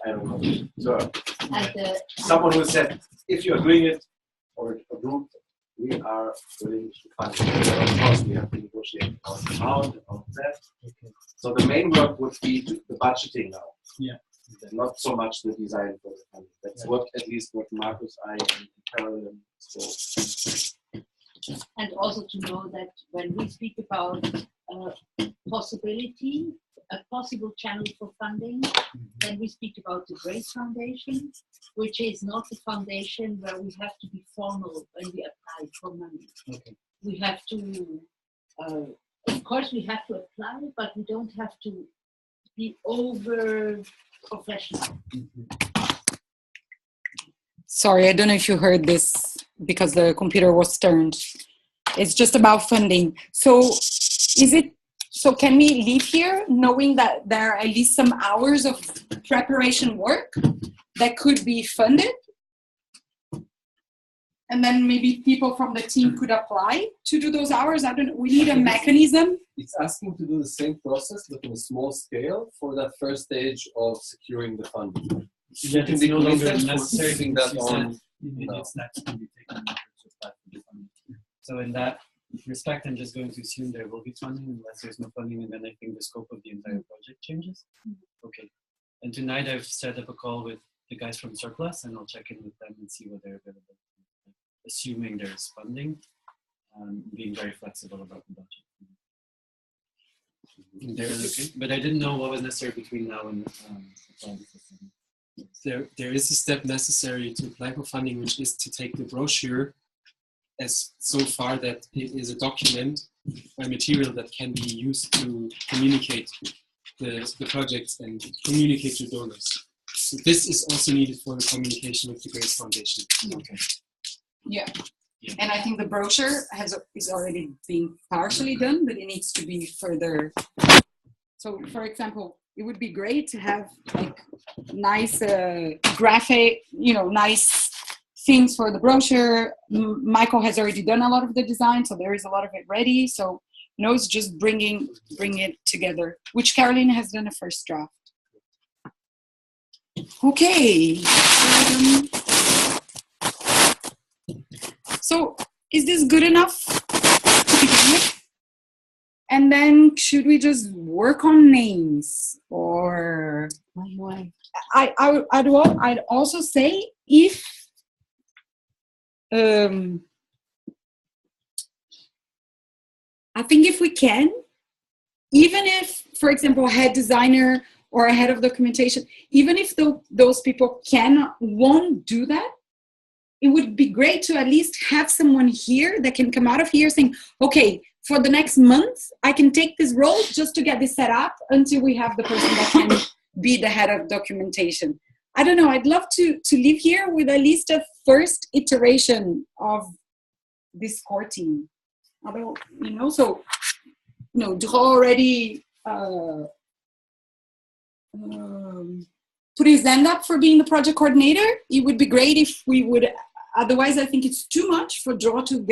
Speaker 12: I don't know, so someone who said, if you're doing it, or a group, we are willing to fund it. Of course, we have to negotiate our amount and all of that. Okay. So the main work would be the budgeting now.
Speaker 9: Yeah.
Speaker 12: Not so much the design for the funding. That's at least what Marcus, I, and Carolyn spoke.
Speaker 5: And also to know that when we speak about possibility, a possible channel for funding, then we speak about the GRACE Foundation, which is not the foundation where we have to be formal when we apply for money.
Speaker 9: Okay.
Speaker 5: We have to, of course we have to apply, but we don't have to be over professional.
Speaker 3: Sorry, I don't know if you heard this because the computer was turned. It's just about funding. So can we leave here knowing that there are at least some hours of preparation work that could be funded? And then maybe people from the team could apply to do those hours. I don't know. We need a mechanism.
Speaker 13: It's asking to do the same process, but on a small scale for that first stage of securing the funding.
Speaker 9: Yeah, it's no longer necessary
Speaker 13: that on.
Speaker 9: It's not to be taken into apply for the funding. So in that respect, I'm just going to assume there will be funding unless there's no funding, and then I think the scope of the entire project changes. Okay. And tonight I've set up a call with the guys from Surplus, and I'll check in with them and see what they're available. Assuming there's funding, being very flexible about the budget. But I didn't know what was necessary between now and
Speaker 14: there is a step necessary to apply for funding, which is to take the brochure as so far that it is a document, a material that can be used to communicate the projects and communicate to donors. So this is also needed for the communication with the Grace Foundation.
Speaker 3: Okay. Yeah. And I think the brochure is already being partially done, but it needs to be further. So, for example, it would be great to have like nice graphic, nice things for the brochure. Michael has already done a lot of the design, so there is a lot of it ready. So, it's just bring it together, which Caroline has done a first draft. Okay. So, is this good enough to begin with? And then should we just work on names? Or I'd also say if I think if we can, even if, for example, a head designer or a head of documentation, even if those people won't do that, it would be great to at least have someone here that can come out of here saying, okay, for the next month, I can take this role just to get this set up until we have the person that can be the head of documentation. I don't know, I'd love to live here with at least a first iteration of this core team. I don't, so, Dro already put his hand up for being the project coordinator. It would be great if we would, otherwise I think it's too much for Dro to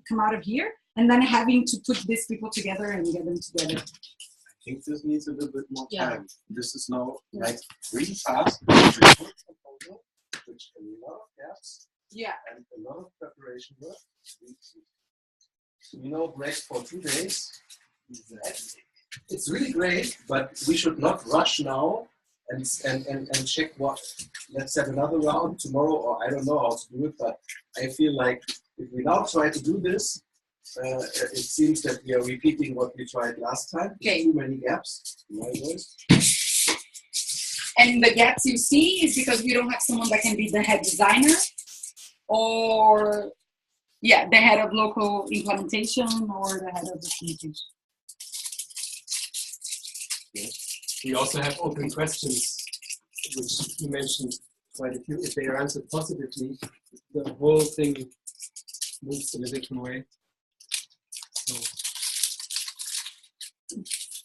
Speaker 3: come out of here and then having to put these people together and get them together.
Speaker 12: I think this needs a little bit more time. This is now like really fast, which can be a lot of gaps and a lot of preparation work. Breaks for 2 days. It's really great, but we should not rush now and check what. Let's have another round tomorrow, or I don't know how to do it, but I feel like if we now try to do this, it seems that we are repeating what we tried last time. Okay. Too many gaps, in my voice.
Speaker 3: And the gaps you see is because we don't have someone that can be the head designer or, the head of local implementation or the head of the communication.
Speaker 14: We also have open questions, which you mentioned quite a few. If they are answered positively, the whole thing moves in a different way.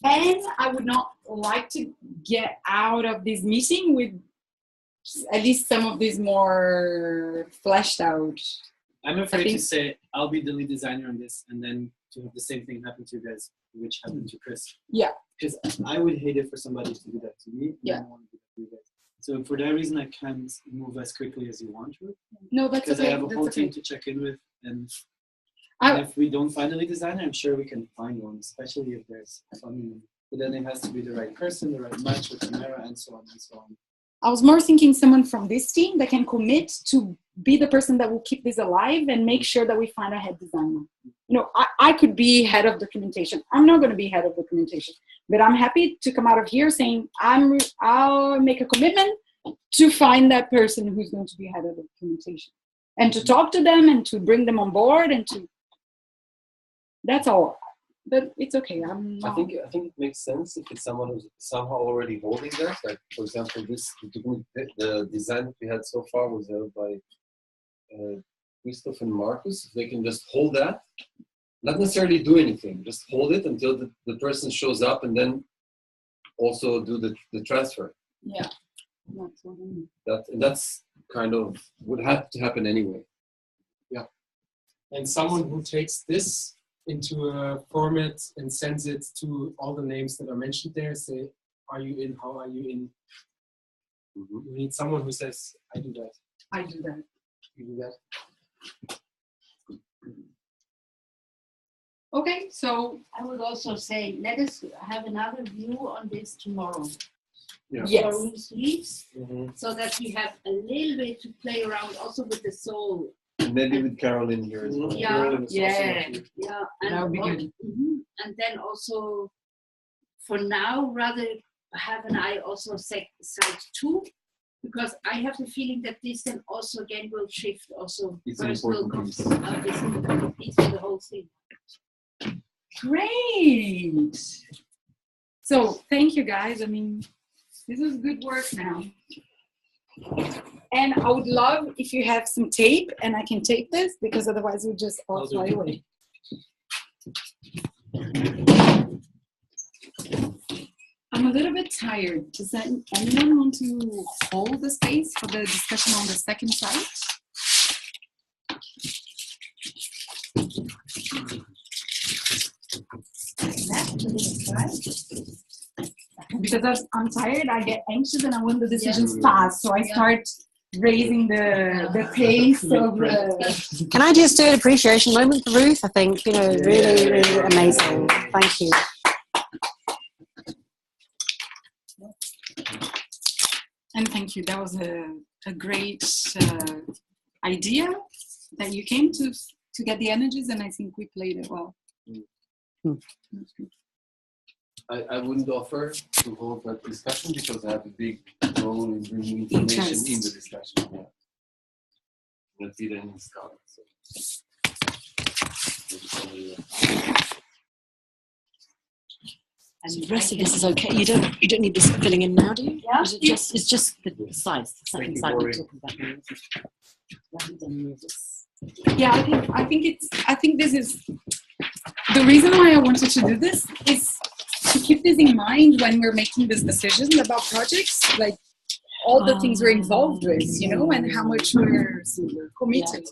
Speaker 3: And I would not like to get out of this meeting with at least some of these more fleshed out.
Speaker 9: I'm afraid to say I'll be the lead designer on this, and then to have the same thing happen to you guys, which happened to Chris.
Speaker 3: Yeah.
Speaker 9: Because I would hate it for somebody to do that to me.
Speaker 3: Yeah.
Speaker 9: I don't want to do that to you guys. So for that reason, I can't move as quickly as you want to.
Speaker 3: No, that's
Speaker 9: because
Speaker 3: okay.
Speaker 9: I have a whole team to check in with, and if we don't find a lead designer, I'm sure we can find one, especially if there's funding. But then it has to be the right person, the right match with Tamera, and so on and so on.
Speaker 3: I was more thinking someone from this team that can commit to be the person that will keep this alive and make sure that we find a head designer. I could be head of documentation. I'm not going to be head of documentation, but I'm happy to come out of here saying I'll make a commitment to find that person who's going to be head of documentation and to talk to them and to bring them on board and to. That's all. But it's okay. I
Speaker 13: think it makes sense if it's someone who's somehow already holding that. Like, for example, the design that we had so far was held by Christoph and Marcus. If they can just hold that, not necessarily do anything, just hold it until the person shows up, and then also do the transfer.
Speaker 3: Yeah, that's what I mean.
Speaker 13: That's kind of would have to happen anyway.
Speaker 14: Yeah, and someone who takes this into a format and sends it to all the names that are mentioned there, say, are you in, how are you in? You need someone who says, I do that.
Speaker 3: I do that.
Speaker 14: You do that.
Speaker 3: Okay, so
Speaker 5: I would also say, let us have another view on this tomorrow. your room sleeves, so that we have a little bit to play around also with the soul.
Speaker 13: And maybe with Caroline here as well.
Speaker 5: Yeah,
Speaker 17: Yeah.
Speaker 5: yeah, and
Speaker 17: That would be good.
Speaker 5: And then also, for now, rather have an eye also side 2, because I have the feeling that this then also again will shift also
Speaker 13: It's an
Speaker 5: personal
Speaker 13: important piece.
Speaker 5: It's an important piece for the whole thing.
Speaker 3: Great. So thank you guys. I mean, this is good work now. And I would love if you have some tape and I can tape this, because otherwise we'll just all fly away. I'm a little bit tired. Does anyone want to hold the space for the discussion on the second site? Because I'm tired, I get anxious and I want the decisions fast. So I start raising the pace of the...
Speaker 11: Can I just do an appreciation moment for Ruth? I think, really, really amazing. Thank you.
Speaker 3: And thank you. That was a great idea that you came to get the energies, and I think we played it well.
Speaker 13: I wouldn't offer to hold that discussion because I have a big role in bringing information in the discussion. Yeah. Not be any scholar. So.
Speaker 11: And the rest of this is okay. You don't need this filling in now, do you?
Speaker 5: Yeah.
Speaker 11: It's just the sides. The second side we're talking about.
Speaker 3: Yeah, I think this is the reason why I wanted to do this is to keep this in mind when we're making these decisions about projects, like all the things we're involved with, and how much we're committed.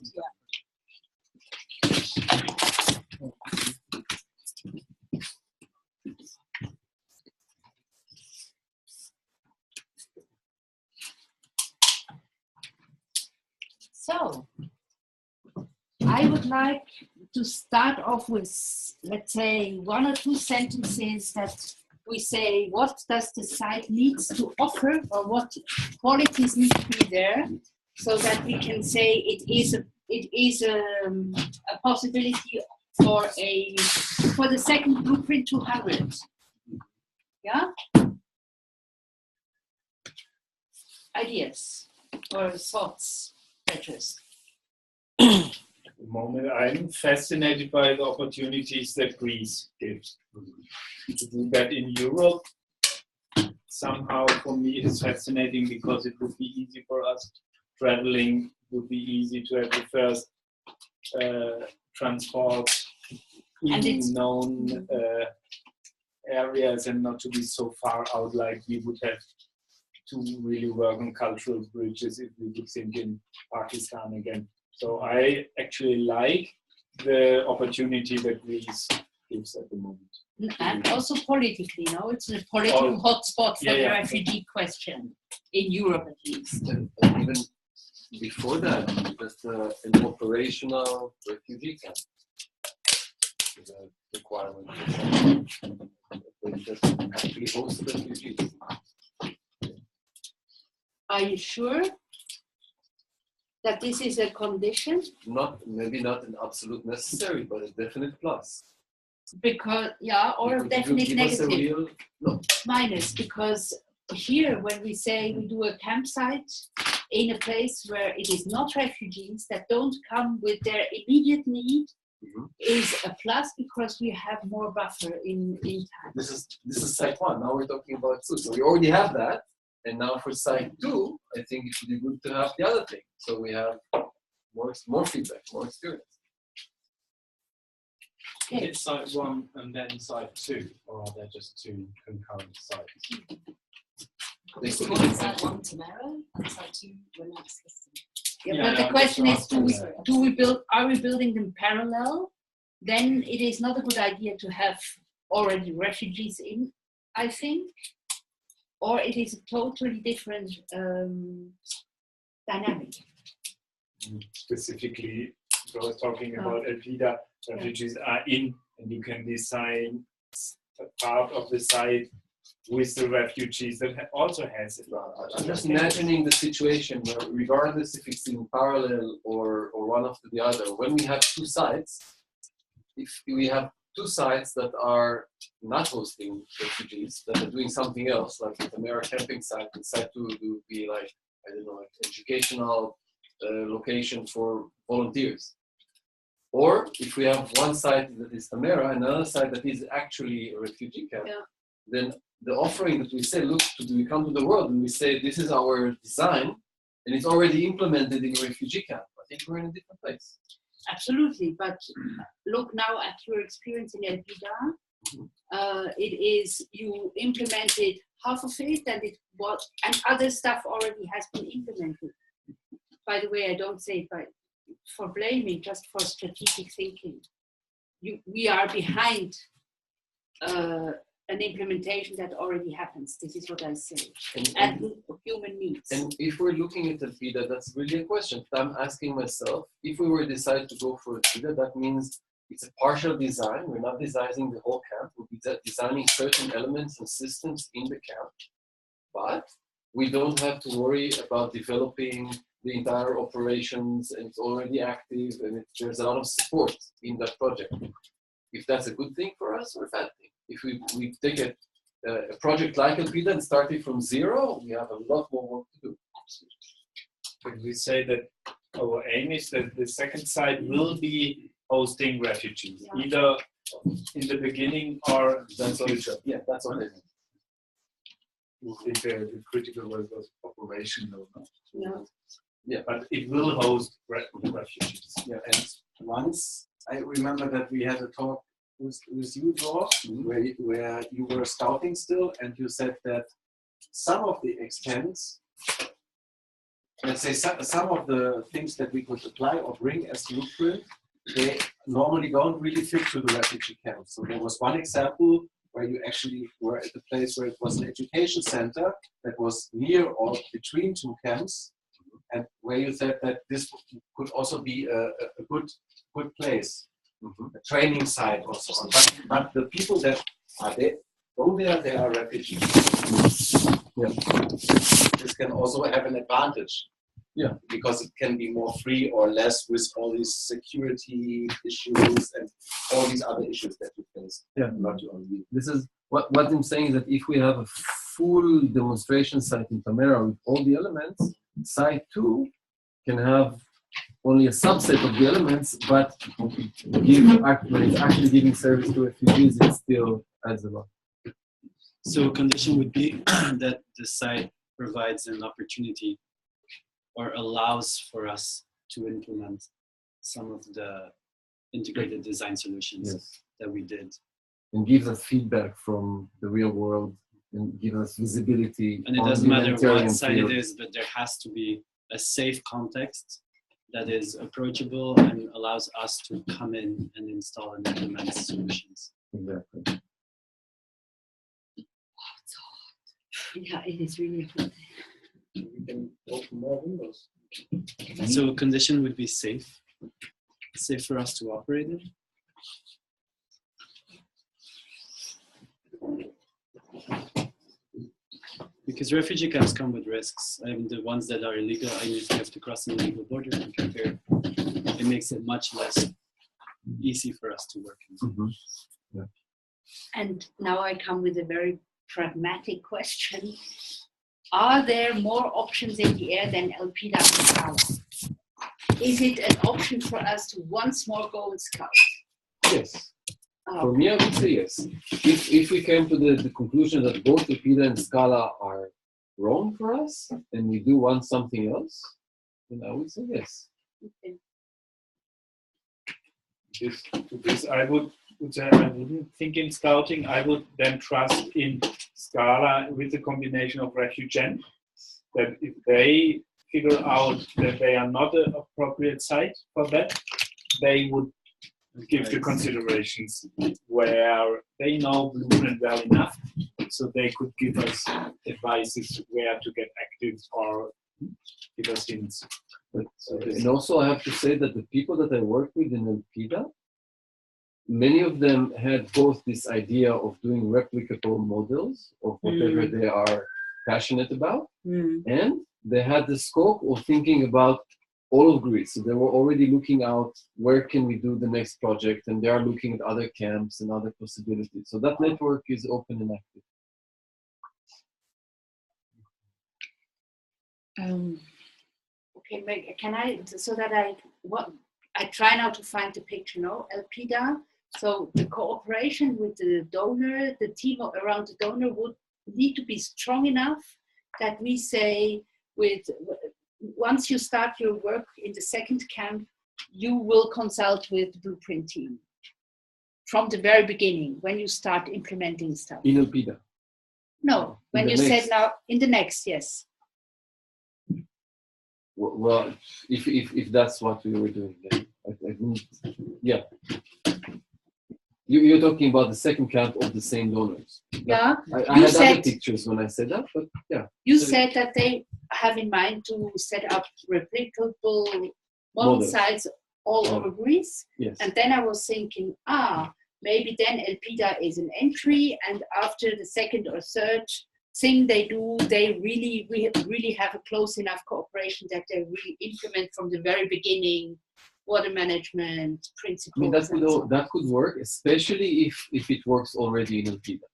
Speaker 5: So, I would like to start off with, let's say, 1 or 2 sentences that we say, what does the site needs to offer, or what qualities need to be there, so that we can say it is a possibility for the second blueprint 200. Yeah. Ideas or thoughts, Petrus?
Speaker 8: At the moment, I'm fascinated by the opportunities that Greece gives. To do that in Europe, somehow for me is fascinating because it would be easy for us traveling, it would be easy to have the first transport in known areas and not to be so far out like we would have to really work on cultural bridges if we would think in Pakistan again. So I actually like the opportunity that Greece gives at the moment.
Speaker 5: And also politically, it's a political hotspot for the refugee question in Europe, at least.
Speaker 13: And even before that, just an operational refugee camp is a requirement. Just actually host refugees.
Speaker 5: Are you sure that this is a condition?
Speaker 13: Maybe not an absolute necessary, but a definite plus.
Speaker 5: Because, or a definite negative. Minus, because here when we say we do a campsite in a place where it is not refugees that don't come with their immediate need, is a plus because we have more buffer in time.
Speaker 13: This is site 1. Now we're talking about 2. So we already have that. And now for site 2, I think it would be good to have the other thing. So we have more feedback, more experience.
Speaker 15: It's site 1 and then site 2, or are there just 2 concurrent sites?
Speaker 11: Site 1 Tamera and site 2 Renate's system.
Speaker 5: But the question is, are we building them parallel? Then it is not a good idea to have already refugees in, I think. Or it is a totally different dynamic.
Speaker 8: Specifically, I was talking about Elpida, refugees are in, and you can design a part of the site with the refugees that also has it.
Speaker 13: I'm just imagining the situation where, regardless if it's in parallel or one after the other, when we have two sites, if we have two sites that are not hosting refugees, that are doing something else, like the Tamera camping site, and site 2 would be like, I don't know, like educational location for volunteers. Or if we have one site that is Tamera and another site that is actually a refugee camp, then the offering that we say, look, we come to the world and we say, this is our design, and it's already implemented in a refugee camp. I think we're in a different place.
Speaker 5: Absolutely, but look now at your experience in Elpida. It is, you implemented half of it, and other stuff already has been implemented. By the way, I don't say it for blaming, just for strategic thinking. We are behind an implementation that already happens. This is what I say. And human needs.
Speaker 13: And if we're looking at Elpida, that's really a question. I'm asking myself, if we were to decide to go for Elpida, that means it's a partial design. We're not designing the whole camp. We'll be designing certain elements and systems in the camp. But we don't have to worry about developing the entire operations, and it's already active, and there's a lot of support in that project. If that's a good thing for us or a bad thing. If we take a project like Elpida and start it from zero, we have a lot more work to do.
Speaker 8: But we say that our aim is that the second site will be hosting refugees, either in the beginning or
Speaker 13: that's
Speaker 8: in the future.
Speaker 13: Yeah, that's what I
Speaker 8: think the critical word was operational.
Speaker 13: Yeah,
Speaker 8: but it will host refugees.
Speaker 12: Yeah, and once I remember that we had a talk with you, George, where you were scouting still, and you said that some of the extents, let's say some of the things that we could apply or bring as blueprint, they normally don't really fit to the refugee camps. So there was one example where you actually were at the place where it was an education center that was near or between two camps, and where you said that this could also be a good place. A training site or so on. But the people that are there, go there, they are refugees. Yeah. This can also have an advantage.
Speaker 13: Yeah.
Speaker 12: Because it can be more free or less with all these security issues and all these other issues that you face.
Speaker 13: Yeah.
Speaker 12: Not only.
Speaker 13: This is what I'm saying, is that if we have a full demonstration site in Tamera with all the elements, site 2 can have only a subset of the elements, but when it's actually giving service to refugees, it still adds a lot.
Speaker 6: So a condition would be that the site provides an opportunity or allows for us to implement some of the integrated design solutions that we did.
Speaker 13: And gives us feedback from the real world and gives us visibility.
Speaker 6: And it doesn't matter what site it is, but there has to be a safe context that is approachable and allows us to come in and install and implement solutions.
Speaker 13: Exactly.
Speaker 5: Yeah, it is really hard.
Speaker 12: We can open more windows.
Speaker 6: So a condition would be safe for us to operate in. Because refugee camps come with risks. I mean, the ones that are illegal, I mean, you have to cross an illegal border to compare. It makes it much less easy for us to work in.
Speaker 13: Mm-hmm. Yeah.
Speaker 5: And now I come with a very pragmatic question. Are there more options in the air than Elpida and Scala? Is it an option for us to once more go and scout?
Speaker 13: Yes. For me, I would say yes. If we came to the conclusion that both Elpida and Scala are wrong for us, and we do want something else, then I would say yes.
Speaker 5: Okay.
Speaker 8: This I would say I wouldn't think in scouting. I would then trust in Scala with a combination of Refugen, that if they figure out that they are not an appropriate site for that, they would give the considerations where they know Blueprint well enough, so they could give us advices where to get active or give us hints.
Speaker 13: And also I have to say that the people that I work with in Elpida, many of them had both this idea of doing replicable models of whatever they are passionate about, and they had the scope of thinking about all of Greece. So they were already looking out, where can we do the next project? And they are looking at other camps and other possibilities. So that network is open and active.
Speaker 5: Okay, Meg, can I, so that I try now to find the picture, no? Elpida, so the cooperation with the donor, the team around the donor would need to be strong enough that we say, once you start your work in the second camp, you will consult with the blueprint team from the very beginning when you start implementing stuff.
Speaker 13: In Elpida?
Speaker 5: No, when you said now, in the next, yes.
Speaker 13: Well, if that's what we were doing, then yeah. You're talking about the second camp of the same donors.
Speaker 5: Yeah.
Speaker 13: I had other pictures when I said that, but yeah.
Speaker 5: You said that they have in mind to set up replicable model sites all over Greece.
Speaker 13: Yes.
Speaker 5: And then I was thinking, maybe then Elpida is an entry, and after the second or third thing they do, we really have a close enough cooperation that they really implement from the very beginning water management principles.
Speaker 13: I mean, that could work, especially if it works already in Elpida.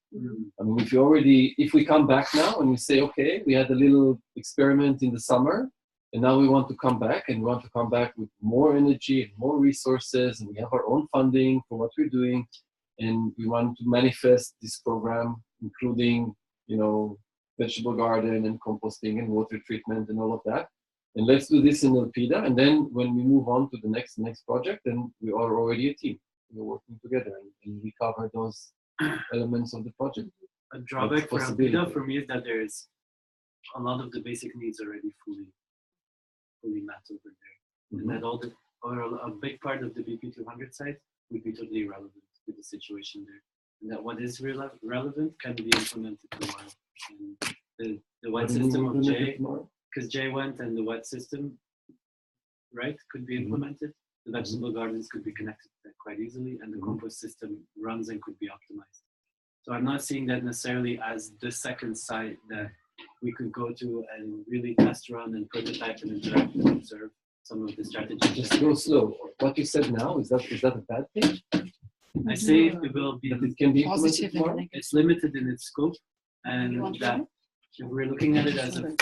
Speaker 13: I mean, if we come back now and we say, okay, we had a little experiment in the summer, and now we want to come back, and we want to come back with more energy and more resources, and we have our own funding for what we're doing, and we want to manifest this program, including, vegetable garden and composting and water treatment and all of that. And let's do this in Elpida. And then when we move on to the next project, then we are already a team. We're working together and we cover those elements of the project.
Speaker 9: A drawback for Elpida for me is that there's a lot of the basic needs already fully met over there. And that a big part of the BP200 site would be totally irrelevant to the situation there. And that what is relevant can be implemented tomorrow. And the wet system of Jay, because Jay went, and the wet system, right, could be implemented. The vegetable gardens could be connected to that quite easily, and the compost system runs and could be optimized. So I'm not seeing that necessarily as the second site that we could go to and really test run and prototype and interact and observe some of the strategies.
Speaker 13: Just go slow. What you said now, is that a bad thing?
Speaker 9: I say it will be,
Speaker 13: it can be
Speaker 9: positive. It's limited in its scope, and that if we're looking at it as a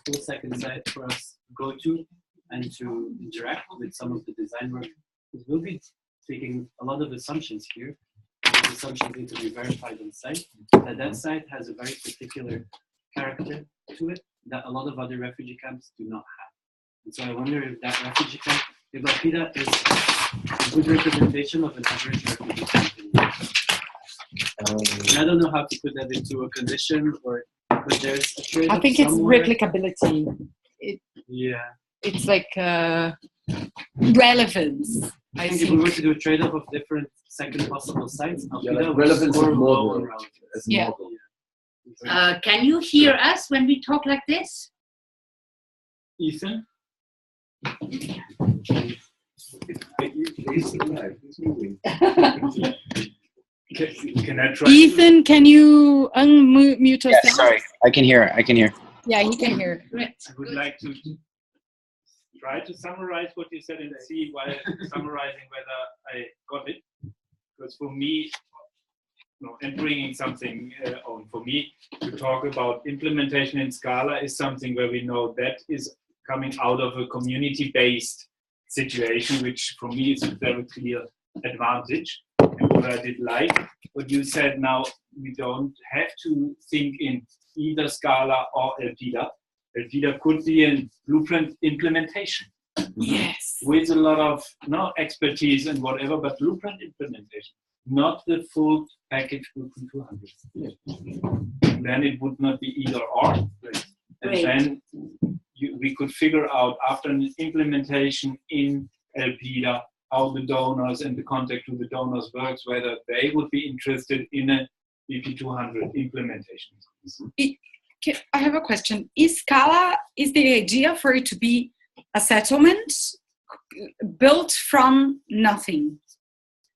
Speaker 9: full second site for us to go to and to interact with some of the design work, because we'll be taking a lot of assumptions here. Those assumptions need to be verified on site. That site has a very particular character to it that a lot of other refugee camps do not have. And so I wonder if that refugee camp, if Elpida is a good representation of an average refugee camp. And I don't know how to put that into a condition, but there's a trade-off.
Speaker 3: I think it's replicability. It's like relevance.
Speaker 9: I think if we were to do a trade-off of different second possible sites,
Speaker 13: like relevance of model.
Speaker 5: Can you hear us when we talk like this?
Speaker 8: Ethan? Can I try?
Speaker 3: Ethan, can you unmute yourself?
Speaker 19: Yes, sorry. I can hear.
Speaker 3: Yeah, he can hear.
Speaker 8: I would like to try to summarize what you said and see while summarizing whether I got it. Because for me, and bringing something on, for me, to talk about implementation in Scala is something where we know that is coming out of a community-based situation, which for me is a very clear advantage. And what I did like, what you said now, we don't have to think in either Scala or Elpida. Elpida could be a blueprint implementation.
Speaker 3: Yes.
Speaker 8: With a lot of expertise and whatever, but blueprint implementation, not the full package blueprint 200. Then it would not be either or. And then we could figure out after an implementation in Elpida how the donors and the contact to the donors works, whether they would be interested in a BP200 implementation.
Speaker 3: I have a question. Is the idea for it to be a settlement built from nothing?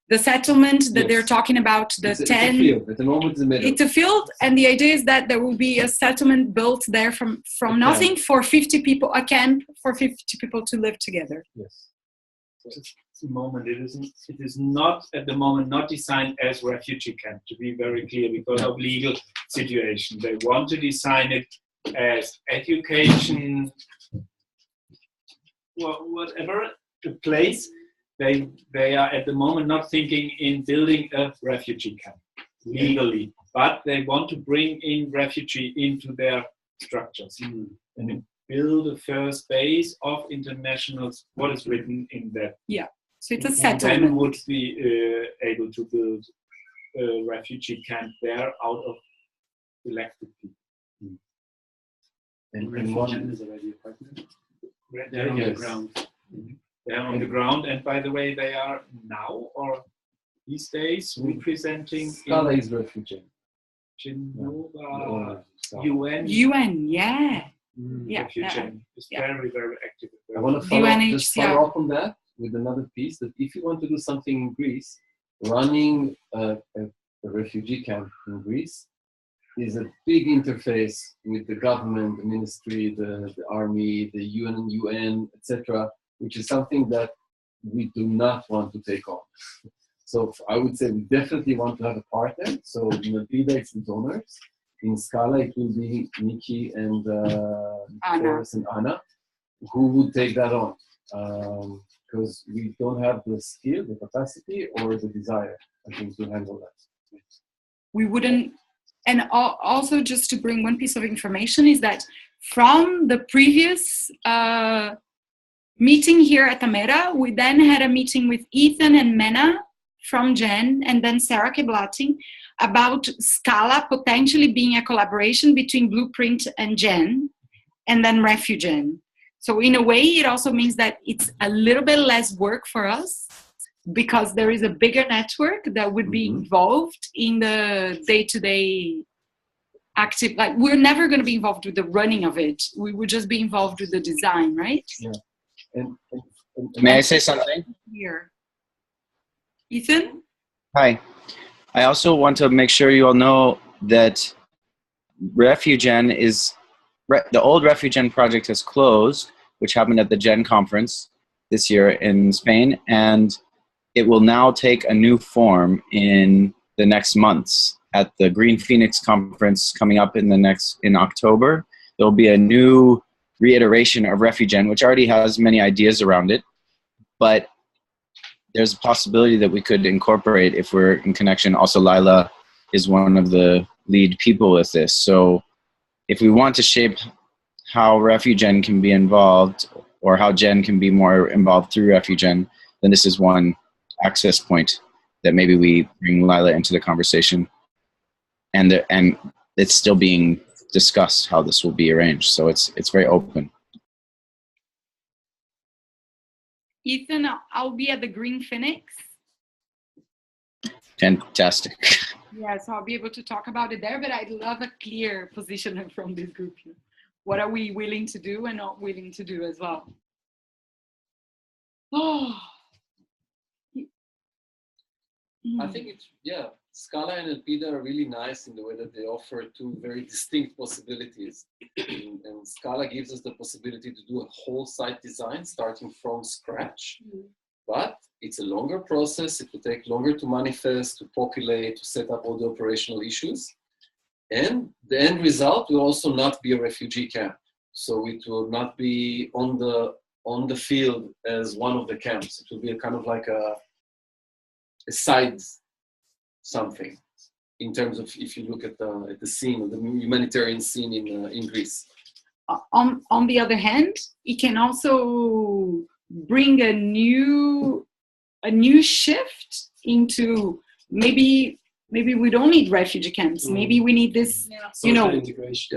Speaker 3: the settlement that they're talking about, the
Speaker 13: it's
Speaker 3: 10.
Speaker 13: It's a field. At the moment, it's a middle.
Speaker 3: It's a field, and the idea is that there will be a settlement built there from nothing for 50 people, a camp for 50 people to live together.
Speaker 8: Yes. At the moment, it is not at the moment not designed as refugee camp, to be very clear, because of legal situation. They want to design it as education, whatever the place. They are at the moment not thinking in building a refugee camp legally, but they want to bring in refugee into their structures and build a first base of internationals. What is written in that?
Speaker 3: Yeah, so it's a
Speaker 8: And
Speaker 3: settlement.
Speaker 8: then would be able to build a refugee camp there out of elected people.
Speaker 9: And one is already a partner.
Speaker 8: They're on the ground. They're on the ground, and by the way, they are now or these days representing
Speaker 13: Scala is refugee.
Speaker 8: Genova,
Speaker 3: UN, yeah. Yeah,
Speaker 8: refugee is very, very active.
Speaker 13: I want to follow up on that with another piece, that if you want to do something in Greece, running a refugee camp in Greece is a big interface with the government, the ministry, the army, the UN, etc., which is something that we do not want to take on. So I would say we definitely want to have a partner. So in Alpida, it's the donors. In Scala, it will be Nikki and Forrest and Anna, who would take that on. Because we don't have the skill, the capacity, or the desire, I think, to handle that.
Speaker 3: We wouldn't, and also just to bring one piece of information is that from the previous meeting here at Tamera, we then had a meeting with Ethan and Mena from Gen, and then Sarah Keblating, about Scala potentially being a collaboration between Blueprint and Gen, and then Refugen. So in a way, it also means that it's a little bit less work for us, because there is a bigger network that would be involved in the day-to-day active, like we're never going to be involved with the running of it. We would just be involved with the design, right?
Speaker 13: Yeah. And
Speaker 19: May I say something?
Speaker 3: Here. Ethan?
Speaker 19: Hi. I also want to make sure you all know that Refugen is, the old Refugen project has closed, which happened at the Gen conference this year in Spain, and it will now take a new form in the next months. At the Green Phoenix conference coming up in October, there'll be a new reiteration of Refugen, which already has many ideas around it, but there's a possibility that we could incorporate, if we're in connection. Also, Lila is one of the lead people with this. So if we want to shape how Refugen can be involved, or how Gen can be more involved through Refugen, then this is one access point that maybe we bring Lila into the conversation. And it's still being discussed how this will be arranged. So it's very open.
Speaker 3: Ethan, I'll be at the Green Phoenix.
Speaker 19: Fantastic.
Speaker 3: Yeah, so I'll be able to talk about it there, but I'd love a clear position from this group here. What are we willing to do and not willing to do as well? Oh.
Speaker 13: I think it's, Scala and Alpida are really nice in the way that they offer two very distinct possibilities. And Scala gives us the possibility to do a whole site design starting from scratch. But it's a longer process. It will take longer to manifest, to populate, to set up all the operational issues. And the end result will also not be a refugee camp. So it will not be on the field as one of the camps. It will be a kind of like a side something, in terms of, if you look at the scene, or the humanitarian scene in Greece.
Speaker 3: On the other hand, it can also bring a new shift into maybe we don't need refugee camps. Maybe we need this,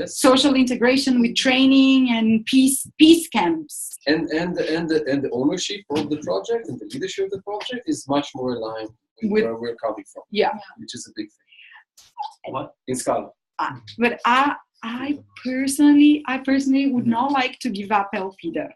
Speaker 3: social integration with training and peace camps.
Speaker 13: And the ownership of the project and the leadership of the project is much more aligned with where we're coming from.
Speaker 3: Yeah,
Speaker 13: which is a big thing. What in Scala?
Speaker 3: But I personally would not like to give up Alpida.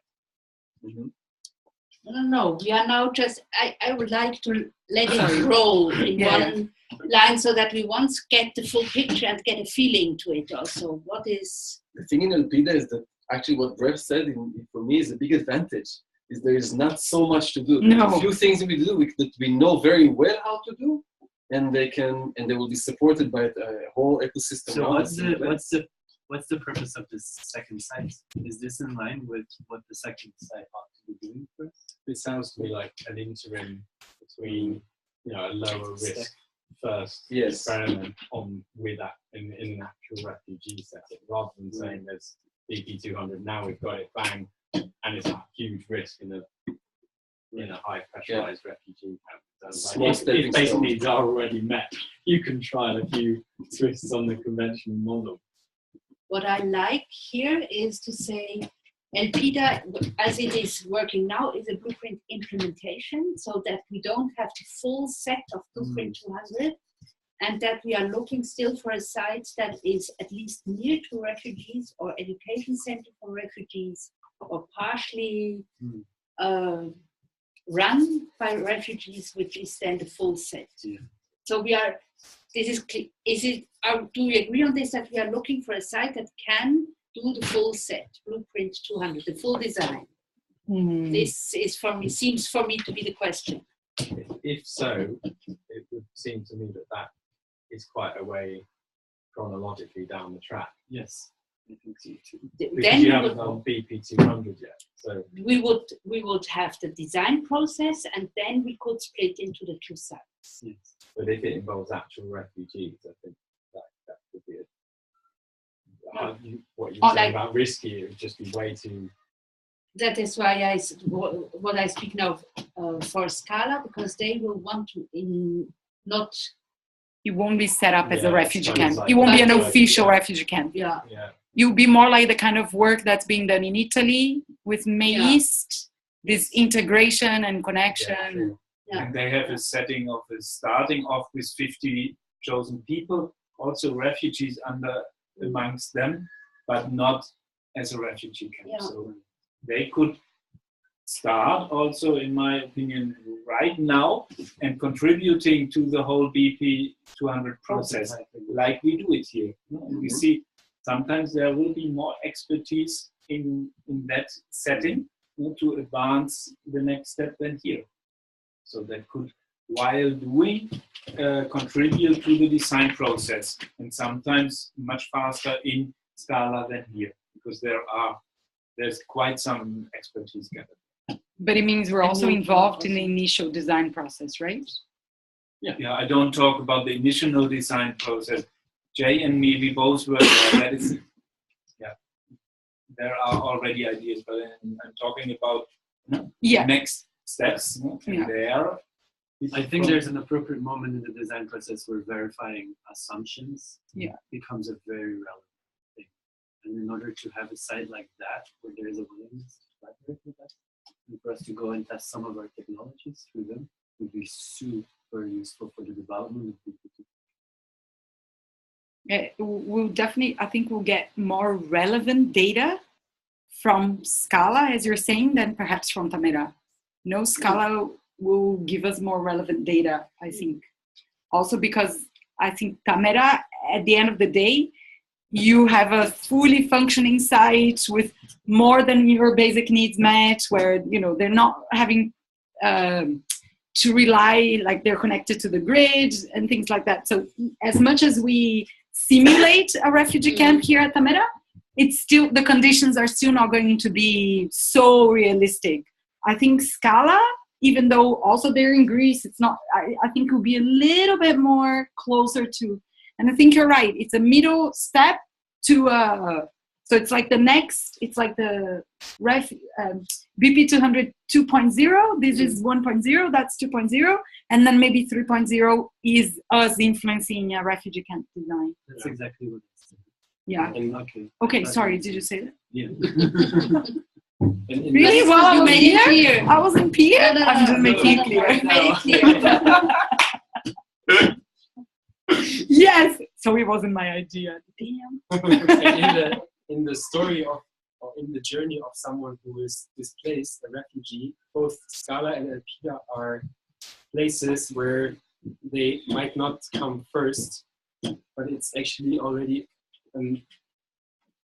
Speaker 5: No. We are now just. I would like to let it roll in one line so that we once get the full picture and get a feeling to it. Also, what is
Speaker 13: the thing in Elpida is that actually what Brev said for me is a big advantage. Is there is not so much to do. There's a few things that we do that we know very well how to do, and they will be supported by a whole ecosystem.
Speaker 9: So what's the purpose of this second site? Is this in line with what the second site ought to be doing first?
Speaker 15: It sounds to me like an interim between, a lower risk first experiment with that in an actual refugee setting, rather than saying there's BP 200, now we've got it, bang, and it's a huge risk in a high pressurized refugee camp. So if basic needs are already met, you can try a few twists on the conventional model.
Speaker 5: what I like here is to say Elpida, as it is working now, is a blueprint implementation, so that we don't have the full set of Blueprint 200, and that we are looking still for a site that is at least near to refugees or education center for refugees, or partially run by refugees, which is then the full set. Yeah. So we are, do we agree on this, that we are looking for a site that can do the full set, Blueprint 200, the full design? This is seems for me to be the question.
Speaker 15: If so, it would seem to me that is quite a way chronologically down the track.
Speaker 9: Yes, I think so too.
Speaker 15: Because
Speaker 5: then
Speaker 15: you haven't done BP 200 yet. So
Speaker 5: we would have the design process, and then we could split into the two sites.
Speaker 15: Yes. But if it involves actual refugees, I think that would be what you were saying about risky. It would just be way too.
Speaker 5: That is why what I speak now for Scala, because they will want to not.
Speaker 3: You won't be set up as a refugee camp. You won't be an official refugee camp.
Speaker 5: Yeah.
Speaker 3: You'll be more like the kind of work that's being done in Italy with Meist, this integration and connection.
Speaker 8: And they have a setting of starting off with 50 chosen people, also refugees amongst them, but not as a refugee camp.
Speaker 5: Yeah.
Speaker 8: So they could start also, in my opinion, right now and contributing to the whole BP 200 process, like we do it here. And we see sometimes there will be more expertise in that setting to advance the next step than here. So that could, while doing, contribute to the design process, and sometimes much faster in Scala than here, because there's quite some expertise gathered.
Speaker 3: But it means we're also involved in the initial design process, right?
Speaker 8: Yeah, I don't talk about the initial design process. Jay and me, we both were there. That is, there are already ideas, but I'm talking about next steps. And there,
Speaker 9: I think there's an appropriate moment in the design process where verifying assumptions becomes a very relevant thing. And in order to have a site like that, where there is a willingness to collaborate with us, and for us to go and test some of our technologies through them, would be super useful for the development of people.
Speaker 3: We'll definitely, I think we'll get more relevant data from Scala, as you're saying, than perhaps from Tamera. No, Scala will give us more relevant data, I think. Also because I think Tamera, at the end of the day, you have a fully functioning site with more than your basic needs met, where they're not having to rely, like they're connected to the grid and things like that. So as much as we simulate a refugee camp here at Tamera, it's still, the conditions are still not going to be so realistic. I think Scala, even though also they're in Greece, it's not, I think it will be a little bit more closer to, and I think you're right, it's a middle step to, so it's like the next, it's like the BP 200 2.0, this is 1.0, that's 2.0, and then maybe 3.0 is us influencing a refugee camp design.
Speaker 9: That's exactly what it's.
Speaker 3: Yeah. Okay, sorry, did you say that?
Speaker 9: Yeah.
Speaker 3: Really? Well, you made it clear. I wasn't clear? I'm just making it clear. Yes! So it wasn't my idea. Damn.
Speaker 9: In the story of
Speaker 14: in the journey of someone who is displaced, a refugee, both Scala and Elpida are places where they might not come first, but it's actually already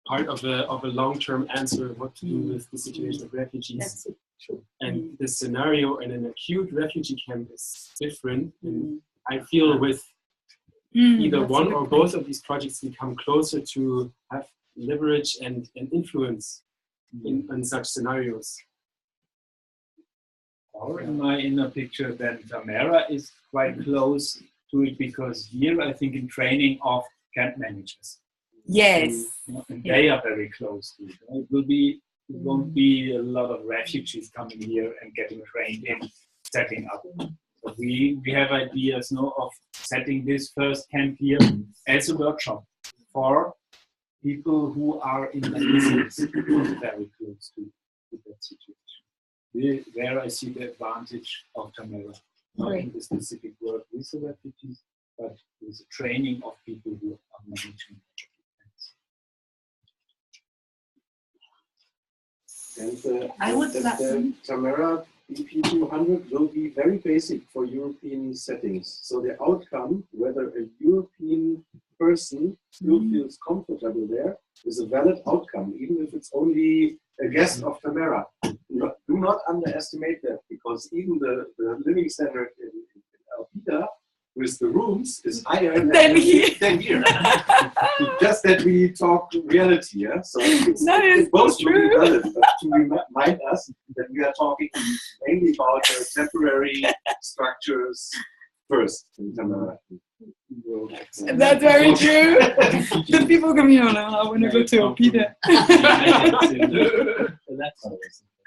Speaker 14: part of a long-term answer what to do with the situation of refugees. And the scenario in an acute refugee camp is different. And I feel with either one or both of these projects, we come closer to have leverage and influence in such scenarios.
Speaker 8: Or in my inner picture, then Tamera is quite close to it, because here I think in training of camp managers.
Speaker 3: Yes.
Speaker 8: And they are very close to it. It won't be a lot of refugees coming here and getting trained in setting up. So we have ideas now of setting this first camp here as a workshop for people who are in the business very close to that situation. There I see the advantage of Tamera, not in the specific work with the refugees, but with the training of people who are managing.
Speaker 12: And
Speaker 3: I would
Speaker 12: the
Speaker 3: like
Speaker 12: Tamera BP200 will be very basic for European settings. So the outcome, whether a European person still feels comfortable there, is a valid outcome, even if it's only a guest of Tamera. Do not underestimate that, because even the living standard in Elpida with the rooms is higher than here. Just that we talk reality, yeah? So it's both really valid, but to remind us that we are talking mainly about temporary structures first in Tamera.
Speaker 3: That's very true. The people come here and I want to go to Elpida.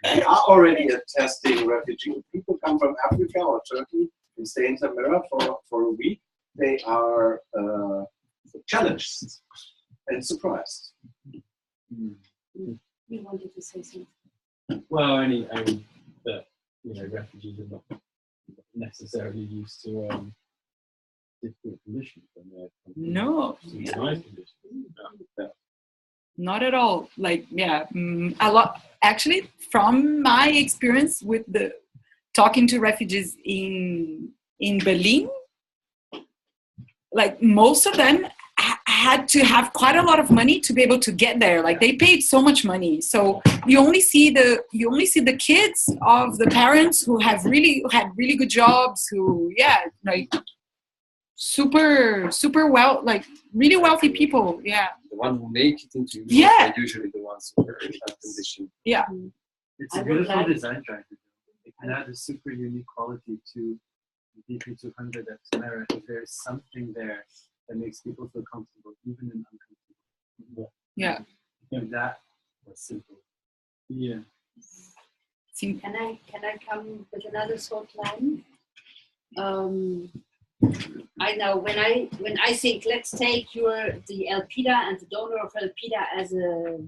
Speaker 12: We are already testing refugees. People come from Africa or Turkey and stay in Tamera for a week. They are challenged and surprised.
Speaker 5: You wanted to say something?
Speaker 15: Well, refugees are not necessarily used to difficult conditions.
Speaker 3: No.
Speaker 15: Nice conditions.
Speaker 3: Not at all. Like, a lot. Actually, from my experience with talking to refugees in Berlin, like most of them had to have quite a lot of money to be able to get there. Like they paid so much money. So you only see the kids of the parents who had really good jobs, who super well, like really wealthy people. Yeah.
Speaker 13: The one who make it into Europe are usually the ones who are in that condition.
Speaker 3: Yeah.
Speaker 9: It's a beautiful design drive. It can add a super unique quality to the BP200 at Tamera. There's something there that makes people feel comfortable, even in uncomfortable.
Speaker 3: Yeah.
Speaker 9: And that was simple.
Speaker 15: Yeah.
Speaker 5: Can I come with another short line? I know when I think, let's take the Elpida and the donor of Elpida as a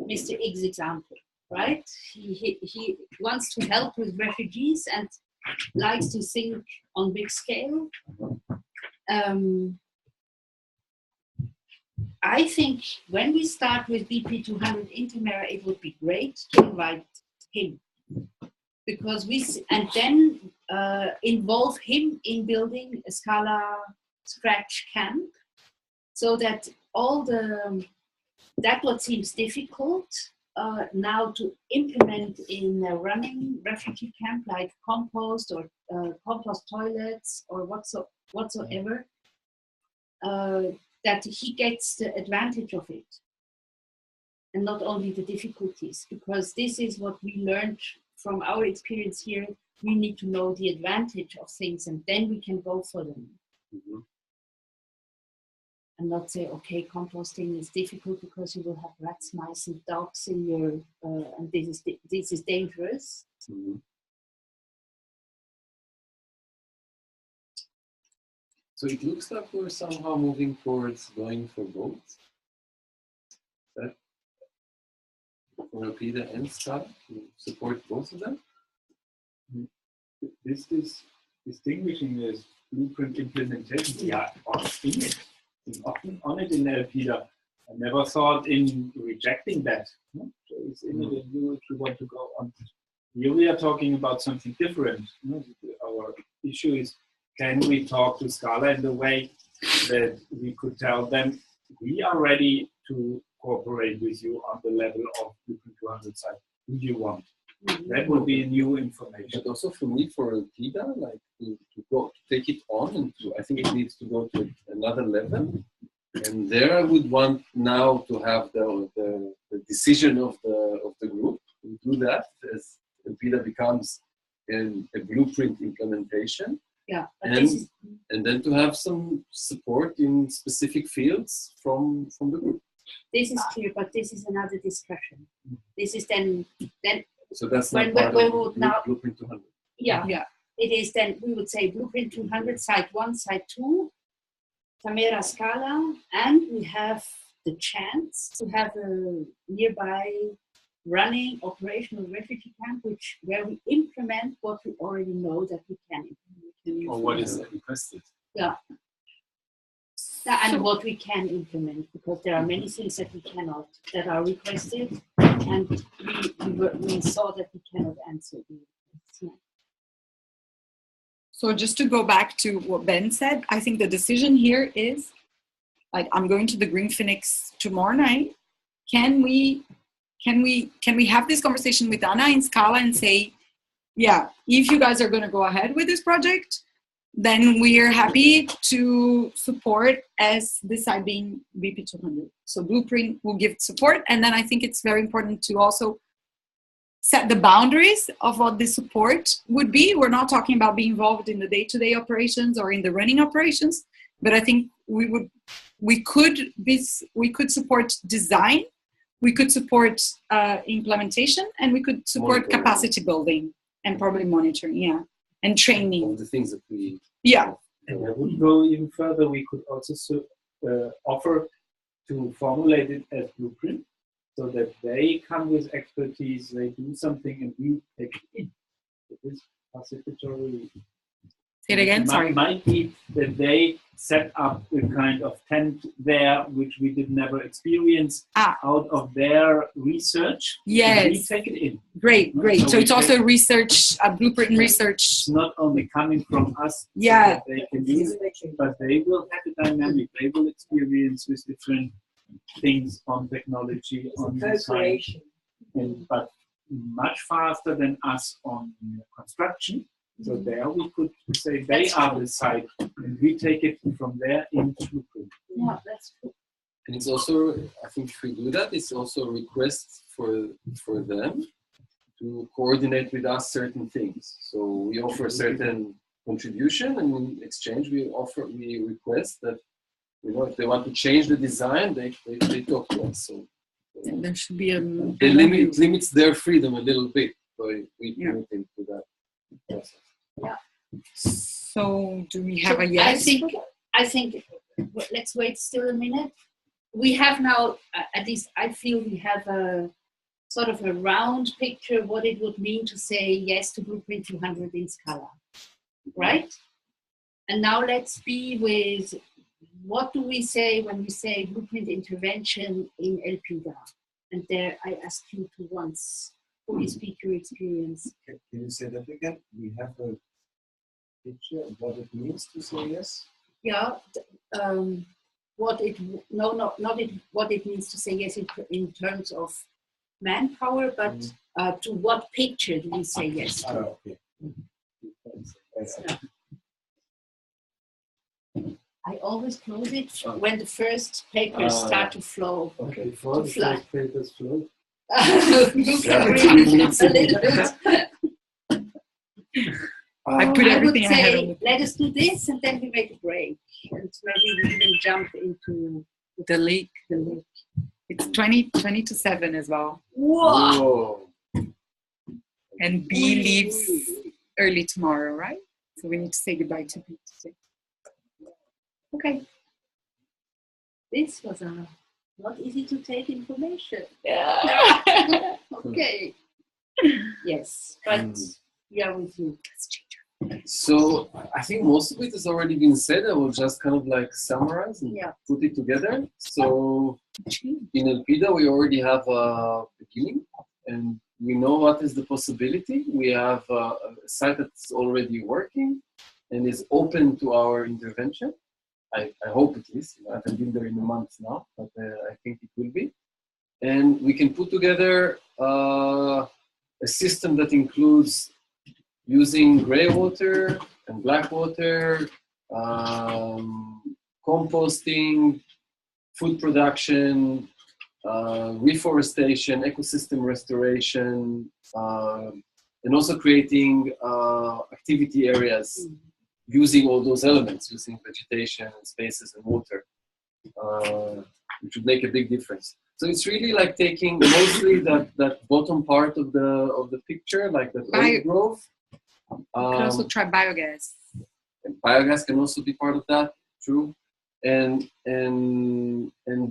Speaker 5: Mr. X example, right? He wants to help with refugees and likes to think on big scale. I think when we start with BP200 in Tamera, it would be great to invite him, because then involve him in building a Scala scratch camp, so that that what seems difficult now to implement in a running refugee camp, like compost or compost toilets or whatsoever, that he gets the advantage of it and not only the difficulties, because this is what we learned from our experience here. We need to know the advantage of things and then we can go for them.
Speaker 12: Mm-hmm.
Speaker 5: And not say, okay, composting is difficult because you will have rats, mice, and dogs in your, and this is dangerous.
Speaker 12: Mm-hmm.
Speaker 13: So it looks like we're somehow moving towards going for both. That for Elpida and Scala to support both of them.
Speaker 8: This is distinguishing this blueprint implementation. We are on it in Elpida. I never thought in rejecting that. No? So it's in it in you if you want to go on. Here we are talking about something different. No? Our issue is, can we talk to Scala in the way that we could tell them, we are ready to cooperate with you on the level of Blueprint 200 side. Who do you want? That would be new information.
Speaker 13: But also for me, for TIDA, like to go to take it on, and I think it needs to go to another level. And there, I would want now to have the decision of the group to do that as TIDA becomes a blueprint implementation.
Speaker 5: Yeah,
Speaker 13: and then to have some support in specific fields from the group.
Speaker 5: This is clear, but this is another discussion. This is then.
Speaker 13: So that's
Speaker 5: when
Speaker 13: not part
Speaker 5: we
Speaker 13: of
Speaker 5: would now.
Speaker 13: Blueprint 200.
Speaker 5: Yeah, yeah. It is then we would say Blueprint 200, side 1, side 2, Tamera Scala, and we have the chance to have a nearby running operational refugee camp, where we implement what we already know that we can implement.
Speaker 13: Or what is requested.
Speaker 5: Yeah. And what we can implement, because there are many things that we cannot, that are requested, and we saw that we cannot answer the requests.
Speaker 3: So just to go back to what Ben said, I think the decision here is, like, I'm going to the Green Phoenix tomorrow night. Can we have this conversation with Anna in Scala and say, yeah, if you guys are going to go ahead with this project, then we are happy to support as this side being BP 200. So Blueprint will give support. And then I think it's very important to also set the boundaries of what this support would be. We're not talking about being involved in the day-to-day operations or in the running operations, but I think we could support design, we could support implementation, and we could support capacity building and probably monitoring, yeah, and training.
Speaker 13: All the things that we...
Speaker 3: Yeah.
Speaker 8: And I would go even further. We could also offer to formulate it as Blueprint, so that they come with expertise, they do something, and we take it in. So this participatory...
Speaker 3: Say it again, sorry.
Speaker 8: Might be that they set up a kind of tent there, which we did never experience, out of their research.
Speaker 3: Yes.
Speaker 8: We take it in.
Speaker 3: Great. So it's also
Speaker 8: research,
Speaker 3: Blueprint research.
Speaker 8: It's not only coming from us,
Speaker 3: yeah,
Speaker 8: so they can use it, but they will have a dynamic. They will experience with different things on technology, on design, but much faster than us on construction. So there we could say they are the site, and we take it from there into Blueprint.
Speaker 5: Yeah, that's true.
Speaker 13: And it's also, I think if we do that, it's also a request for them to coordinate with us certain things. So we offer a certain contribution, and in exchange we request that, you know, if they want to change the design, they talk to us. So
Speaker 3: there should be
Speaker 13: it limits their freedom a little bit by we put into that process.
Speaker 5: Yeah.
Speaker 3: So do we have a yes?
Speaker 5: I think let's wait still a minute. We have now, at least I feel we have a sort of a round picture of what it would mean to say yes to Blueprint 200 in Scala, right? And now let's be with, what do we say when we say Blueprint intervention in Elpida? And there I ask you to once fully speak your experience.
Speaker 12: Can you say that again? We have a picture of what it means to say yes?
Speaker 5: Yeah, what it means to say yes in terms of manpower, but to what picture do we say yes to?
Speaker 12: Okay.
Speaker 5: Yeah. I always close it when the first papers start to flow.
Speaker 8: Okay, before the first papers flow.
Speaker 5: You can read a little bit.
Speaker 3: I put everything
Speaker 5: would say, let us do this, and then we make a break, and maybe we even jump into
Speaker 3: the lake. It's 20 to 7 as well.
Speaker 5: Whoa!
Speaker 3: And B leaves early tomorrow, right? So we need to say goodbye to B today.
Speaker 5: Okay. This was not easy to take information.
Speaker 3: Yeah.
Speaker 5: Okay. Yes, but we are with you.
Speaker 13: So I think most of it has already been said. I will just kind of like summarize and put it together. So in Elpida, we already have a beginning and we know what is the possibility. We have a site that's already working and is open to our intervention. I hope it is. I haven't been there in a month now, but I think it will be. And we can put together a system that includes using gray water and black water, composting, food production, reforestation, ecosystem restoration, and also creating activity areas using all those elements, using vegetation and spaces and water, which would make a big difference. So it's really like taking mostly that bottom part of the picture, like the olive grove.
Speaker 3: You can also try biogas.
Speaker 13: And biogas can also be part of that, true. And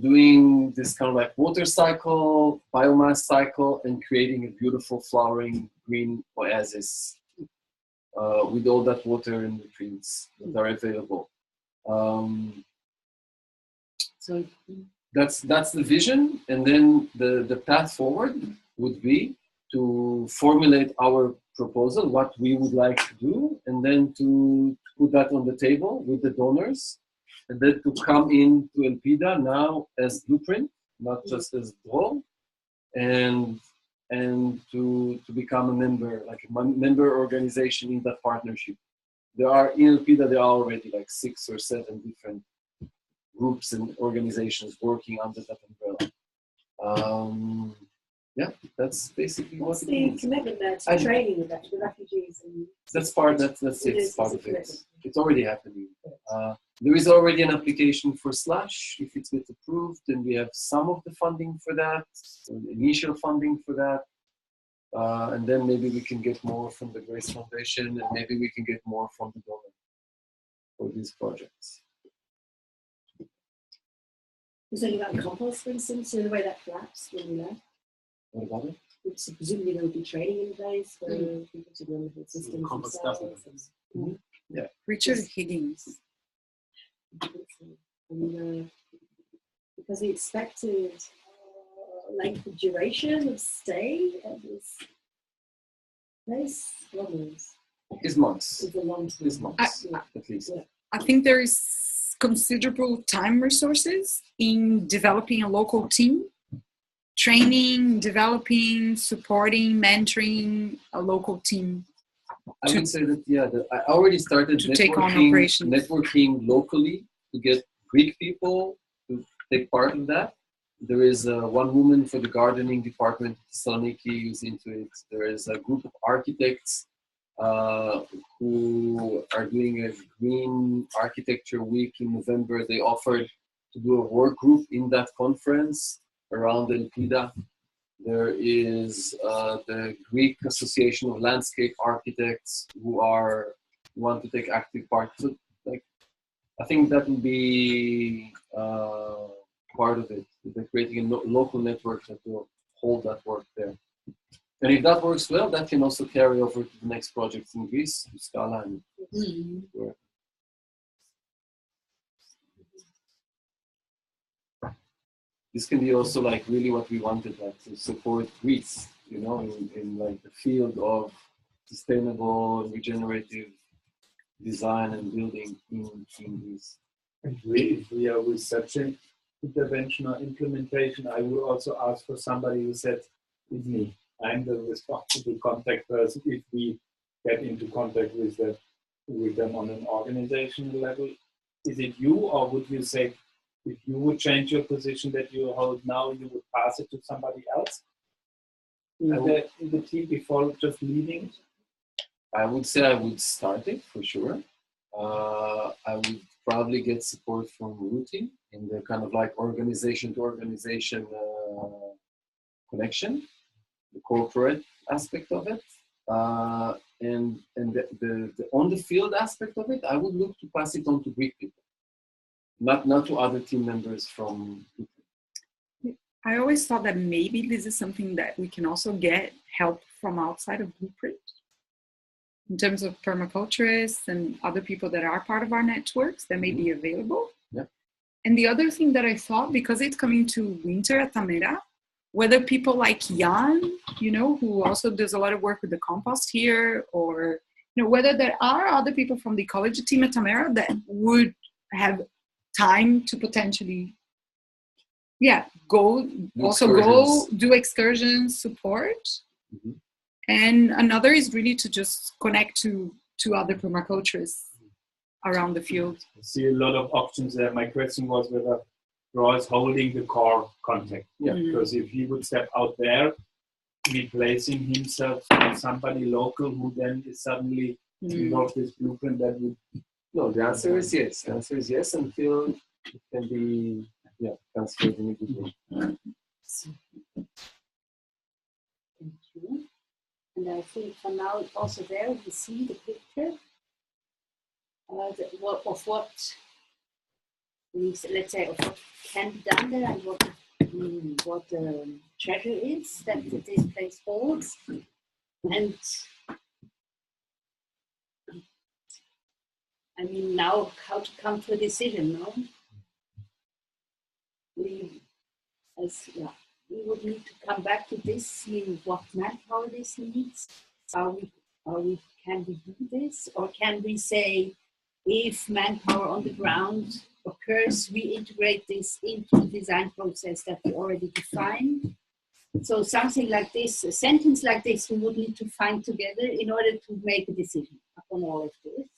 Speaker 13: doing this kind of like water cycle, biomass cycle, and creating a beautiful flowering green oasis with all that water and nutrients that are available. So that's the vision, and then the path forward would be to formulate our proposal, what we would like to do, and then to put that on the table with the donors, and then to come into Elpida now as blueprint, not just as role, and to become a member, like a member organization in that partnership. There are in Elpida, there are already like 6 or 7 different groups and organizations working under that umbrella. Yeah, that's basically
Speaker 20: What's
Speaker 13: what
Speaker 20: the
Speaker 13: it is.
Speaker 20: commitment there to training the refugees? And
Speaker 13: That's part it. It's part of it. It's already happening. There is already an application for Slash. If it gets approved, then we have some of the funding for that, so initial funding for that. And then maybe we can get more from the Grace Foundation, and maybe we can get more from the donor for these projects.
Speaker 20: You're saying about compost, for instance, in the way that collapsed when you left?
Speaker 13: What about it?
Speaker 20: So presumably there would be training in place for people to run the systems themselves.
Speaker 13: Yeah.
Speaker 3: Richard Higgins.
Speaker 20: And, because the expected length of duration of stay at this place, what
Speaker 13: is months.
Speaker 20: Is a long time.
Speaker 13: Is months, at least.
Speaker 20: Yeah.
Speaker 3: I think there is considerable time resources in developing a local team, training, developing, supporting, mentoring a local team.
Speaker 13: I would say that, yeah, I already started
Speaker 3: to take on operations.
Speaker 13: Networking locally to get Greek people to take part in that. There is one woman for the gardening department at Thessaloniki who's into it. There is a group of architects who are doing a green architecture week in November. They offered to do a work group in that conference around Elpida. There is the Greek Association of Landscape Architects who want to take active part. So, like, I think that will be part of it. They're creating a local network that will hold that work there. And if that works well, that can also carry over to the next projects in Greece, to Scala and where. This can be also like really what we wanted, like to support Greece, you know, in like the field of sustainable regenerative design and building in Greece.
Speaker 8: And if we are with such an intervention or implementation, I would also ask for somebody who said, "It's me. I'm the responsible contact person." If we get into contact with them on an organizational level, is it you, or would you say, if you would change your position that you hold now, you would pass it to somebody else in the team before just leaving?
Speaker 13: I would say I would start it for sure. I would probably get support from Ruti in the kind of like organization to organization connection, the corporate aspect of it. And the on the field aspect of it, I would look to pass it on to Greek people. Not to other team members from.
Speaker 3: I always thought that maybe this is something that we can also get help from outside of Blueprint. in terms of permaculturists and other people that are part of our networks that may be available.
Speaker 13: Yeah.
Speaker 3: And the other thing that I thought, because it's coming to winter at Tamera, whether people like Jan, who also does a lot of work with the compost here, or whether there are other people from the ecology team at Tamera that would have time to potentially, go do excursions, support.
Speaker 13: Mm-hmm.
Speaker 3: And another is really to just connect to other permaculturists around the field.
Speaker 8: I see a lot of options there. My question was whether Raw is holding the core contact.
Speaker 13: Yeah.
Speaker 8: Because if he would step out there, replacing himself with somebody local who then is suddenly involved with blueprint, that would...
Speaker 13: No, the answer is yes. The answer is yes, until it can be transferred in a good way.
Speaker 5: Thank you. And I think for now, also there we see the picture of what let's say of what can be done there and what the treasure is that this place holds. And I mean, now how to come to a decision, no? We would need to come back to this, seeing what manpower this needs. Can we do this? Or can we say, if manpower on the ground occurs, we integrate this into the design process that we already defined? So something like this, a sentence like this, we would need to find together in order to make a decision upon all of this.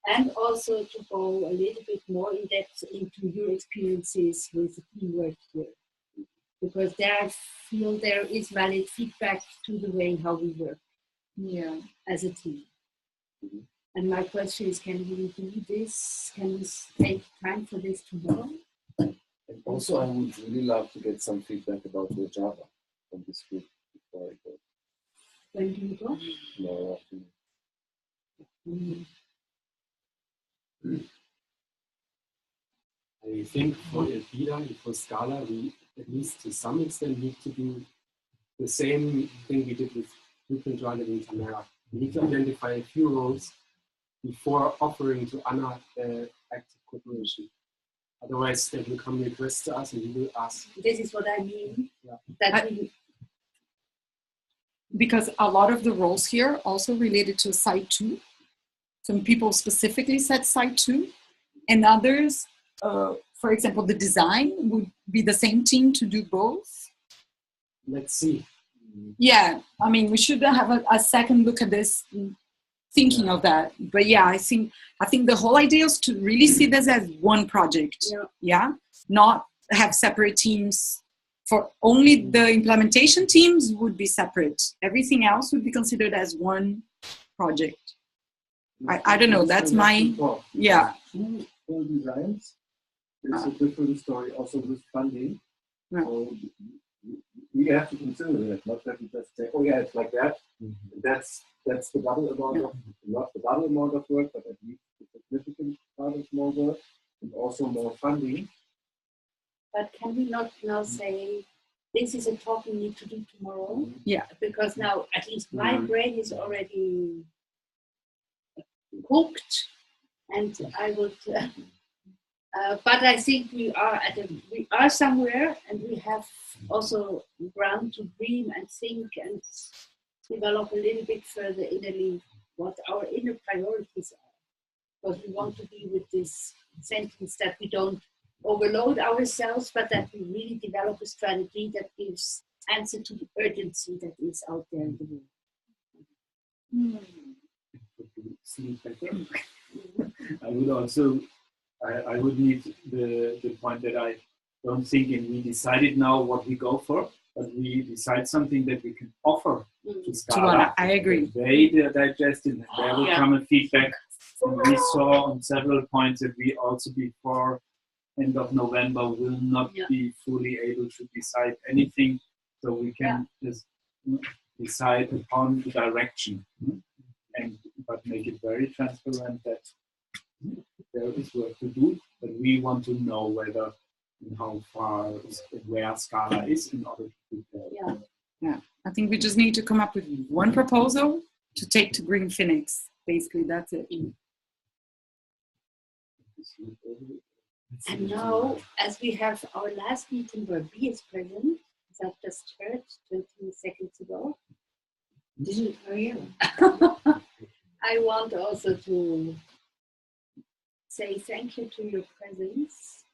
Speaker 5: And also to go a little bit more in depth into your experiences with the teamwork here. Because there I feel there is valid feedback to the way how we work as a team. And my question is, can we do this? Can we take time for this tomorrow?
Speaker 13: And also, I would really love to get some feedback about your Java from this group before I go.
Speaker 5: When do you go?
Speaker 13: Tomorrow afternoon.
Speaker 14: I think for Elpida and for Scala, we at least to some extent need to do the same thing we did with Blueprint Journal in Tamera. We need to identify a few roles before offering to Anna active cooperation. Otherwise, there will come requests to us and we will ask.
Speaker 5: This is what I mean.
Speaker 3: Because a lot of the roles here also related to Site 2. Some people specifically said Site 2, and others, for example, the design would be the same team to do both.
Speaker 14: Let's see.
Speaker 3: Yeah, I mean, we should have a second look at this, thinking of that. But yeah, I think the whole idea is to really see this as one project. Yeah, not have separate teams. For only the implementation teams would be separate. Everything else would be considered as one project. I don't know. That's my
Speaker 12: Full designs. It's a different story also with funding. So we have to consider that, not that we just say, oh yeah, it's like that. That's the double amount of, not the double amount of work, but at least a significant part of more work and also more funding.
Speaker 5: But can we not now say, this is a talk we need to do tomorrow?
Speaker 3: Yeah.
Speaker 5: Because now, at least my brain is already cooked, and I would. But I think we are somewhere, and we have also ground to dream and think and develop a little bit further innerly what our inner priorities are. Because we want to be with this sentence that we don't overload ourselves, but that we really develop a strategy that gives answer to the urgency that is out there in the world.
Speaker 8: Sleep better. I would also, I would need the point that I don't think, and we decided now what we go for, but we decide something that we can offer to Scala.
Speaker 3: I agree.
Speaker 8: They digest it, there will come a feedback. And we saw on several points that we also before end of November will not be fully able to decide anything, so we can just decide upon the direction, but make it very transparent that there is work to do, but we want to know whether and how far, where Scala is in order to prepare.
Speaker 3: Yeah, I think we just need to come up with one proposal to take to Green Phoenix. Basically, that's it.
Speaker 5: And now, as we have our last meeting where B is present, as I've just heard 20 seconds ago, I want also to say thank you to your presence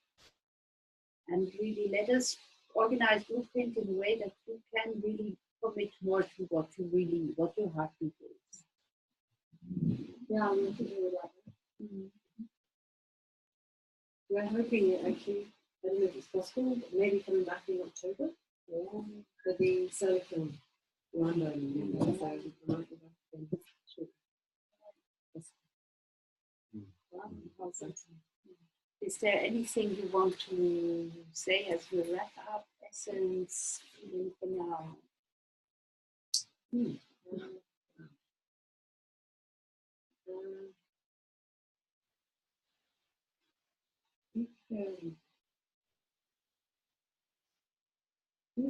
Speaker 5: and really let us organize Blueprint in a way that you can really commit more to what your heartbeat is.
Speaker 11: Yeah, I'm looking forward to that. We're hoping it actually, I don't know if it's possible, but maybe coming back in October for the solar film.
Speaker 5: Is there anything you want to say as we wrap up? Essence, feeling for now?
Speaker 11: I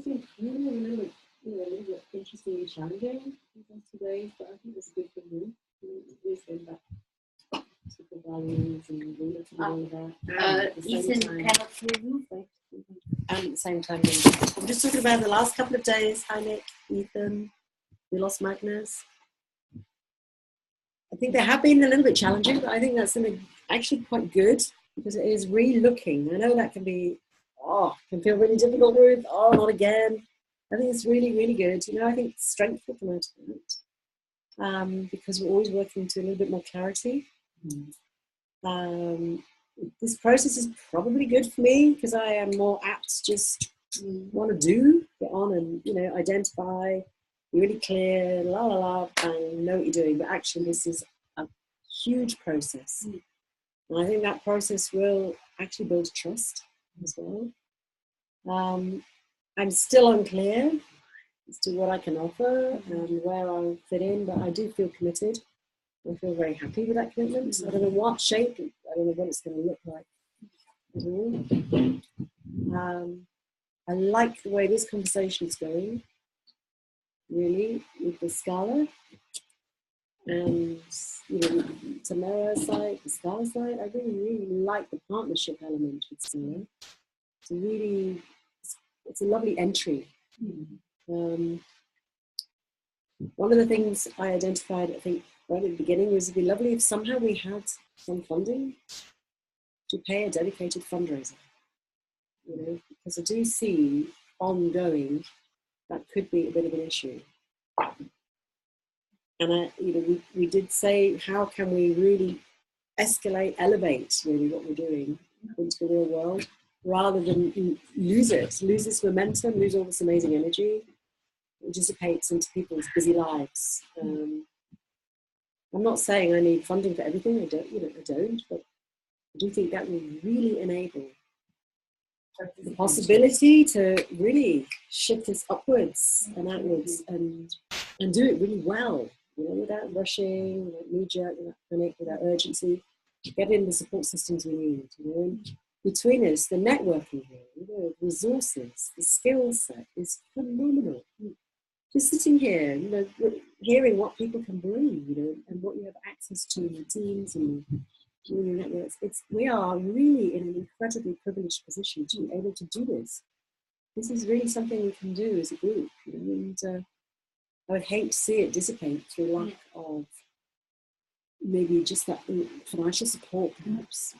Speaker 11: think I don't remember, a little bit interesting and challenging today, but I think it's a good for me. It's going back to the values and looking at all of that.
Speaker 5: Ethan cannot hear you.
Speaker 11: And at the same time, I'm just talking about the last couple of days. Hi Nick, Ethan, we lost Magnus. I think they have been a little bit challenging, but I think that's actually quite good because it is re-looking. I know that can feel really difficult with, not again. I think it's really, really good. I think strength will come out of it because we're always working to a little bit more clarity. This process is probably good for me because I am more apt to just want to get on and, identify, be really clear, and know what you're doing. But actually, this is a huge process. And I think that process will actually build trust as well. I'm still unclear as to what I can offer and where I'll fit in, but I do feel committed. I feel very happy with that commitment. I don't know what shape, I don't know what it's going to look like at all. I like the way this conversation is going, really, with the Scala. And, Tamara's side, the Scala side, I really, really like the partnership element with Scala. It's a lovely entry. One of the things I identified, I think, right at the beginning was it'd be lovely if somehow we had some funding to pay a dedicated fundraiser. Because I do see ongoing that could be a bit of an issue. And we did say, how can we really elevate really what we're doing into the real world, rather than lose this momentum, lose all this amazing energy. It dissipates into people's busy lives. I'm not saying I need funding for everything. I don't, but I do think that will really enable the possibility to really shift us upwards and outwards and do it really well, without rushing, without knee-jerk, without panic, without urgency. Get in the support systems we need. Between us, the networking here, the resources, the skill set is phenomenal. Just sitting here, hearing what people can bring, and what you have access to in your teams and your networks. We are really in an incredibly privileged position to be able to do this. This is really something we can do as a group, and I would hate to see it dissipate through lack of maybe just that financial support, perhaps.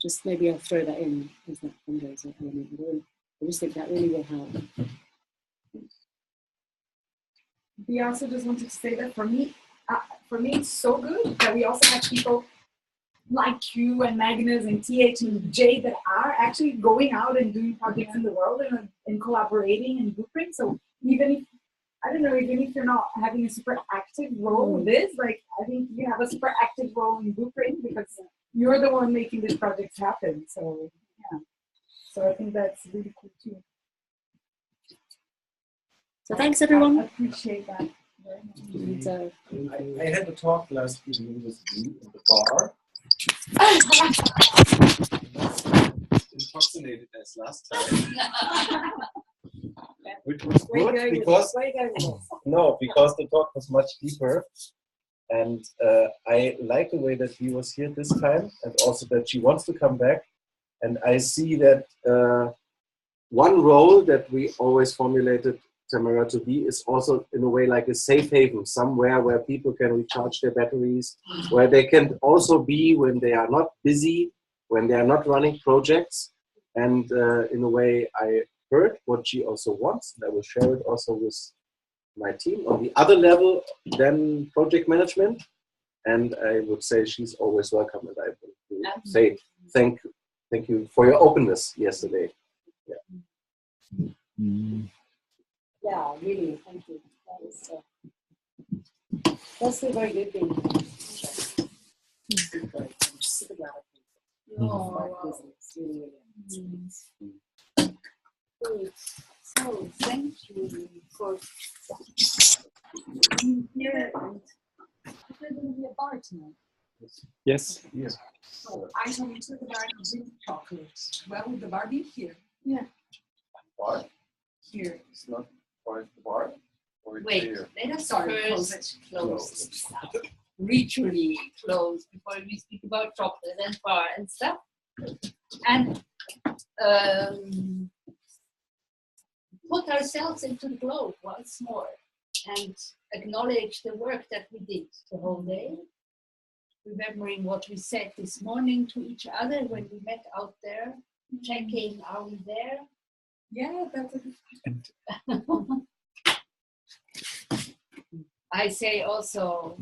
Speaker 11: Just maybe I'll throw that in as that fundraiser element. I just think that really will help.
Speaker 3: We also just wanted to say that for me, it's so good that we also have people like you and Magnus and TH and Jay that are actually going out and doing projects in the world and collaborating in Blueprint. So even if you're not having a super active role with this, I think you have a super active role in Blueprint because you're the one making this project happen. So yeah, so I think that's really cool too.
Speaker 11: So thanks everyone.
Speaker 3: I appreciate that very much.
Speaker 12: And, I had a talk last evening with you in the bar. Intoxicated as last time.
Speaker 14: which was
Speaker 11: Where
Speaker 14: good
Speaker 11: are you going
Speaker 14: because
Speaker 11: with this?
Speaker 14: no, because the talk was much deeper, and I like the way that he was here this time, and also that she wants to come back. And I see that one role that we always formulated Tamera to be is also in a way like a safe haven, somewhere where people can recharge their batteries, where they can also be when they are not busy, when they are not running projects. And in a way, I heard what she also wants, and I will share it also with my team on the other level than project management. And I would say she's always welcome, and I would say thank you for your openness yesterday. Yeah.
Speaker 11: Yeah, really, thank you. That's a very good thing. Super glad.
Speaker 2: Oh,
Speaker 5: So thank you for being here. And is there going to be a bar tonight?
Speaker 14: Yes. Yeah.
Speaker 3: So I went to the bar to drink chocolate. Well, would the bar be here?
Speaker 5: Yeah.
Speaker 12: Bar?
Speaker 3: Here.
Speaker 12: It's not part of the bar? Or it's
Speaker 5: Wait,
Speaker 12: here?
Speaker 5: let us
Speaker 3: Sorry,
Speaker 5: first close ritually close before we speak about chocolate and bar and stuff. And put ourselves into the globe once more and acknowledge the work that we did the whole day, remembering what we said this morning to each other when we met out there, checking, are we there?
Speaker 3: Yeah, that's a good point.
Speaker 5: I say also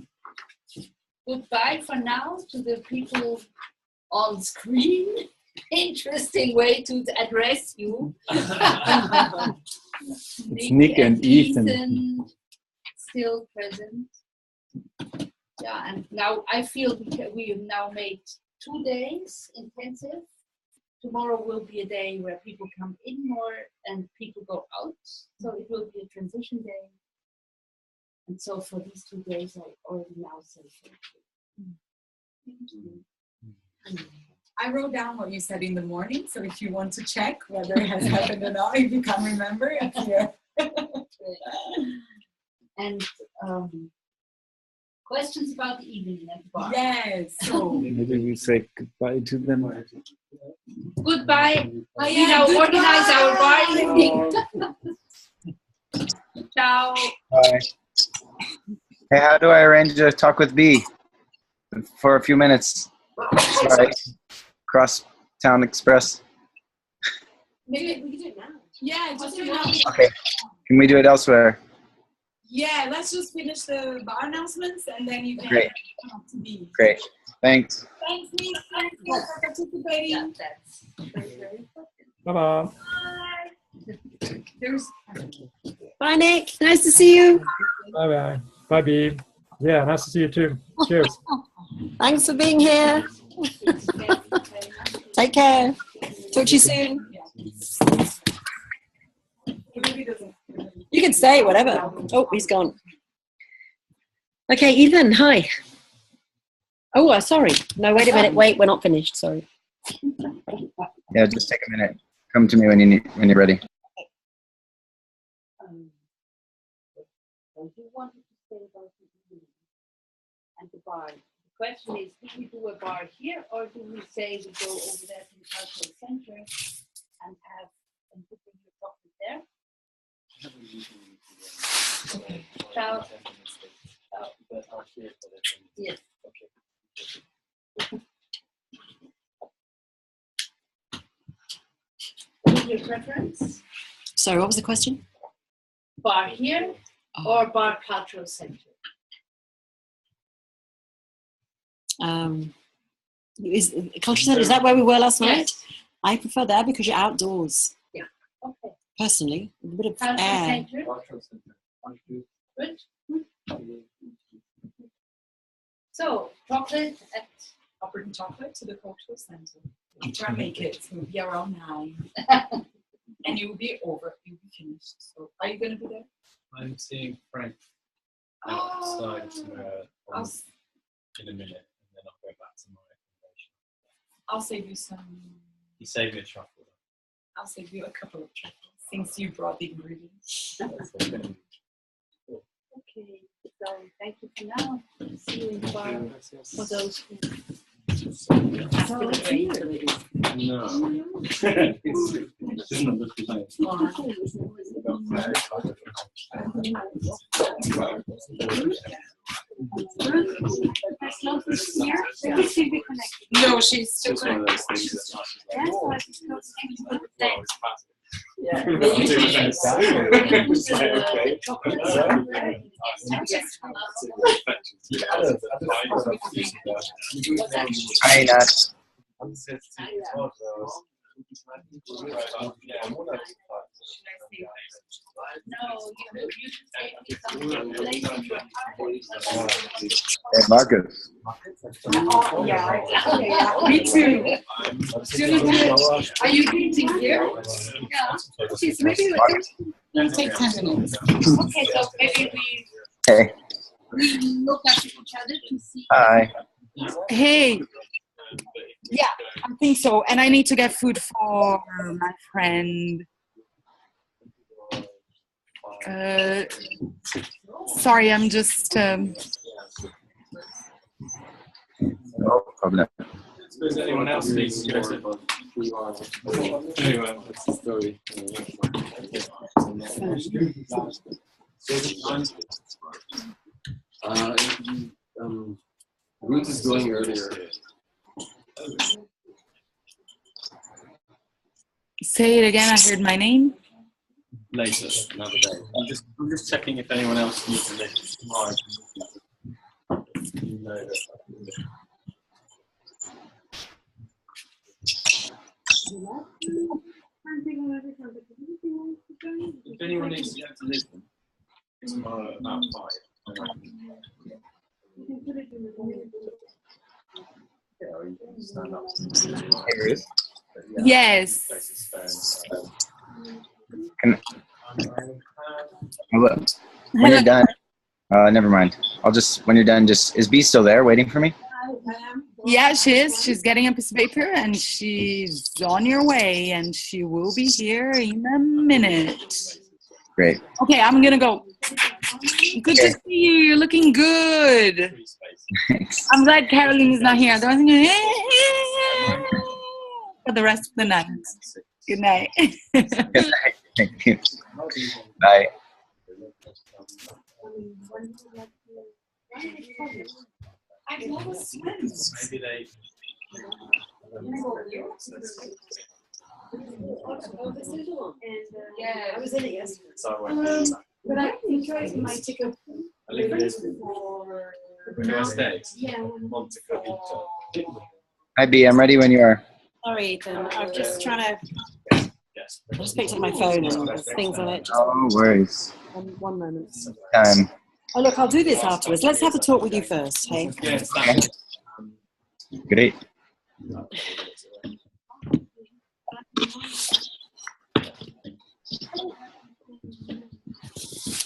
Speaker 5: goodbye for now to the people on screen. Interesting way to address you.
Speaker 18: It's Nick and Ethan.
Speaker 5: Still present. Yeah, and now I feel we have now made 2 days intensive. Tomorrow will be a day where people come in more and people go out. So it will be a transition day. And so for these 2 days, I already now say thank you. Thank you.
Speaker 3: I wrote down what you said in the morning, so if you want to check whether it has happened or not, if you can remember, it's here.
Speaker 5: And questions about the evening at the bar?
Speaker 3: Yes. So
Speaker 18: Maybe we say goodbye to them.
Speaker 5: Goodbye.
Speaker 3: Oh,
Speaker 5: We
Speaker 3: yeah,
Speaker 5: now
Speaker 3: goodbye.
Speaker 5: organize our bar evening. Ciao.
Speaker 19: Bye. Hey, how do I arrange a talk with B for a few minutes? Sorry. Cross Town Express.
Speaker 11: Maybe we can do it now.
Speaker 3: Yeah, just do it now.
Speaker 19: Okay. Can we do it elsewhere?
Speaker 3: Yeah, let's just finish the bar announcements and then you can
Speaker 19: Great.
Speaker 3: come up to me.
Speaker 19: Great. Thanks.
Speaker 3: Thanks, Nick. Thanks for participating.
Speaker 5: Yeah, that's very important.
Speaker 14: Bye-bye.
Speaker 5: There's
Speaker 11: Bye, Nick. Nice to see you.
Speaker 14: Bye-bye. Bye, B. Yeah, nice to see you too. Cheers.
Speaker 11: Thanks for being here. Take care. Talk to you soon. You can say whatever. Oh, he's gone. Okay, Ethan, hi. Oh, sorry. No, wait a minute. Wait, we're not finished. Sorry.
Speaker 19: Yeah, just take a minute. Come to me when you're ready.
Speaker 5: you wanted to say about the evening and the bar. The question is, do we do a bar here or do we say we go over there to the cultural center and have and put your chocolate there? Ciao. Yes. What is your preference?
Speaker 11: Sorry, what was the question?
Speaker 5: Bar here or bar cultural center?
Speaker 11: Is cultural center, is that where we were last night?
Speaker 5: Yes.
Speaker 11: I prefer that because you're outdoors.
Speaker 5: Yeah. Okay.
Speaker 11: Personally, a bit of
Speaker 5: Cultural
Speaker 11: air.
Speaker 5: center. Good. So, chocolate at
Speaker 3: Bring chocolate to the cultural center. I try to make it. It's going to be around 9. And you will be over. You'll be finished. So, are you going to be there?
Speaker 6: I'm seeing Frank outside in a minute, and then I'll go back to my accommodation.
Speaker 3: I'll save you some.
Speaker 6: He saved me a truffle.
Speaker 3: I'll save you a couple of truffles. Since you brought the ingredients.
Speaker 5: Okay, so thank you for now. See you in a while for those who.
Speaker 6: No.
Speaker 3: No, she's still connected.
Speaker 19: Hi, Nat. Hey, Marcus.
Speaker 3: Yeah, me too. Are you eating here? Yeah. Okay, so maybe we'll take 10 minutes.
Speaker 5: Okay, so maybe
Speaker 19: Hey.
Speaker 5: we look at each other to see.
Speaker 19: Hi.
Speaker 3: Hey. Yeah, I think so. And I need to get food for my friend. Sorry, I'm just.
Speaker 19: No problem.
Speaker 6: Does anyone else need to go to? Anyway, what's the story?
Speaker 13: Ruth is going earlier.
Speaker 3: Say it again. I heard my name.
Speaker 6: Later, another day. I'm just checking if anyone else needs to list tomorrow. You know that. If anyone needs to go to Lisbon tomorrow at about 5. Stand up.
Speaker 19: Hey, Ruth.
Speaker 3: Yes.
Speaker 19: When you're done, never mind. I'll just, when you're done, just, is B still there waiting for me?
Speaker 3: Yeah, she is. She's getting a piece of paper and she's on your way and she will be here in a minute.
Speaker 19: Great.
Speaker 3: Okay, I'm gonna go. Good to see you. You're looking good. I'm glad Caroline is not here. Otherwise, I'm gonna for the rest of the night. Good night.
Speaker 19: Good night. Thank you. Bye.
Speaker 6: Maybe they.
Speaker 11: Yeah, I was in it yesterday.
Speaker 5: But I think I might take a.
Speaker 6: I live in Lisbon. When do I stay?
Speaker 5: Yeah.
Speaker 6: Monte Carlo.
Speaker 19: Hi, B. I'm ready when you are.
Speaker 11: Sorry, Ethan. I'm just trying to. I just picked up my phone and there's things on it. Just
Speaker 19: No worries.
Speaker 11: one moment.
Speaker 19: Time.
Speaker 11: Oh, look, I'll do this afterwards. Let's have a talk with you first, hey?
Speaker 19: Great.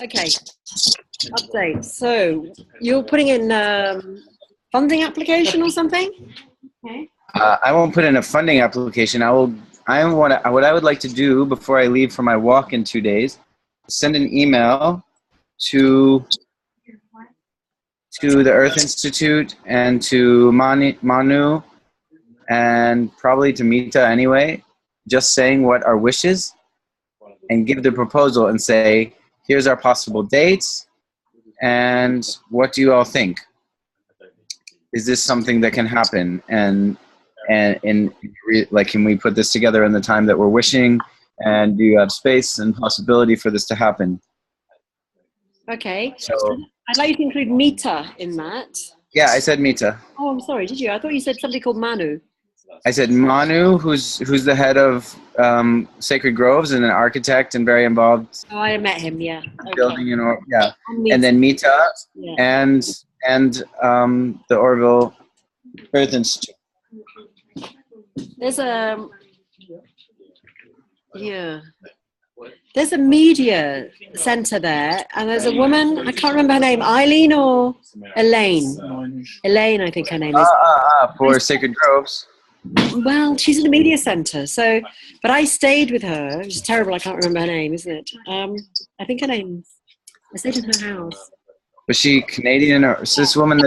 Speaker 11: Okay. Update. So you're putting in funding application or something?
Speaker 5: Okay.
Speaker 19: I won't put in a funding application. What I would like to do before I leave for my walk in 2 days, send an email to the Earth Institute and to Manu and probably to Mita anyway, just saying what our wishes and give the proposal and say, here's our possible dates and what do you all think? Is this something that can happen? And like, can we put this together in the time that we're wishing? And do you have space and possibility for this to happen?
Speaker 11: Okay.
Speaker 19: So
Speaker 11: I'd like you to include Mita in that.
Speaker 19: yeah, I said Mita.
Speaker 11: Oh, I'm sorry. Did you? I thought you said somebody called Manu.
Speaker 19: I said Manu, who's the head of Sacred Groves and an architect and very involved.
Speaker 11: Oh, I met him. Yeah. Okay.
Speaker 19: Building yeah,
Speaker 11: Mita.
Speaker 19: and then Mita
Speaker 11: Yeah.
Speaker 19: and the Orville Earth Institute.
Speaker 11: There's a There's a media center there, and there's a woman. I can't remember her name. Eileen or Elaine? Elaine, I think her name is.
Speaker 19: For Sacred Groves.
Speaker 11: Well, she's in the media centre, so, but I stayed with her. It's terrible, I can't remember her name, isn't it? I think her name's, I stayed in her house.
Speaker 19: Was she Canadian, or is this woman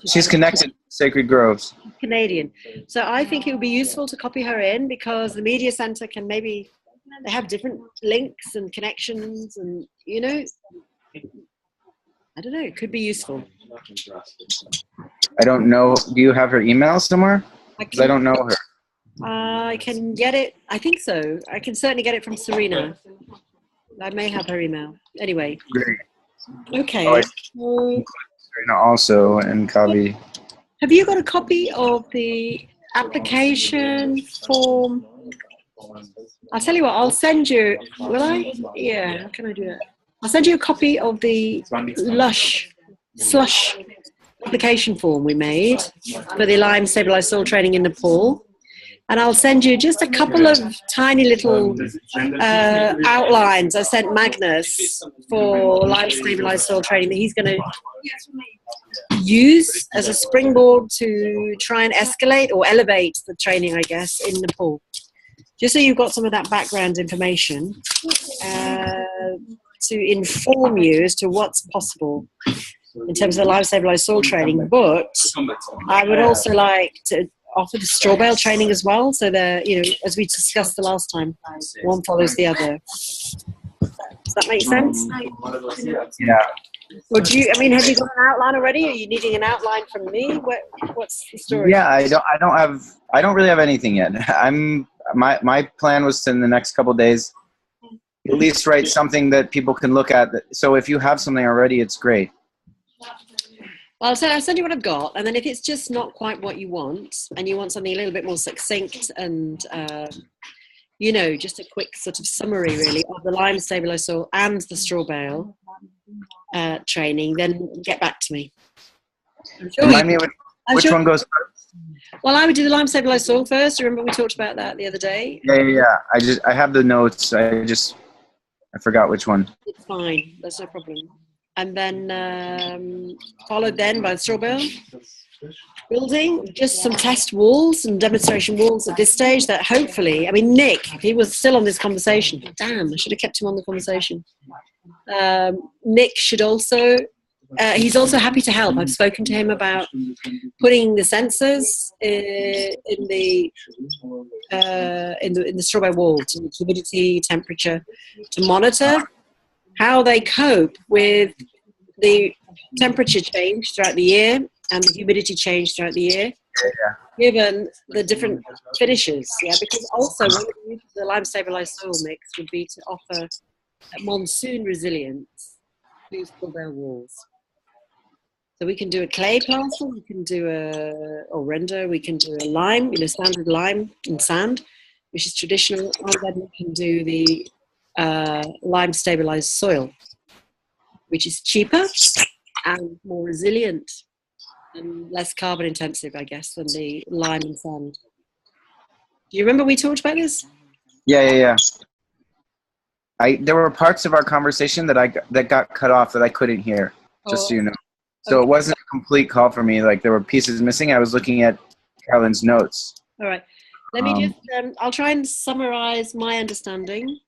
Speaker 19: she's connected to Sacred Groves?
Speaker 11: Canadian. So I think it would be useful to copy her in, because the media centre can maybe, they have different links and connections, and, you know, I don't know, it could be useful.
Speaker 19: I don't know. Do you have her email somewhere? Because I don't know her.
Speaker 11: I can get it. I think so. I can certainly get it from Serena. I may have her email. Anyway.
Speaker 19: Great.
Speaker 11: Okay.
Speaker 19: Oh, Serena also, and Kavi.
Speaker 11: Have you got a copy of the application form? I'll tell you what, I'll send you, will I? Yeah, how can I do that? I'll send you a copy of the slush application form we made for the Lyme stabilized soil training in Nepal. And I'll send you just a couple of tiny little outlines. I sent Magnus for Lyme stabilized soil training that he's going to use as a springboard to try and escalate or elevate the training, I guess, in Nepal. Just so you've got some of that background information to inform you as to what's possible in terms of the Lyme stabilized soil training. But I would also like to offer the straw bale training as well, so that, you know, as we discussed the last time, one follows the other. Does that make sense?
Speaker 19: Yeah.
Speaker 11: Or do you, I mean, have you got an outline already? Are you needing an outline from me? What's the story?
Speaker 19: Yeah, I don't really have anything yet. My plan was to, in the next couple of days, at least write something that people can look at. So if you have something already, it's great.
Speaker 11: Well, I'll send you what I've got, and then if it's just not quite what you want, and you want something a little bit more succinct and, you know, just a quick sort of summary, really, of the Lyme stabilized soil and the straw bale training, then get back to me.
Speaker 19: Remind me which one goes first?
Speaker 11: Well, I would do the Lyme stabilized soil first. Remember we talked about that the other day?
Speaker 19: Yeah. I have the notes. I forgot which one.
Speaker 11: It's fine. That's no problem. And then followed then by the straw bale building, just some test walls and demonstration walls at this stage that hopefully, I mean, Nick, if he was still on this conversation, damn, I should have kept him on the conversation. Nick should also, he's also happy to help. I've spoken to him about putting the sensors in the straw bale wall, to humidity, temperature, to monitor how they cope with the temperature change throughout the year and the humidity change throughout the year, given the different finishes. Yeah, because also one of the uses of the Lyme stabilized soil mix would be to offer monsoon resilience to straw bale walls. So we can do a clay plaster, we can do or render, we can do a lime, standard lime and sand, which is traditional, and then we can do the Lyme stabilized soil, which is cheaper and more resilient and less carbon intensive, I guess, than the lime and sand. Do you remember we talked about this?
Speaker 19: Yeah. There were parts of our conversation that got cut off that I couldn't hear, just so you know. So It wasn't a complete call for me. Like, there were pieces missing. I was looking at Carolyn's notes.
Speaker 11: All right. Let me just, I'll try and summarize my understanding.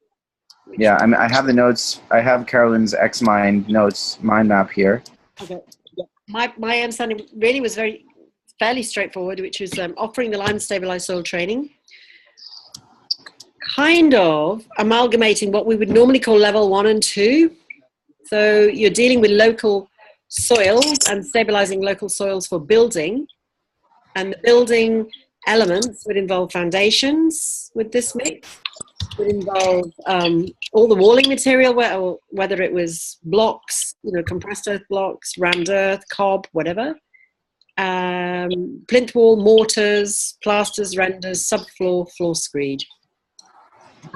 Speaker 19: Yeah, I have the notes. I have Carolyn's X-Mind notes, mind map here.
Speaker 11: Okay. Yeah. My understanding really was fairly straightforward, which was offering the Lyme stabilized soil training, kind of amalgamating what we would normally call level 1 and 2. So you're dealing with local soils and stabilizing local soils for building, and the building elements would involve foundations with this mix, would involve all the walling material, whether it was blocks, compressed earth blocks, rammed earth, cob, whatever, plinth wall, mortars, plasters, renders, subfloor, floor screed,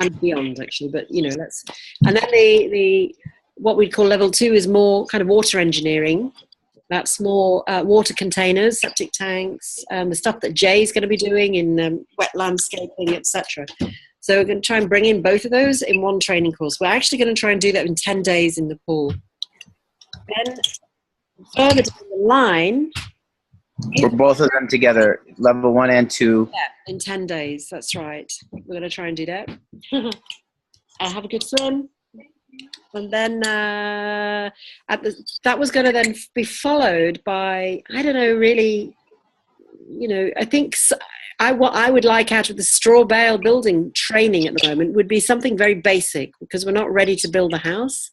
Speaker 11: and beyond, actually. But and then the what we'd call level 2 is more kind of water engineering. That's more water containers, septic tanks, the stuff that Jay's going to be doing in wet landscaping, etc. So we're going to try and bring in both of those in one training course. We're actually going to try and do that in 10 days in Nepal. Then further down the line,
Speaker 19: For both of them together, level 1 and 2.
Speaker 20: Yeah, in 10 days. That's right. We're going to try and do that. Have a good swim. And then that was going to then be followed by, I don't know, really, I think what I would like out of the straw bale building training at the moment would be something very basic, because we're not ready to build a house.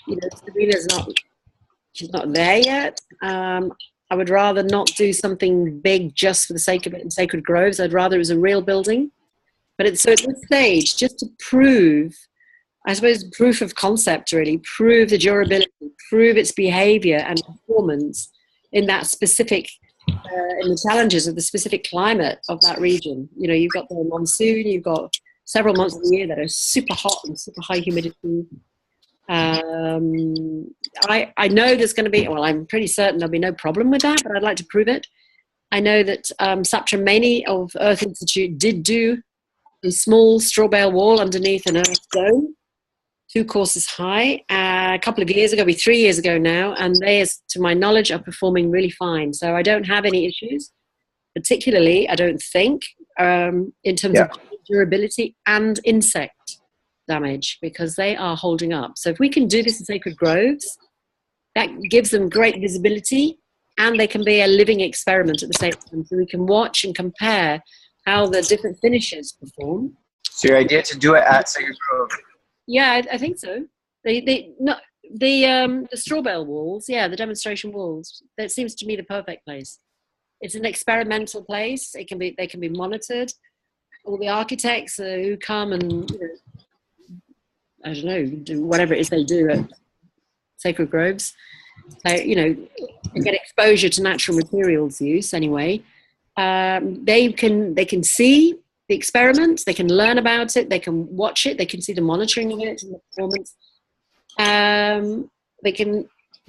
Speaker 20: Sabrina's she's not there yet. I would rather not do something big just for the sake of it in Sacred Groves. I'd rather it was a real building. But so at this stage, just to prove, I suppose, proof of concept, really, prove the durability, prove its behavior and performance in that specific, in the challenges of the specific climate of that region. You've got the monsoon, you've got several months of the year that are super hot and super high humidity. I know there's going to be, well, I'm pretty certain there'll be no problem with that, but I'd like to prove it. I know that Sep Tamera Meeting of Earth Institute did do a small straw bale wall underneath an earth dome, 2 courses high, a couple of years ago, maybe 3 years ago now, and they, as to my knowledge, are performing really fine. So I don't have any issues, particularly, I don't think, in terms of durability and insect damage, because they are holding up. So if we can do this in Sacred Groves, that gives them great visibility, and they can be a living experiment at the same time. So we can watch and compare how the different finishes perform.
Speaker 19: So your idea to do it at Sacred Grove?
Speaker 20: Yeah, I think so. The straw bale walls, the demonstration walls. That seems to me the perfect place. It's an experimental place. They can be monitored. All the architects who come and I don't know, do whatever it is they do at Sacred Groves, they get exposure to natural materials use anyway. They can see the experiment, they can learn about it, they can watch it, they can see the monitoring of it and the performance. They can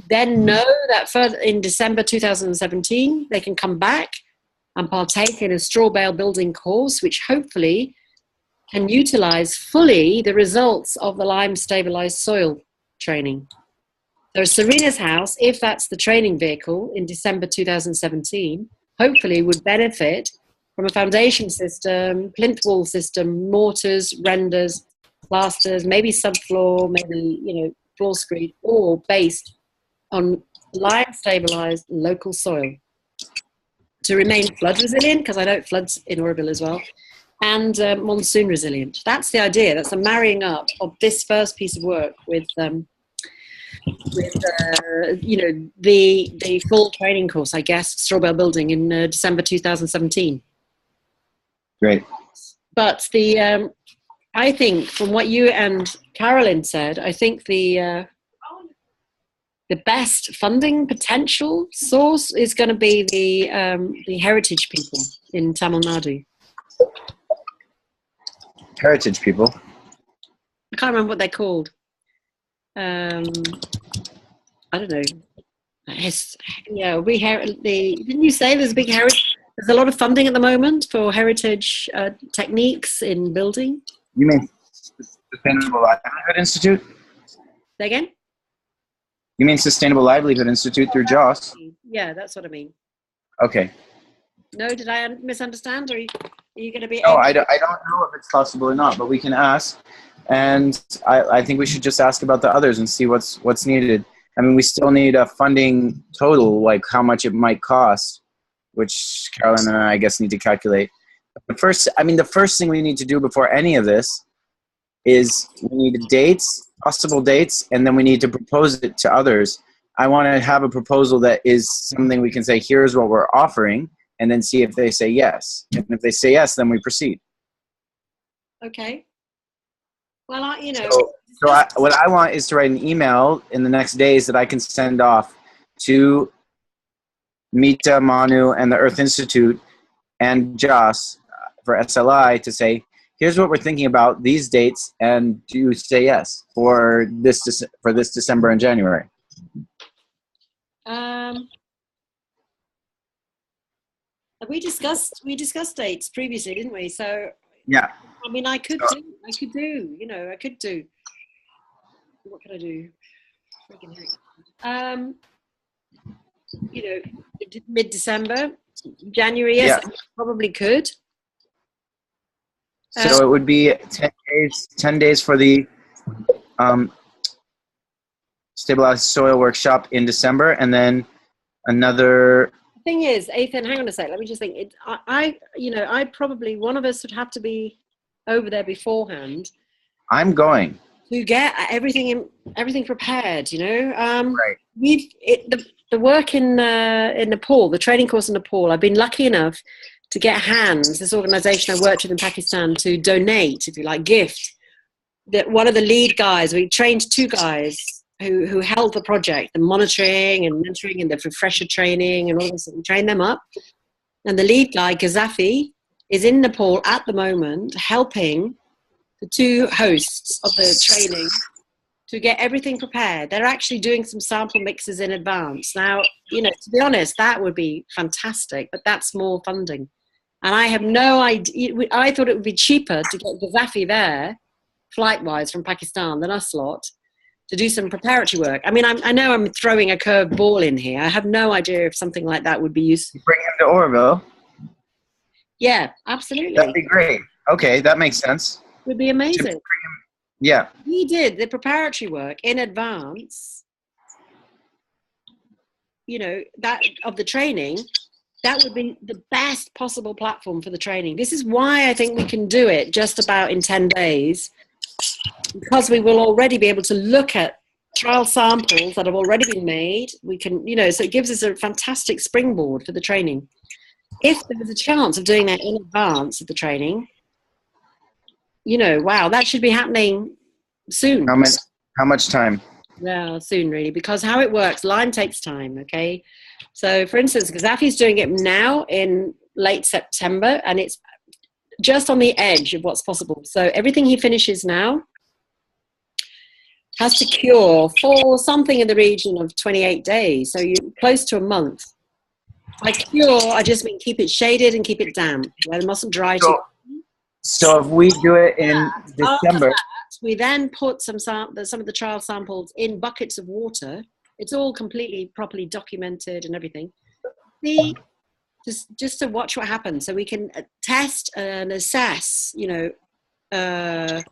Speaker 20: then know that further in December 2017, they can come back and partake in a straw bale building course, which hopefully can utilize fully the results of the lime stabilized soil training. So Serena's house, if that's the training vehicle in December 2017, hopefully would benefit from a foundation system, plinth wall system, mortars, renders, plasters, maybe subfloor, maybe floor screed, all based on lime stabilized local soil to remain flood resilient, because I know it floods in Oroville as well, and monsoon resilient. That's the idea. That's a marrying up of this first piece of work with the full training course, I guess, straw bale building in December 2017.
Speaker 19: Great.
Speaker 20: But I think from what you and Carolyn said, I think the best funding potential source is going to be the heritage people in Tamil Nadu.
Speaker 19: Heritage people?
Speaker 20: I can't remember what they're called. I don't know. Didn't you say there's a big heritage? There's a lot of funding at the moment for heritage techniques in building.
Speaker 19: You mean Sustainable Livelihood Institute?
Speaker 20: Say again?
Speaker 19: You mean Sustainable Livelihood Institute through JOS?
Speaker 20: Yeah, that's what I mean.
Speaker 19: Okay.
Speaker 20: No, did I misunderstand? Or are you going to be?
Speaker 19: No, I don't know if it's possible or not, but we can ask. And I think we should just ask about the others and see what's needed. I mean, we still need a funding total, like how much it might cost, which Carolyn and I guess need to calculate. The first thing we need to do before any of this is we need dates, possible dates, and then we need to propose it to others. I want to have a proposal that is something we can say, here's what we're offering, and then see if they say yes. And if they say yes, then we proceed.
Speaker 20: Okay. Well,
Speaker 19: what I want is to write an email in the next days that I can send off to Mita, Manu, and the Earth Institute and JOS for SLI to say, here's what we're thinking about these dates, and do you say yes for this December and January?
Speaker 20: We discussed dates previously, didn't we? So
Speaker 19: yeah.
Speaker 20: I mean, I could do. What could I do? mid-December, January. Yes,
Speaker 19: Yeah.
Speaker 20: I probably could.
Speaker 19: So it would be 10 days for the stabilized soil workshop in December, and then another.
Speaker 20: The thing is, Ethan, hang on a sec. Let me just think. I probably, one of us would have to be over there beforehand.
Speaker 19: I'm going.
Speaker 20: To get everything prepared,
Speaker 19: Right.
Speaker 20: The work in Nepal, the training course in Nepal. I've been lucky enough to get Hands, this organisation I worked with in Pakistan, to donate, if you like, gift. That one of the lead guys, we trained 2 guys who held the project, the monitoring and mentoring and the refresher training and all this. We trained them up, and the lead guy, Gazafi, is in Nepal at the moment helping the 2 hosts of the training to get everything prepared. They're actually doing some sample mixes in advance. Now, to be honest, that would be fantastic, but that's more funding. And I have no idea. I thought it would be cheaper to get Gazafi there, flight-wise, from Pakistan than us lot, to do some preparatory work. I mean, I know I'm throwing a curved ball in here. I have no idea if something like that would be useful.
Speaker 19: Bring him to Oroville.
Speaker 20: Yeah, absolutely.
Speaker 19: That'd be great. Okay, that makes sense.
Speaker 20: Would be amazing.
Speaker 19: Yeah.
Speaker 20: He did the preparatory work in advance, that of the training. That would be the best possible platform for the training. This is why I think we can do it just about in 10 days, because we will already be able to look at trial samples that have already been made. We can, so it gives us a fantastic springboard for the training. If there was a chance of doing that in advance of the training, wow, that should be happening soon.
Speaker 19: How much time?
Speaker 20: Well, soon, really, because how it works, line takes time, okay? So, for instance, Gazafi's doing it now in late September, and it's just on the edge of what's possible. So everything he finishes now has to cure for something in the region of 28 days, so you're close to a month. By cure, I just mean keep it shaded and keep it damp. It mustn't dry too.
Speaker 19: So if we do it in December,
Speaker 20: we then put some of the trial samples in buckets of water. It's all completely properly documented and everything. Just to watch what happens, so we can test and assess, the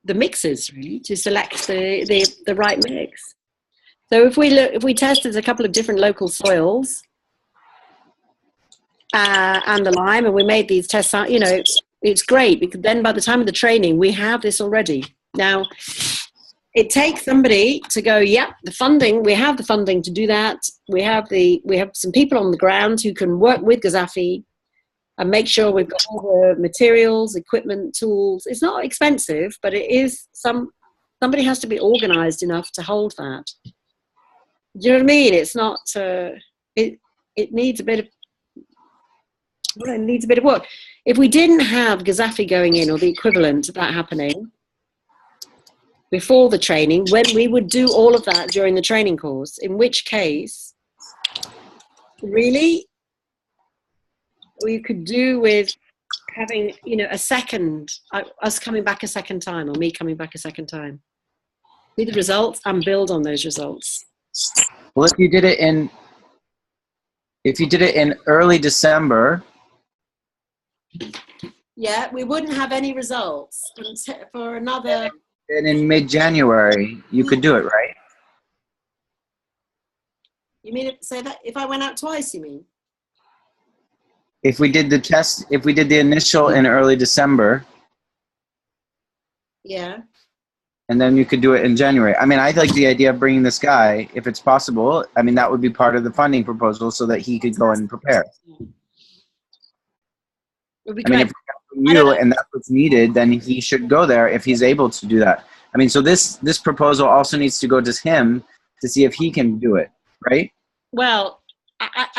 Speaker 20: mixes, really, to select the right mix. So if we tested a couple of different local soils and the lime, and we made these tests, it's great, because then by the time of the training, we have this already. Now, it takes somebody to go, yeah, we have the funding to do that. We have some people on the ground who can work with Gazafi and make sure we've got all the materials, equipment, tools. It's not expensive, but it is somebody has to be organized enough to hold that. Do you know what I mean? It's not, it needs a bit of, it needs a bit of work. If we didn't have Gazafi going in, or the equivalent of that happening before the training, when we would do all of that during the training course, in which case, really, we could do with having, a second, us coming back a second time, or me coming back a second time. See the results and build on those results.
Speaker 19: Well, if you did it in early December.
Speaker 20: Yeah, we wouldn't have any results for another.
Speaker 19: And in mid-January, you could do it, right?
Speaker 20: You mean say that if I went out twice, you mean?
Speaker 19: If we did the test, if we did the initial in early December.
Speaker 20: Yeah.
Speaker 19: And then you could do it in January. I mean, I like the idea of bringing this guy, if it's possible. I mean, that would be part of the funding proposal, so that he could go and prepare. I mean, if you and that's what's needed, then he should go there if he's able to do that. I mean, so this proposal also needs to go to him to see if he can do it, right?
Speaker 20: Well,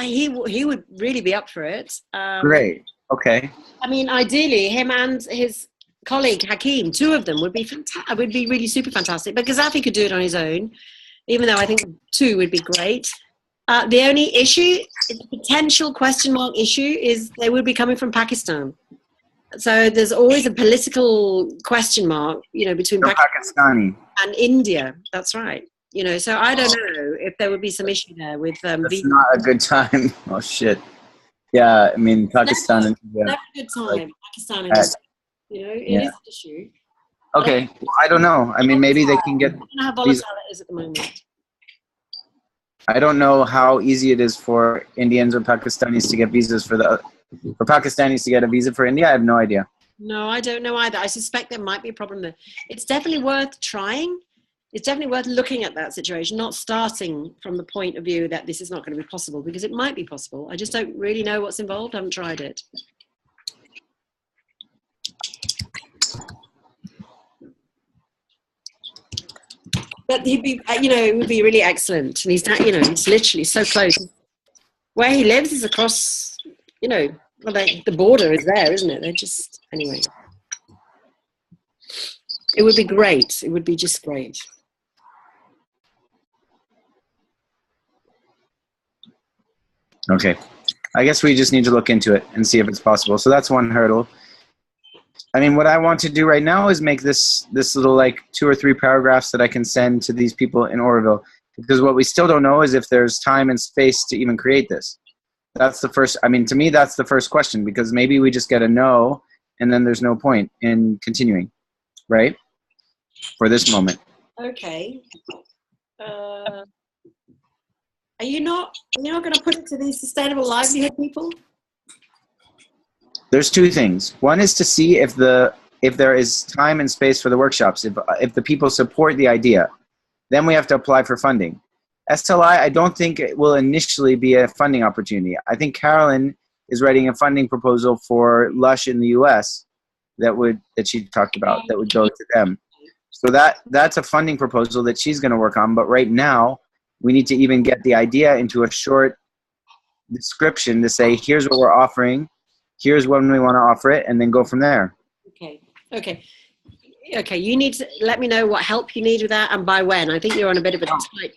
Speaker 20: he would really be up for it.
Speaker 19: Great. Okay.
Speaker 20: I mean, ideally, him and his colleague Hakeem, 2 of them would be fantastic. Would be really super fantastic. But Gazafi could do it on his own, even though I think 2 would be great. The only issue, the potential question mark issue, is they would be coming from Pakistan. So there's always a political question mark, between
Speaker 19: Pakistani
Speaker 20: and India. That's right. So I don't know if there would be some issue there with
Speaker 19: That's
Speaker 20: visa.
Speaker 19: not a good time. Oh shit. Yeah, I mean Pakistan and India.
Speaker 20: Never a good time.
Speaker 19: Like,
Speaker 20: Pakistan and India. You know, it
Speaker 19: yeah.
Speaker 20: is an issue.
Speaker 19: Okay, well, I don't know. I mean, maybe they can get.
Speaker 20: I don't know how
Speaker 19: These,
Speaker 20: volatile it is at the moment.
Speaker 19: I don't know how easy it is for Indians or Pakistanis to get visas for Pakistanis to get a visa for India. I have no idea.
Speaker 20: No, I don't know either. I suspect there might be a problem there. It's definitely worth trying. It's definitely worth looking at that situation, not starting from the point of view that this is not going to be possible, because it might be possible. I just don't really know what's involved. I haven't tried it. But he'd be, you know, it would be really excellent. And he's, you know, he's literally so close. Where he lives is across, you know, well, the border is there, isn't it? They're just, anyway. It would be great. It would be just great.
Speaker 19: Okay. I guess we just need to look into it and see if it's possible. So that's one hurdle. I mean, what I want to do right now is make this little like 2 or 3 paragraphs that I can send to these people in Oroville. Because what we still don't know is if there's time and space to even create this. That's the first, I mean, to me, that's the first question, because maybe we just get a no and then there's no point in continuing, right? For this moment.
Speaker 20: Okay. Are you not going to put it to these sustainable livelihood people?
Speaker 19: There's 2 things. One is to see if there is time and space for the workshops, if the people support the idea. Then we have to apply for funding. SLI, I don't think it will initially be a funding opportunity. I think Carolyn is writing a funding proposal for Lush in the US that she talked about, that would go to them. So that's a funding proposal that she's going to work on. But right now, we need to even get the idea into a short description to say, here's what we're offering, here's when we want to offer it, and then go from there.
Speaker 20: Okay. You need to let me know what help you need with that and by when. I think you're on a bit of a tight.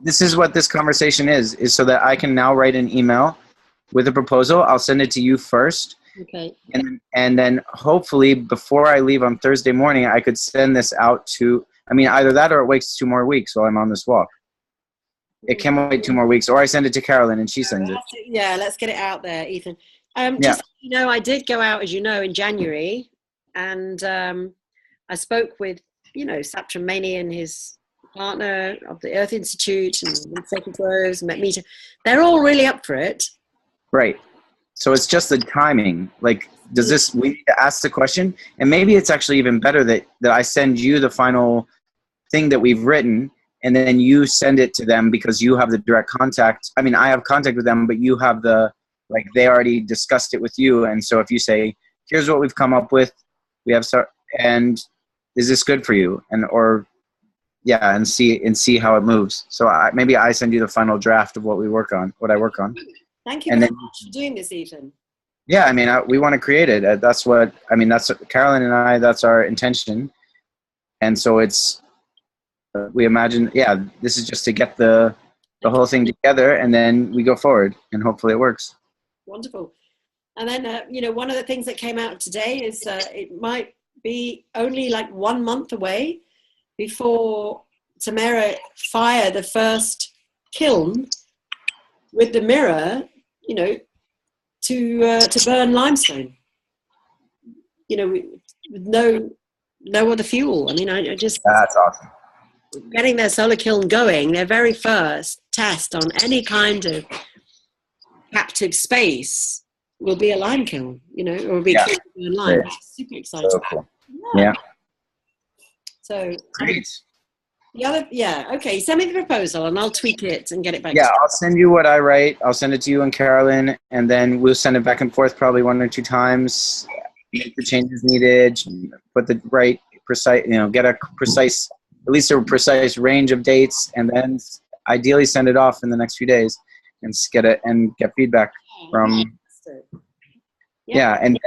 Speaker 19: This is what this conversation is so that I can now write an email with a proposal. I'll send it to you first.
Speaker 20: Okay.
Speaker 19: And then hopefully before I leave on Thursday morning, I could send this out to, I mean, either that or it waits 2 more weeks while I'm on this walk. It can wait 2 more weeks, or I send it to Carolyn and she sends it.
Speaker 20: Yeah, let's get it out there, Ethan.
Speaker 19: Yeah.
Speaker 20: Just, you know, I did go out, as you know, in January, and I spoke with, you know, Sep Tamera Meeting and his partner of the Earth Institute and Sacred Groves, met Meta. They're all really up for it.
Speaker 19: Right. So it's just the timing. Like, we need to ask the question, and maybe it's actually even better that I send you the final thing that we've written, and then you send it to them because you have the direct contact. I mean, I have contact with them, but you have they already discussed it with you. And so if you say, here's what we've come up with, and is this good for you? And see how it moves. So maybe I send you the final draft of what I work on.
Speaker 20: Thank you very much for doing this, Ethan.
Speaker 19: Yeah, I mean, we want to create it. That's Carolyn and I, that's our intention. And so we imagine, this is just to get the whole thing together, and then we go forward, and hopefully it works.
Speaker 20: Wonderful. And then, you know, one of the things that came out today is it might be only like 1 month away before Tamera fire the first kiln with the mirror, you know, to burn limestone. You know, with no other fuel. I mean, I just...
Speaker 19: That's awesome.
Speaker 20: Getting their solar kiln going, their very first test on any kind of captive space will be a lime kiln, you know, or will be a kiln to burn lime. Which is super exciting.
Speaker 19: So cool. Yeah.
Speaker 20: So
Speaker 19: great.
Speaker 20: The other, okay. Send me the proposal and I'll tweak it and get it back.
Speaker 19: Yeah, I'll send you what I write. I'll send it to you and Carolyn, and then we'll send it back and forth probably 1 or 2 times. Make the changes needed. Put the right precise, you know, get a precise. At least a precise range of dates, and then ideally send it off in the next few days and get feedback from. Yeah, and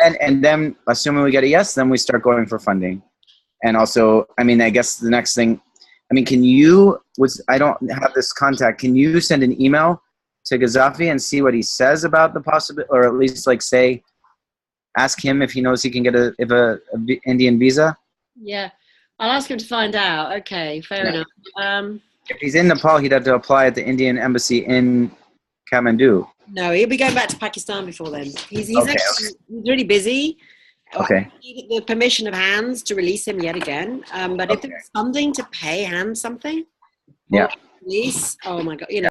Speaker 19: then assuming we get a yes, then we start going for funding. And also, I mean, I guess the next thing, I mean, I don't have this contact. Can you send an email to Gaddafi and see what he says about the possibility, or at least ask him if he knows he can get a Indian visa?
Speaker 20: Yeah. I'll ask him to find out. Okay, fair enough.
Speaker 21: If he's in Nepal, he'd have to apply at the Indian embassy in Kathmandu.
Speaker 22: No, he'll be going back to Pakistan before then. He's
Speaker 21: Okay,
Speaker 22: actually he's really busy.
Speaker 21: Okay.
Speaker 22: I need the permission of Hans to release him yet again. But if there's funding to pay Hans something,
Speaker 21: Yeah.
Speaker 22: release, oh my God, you know.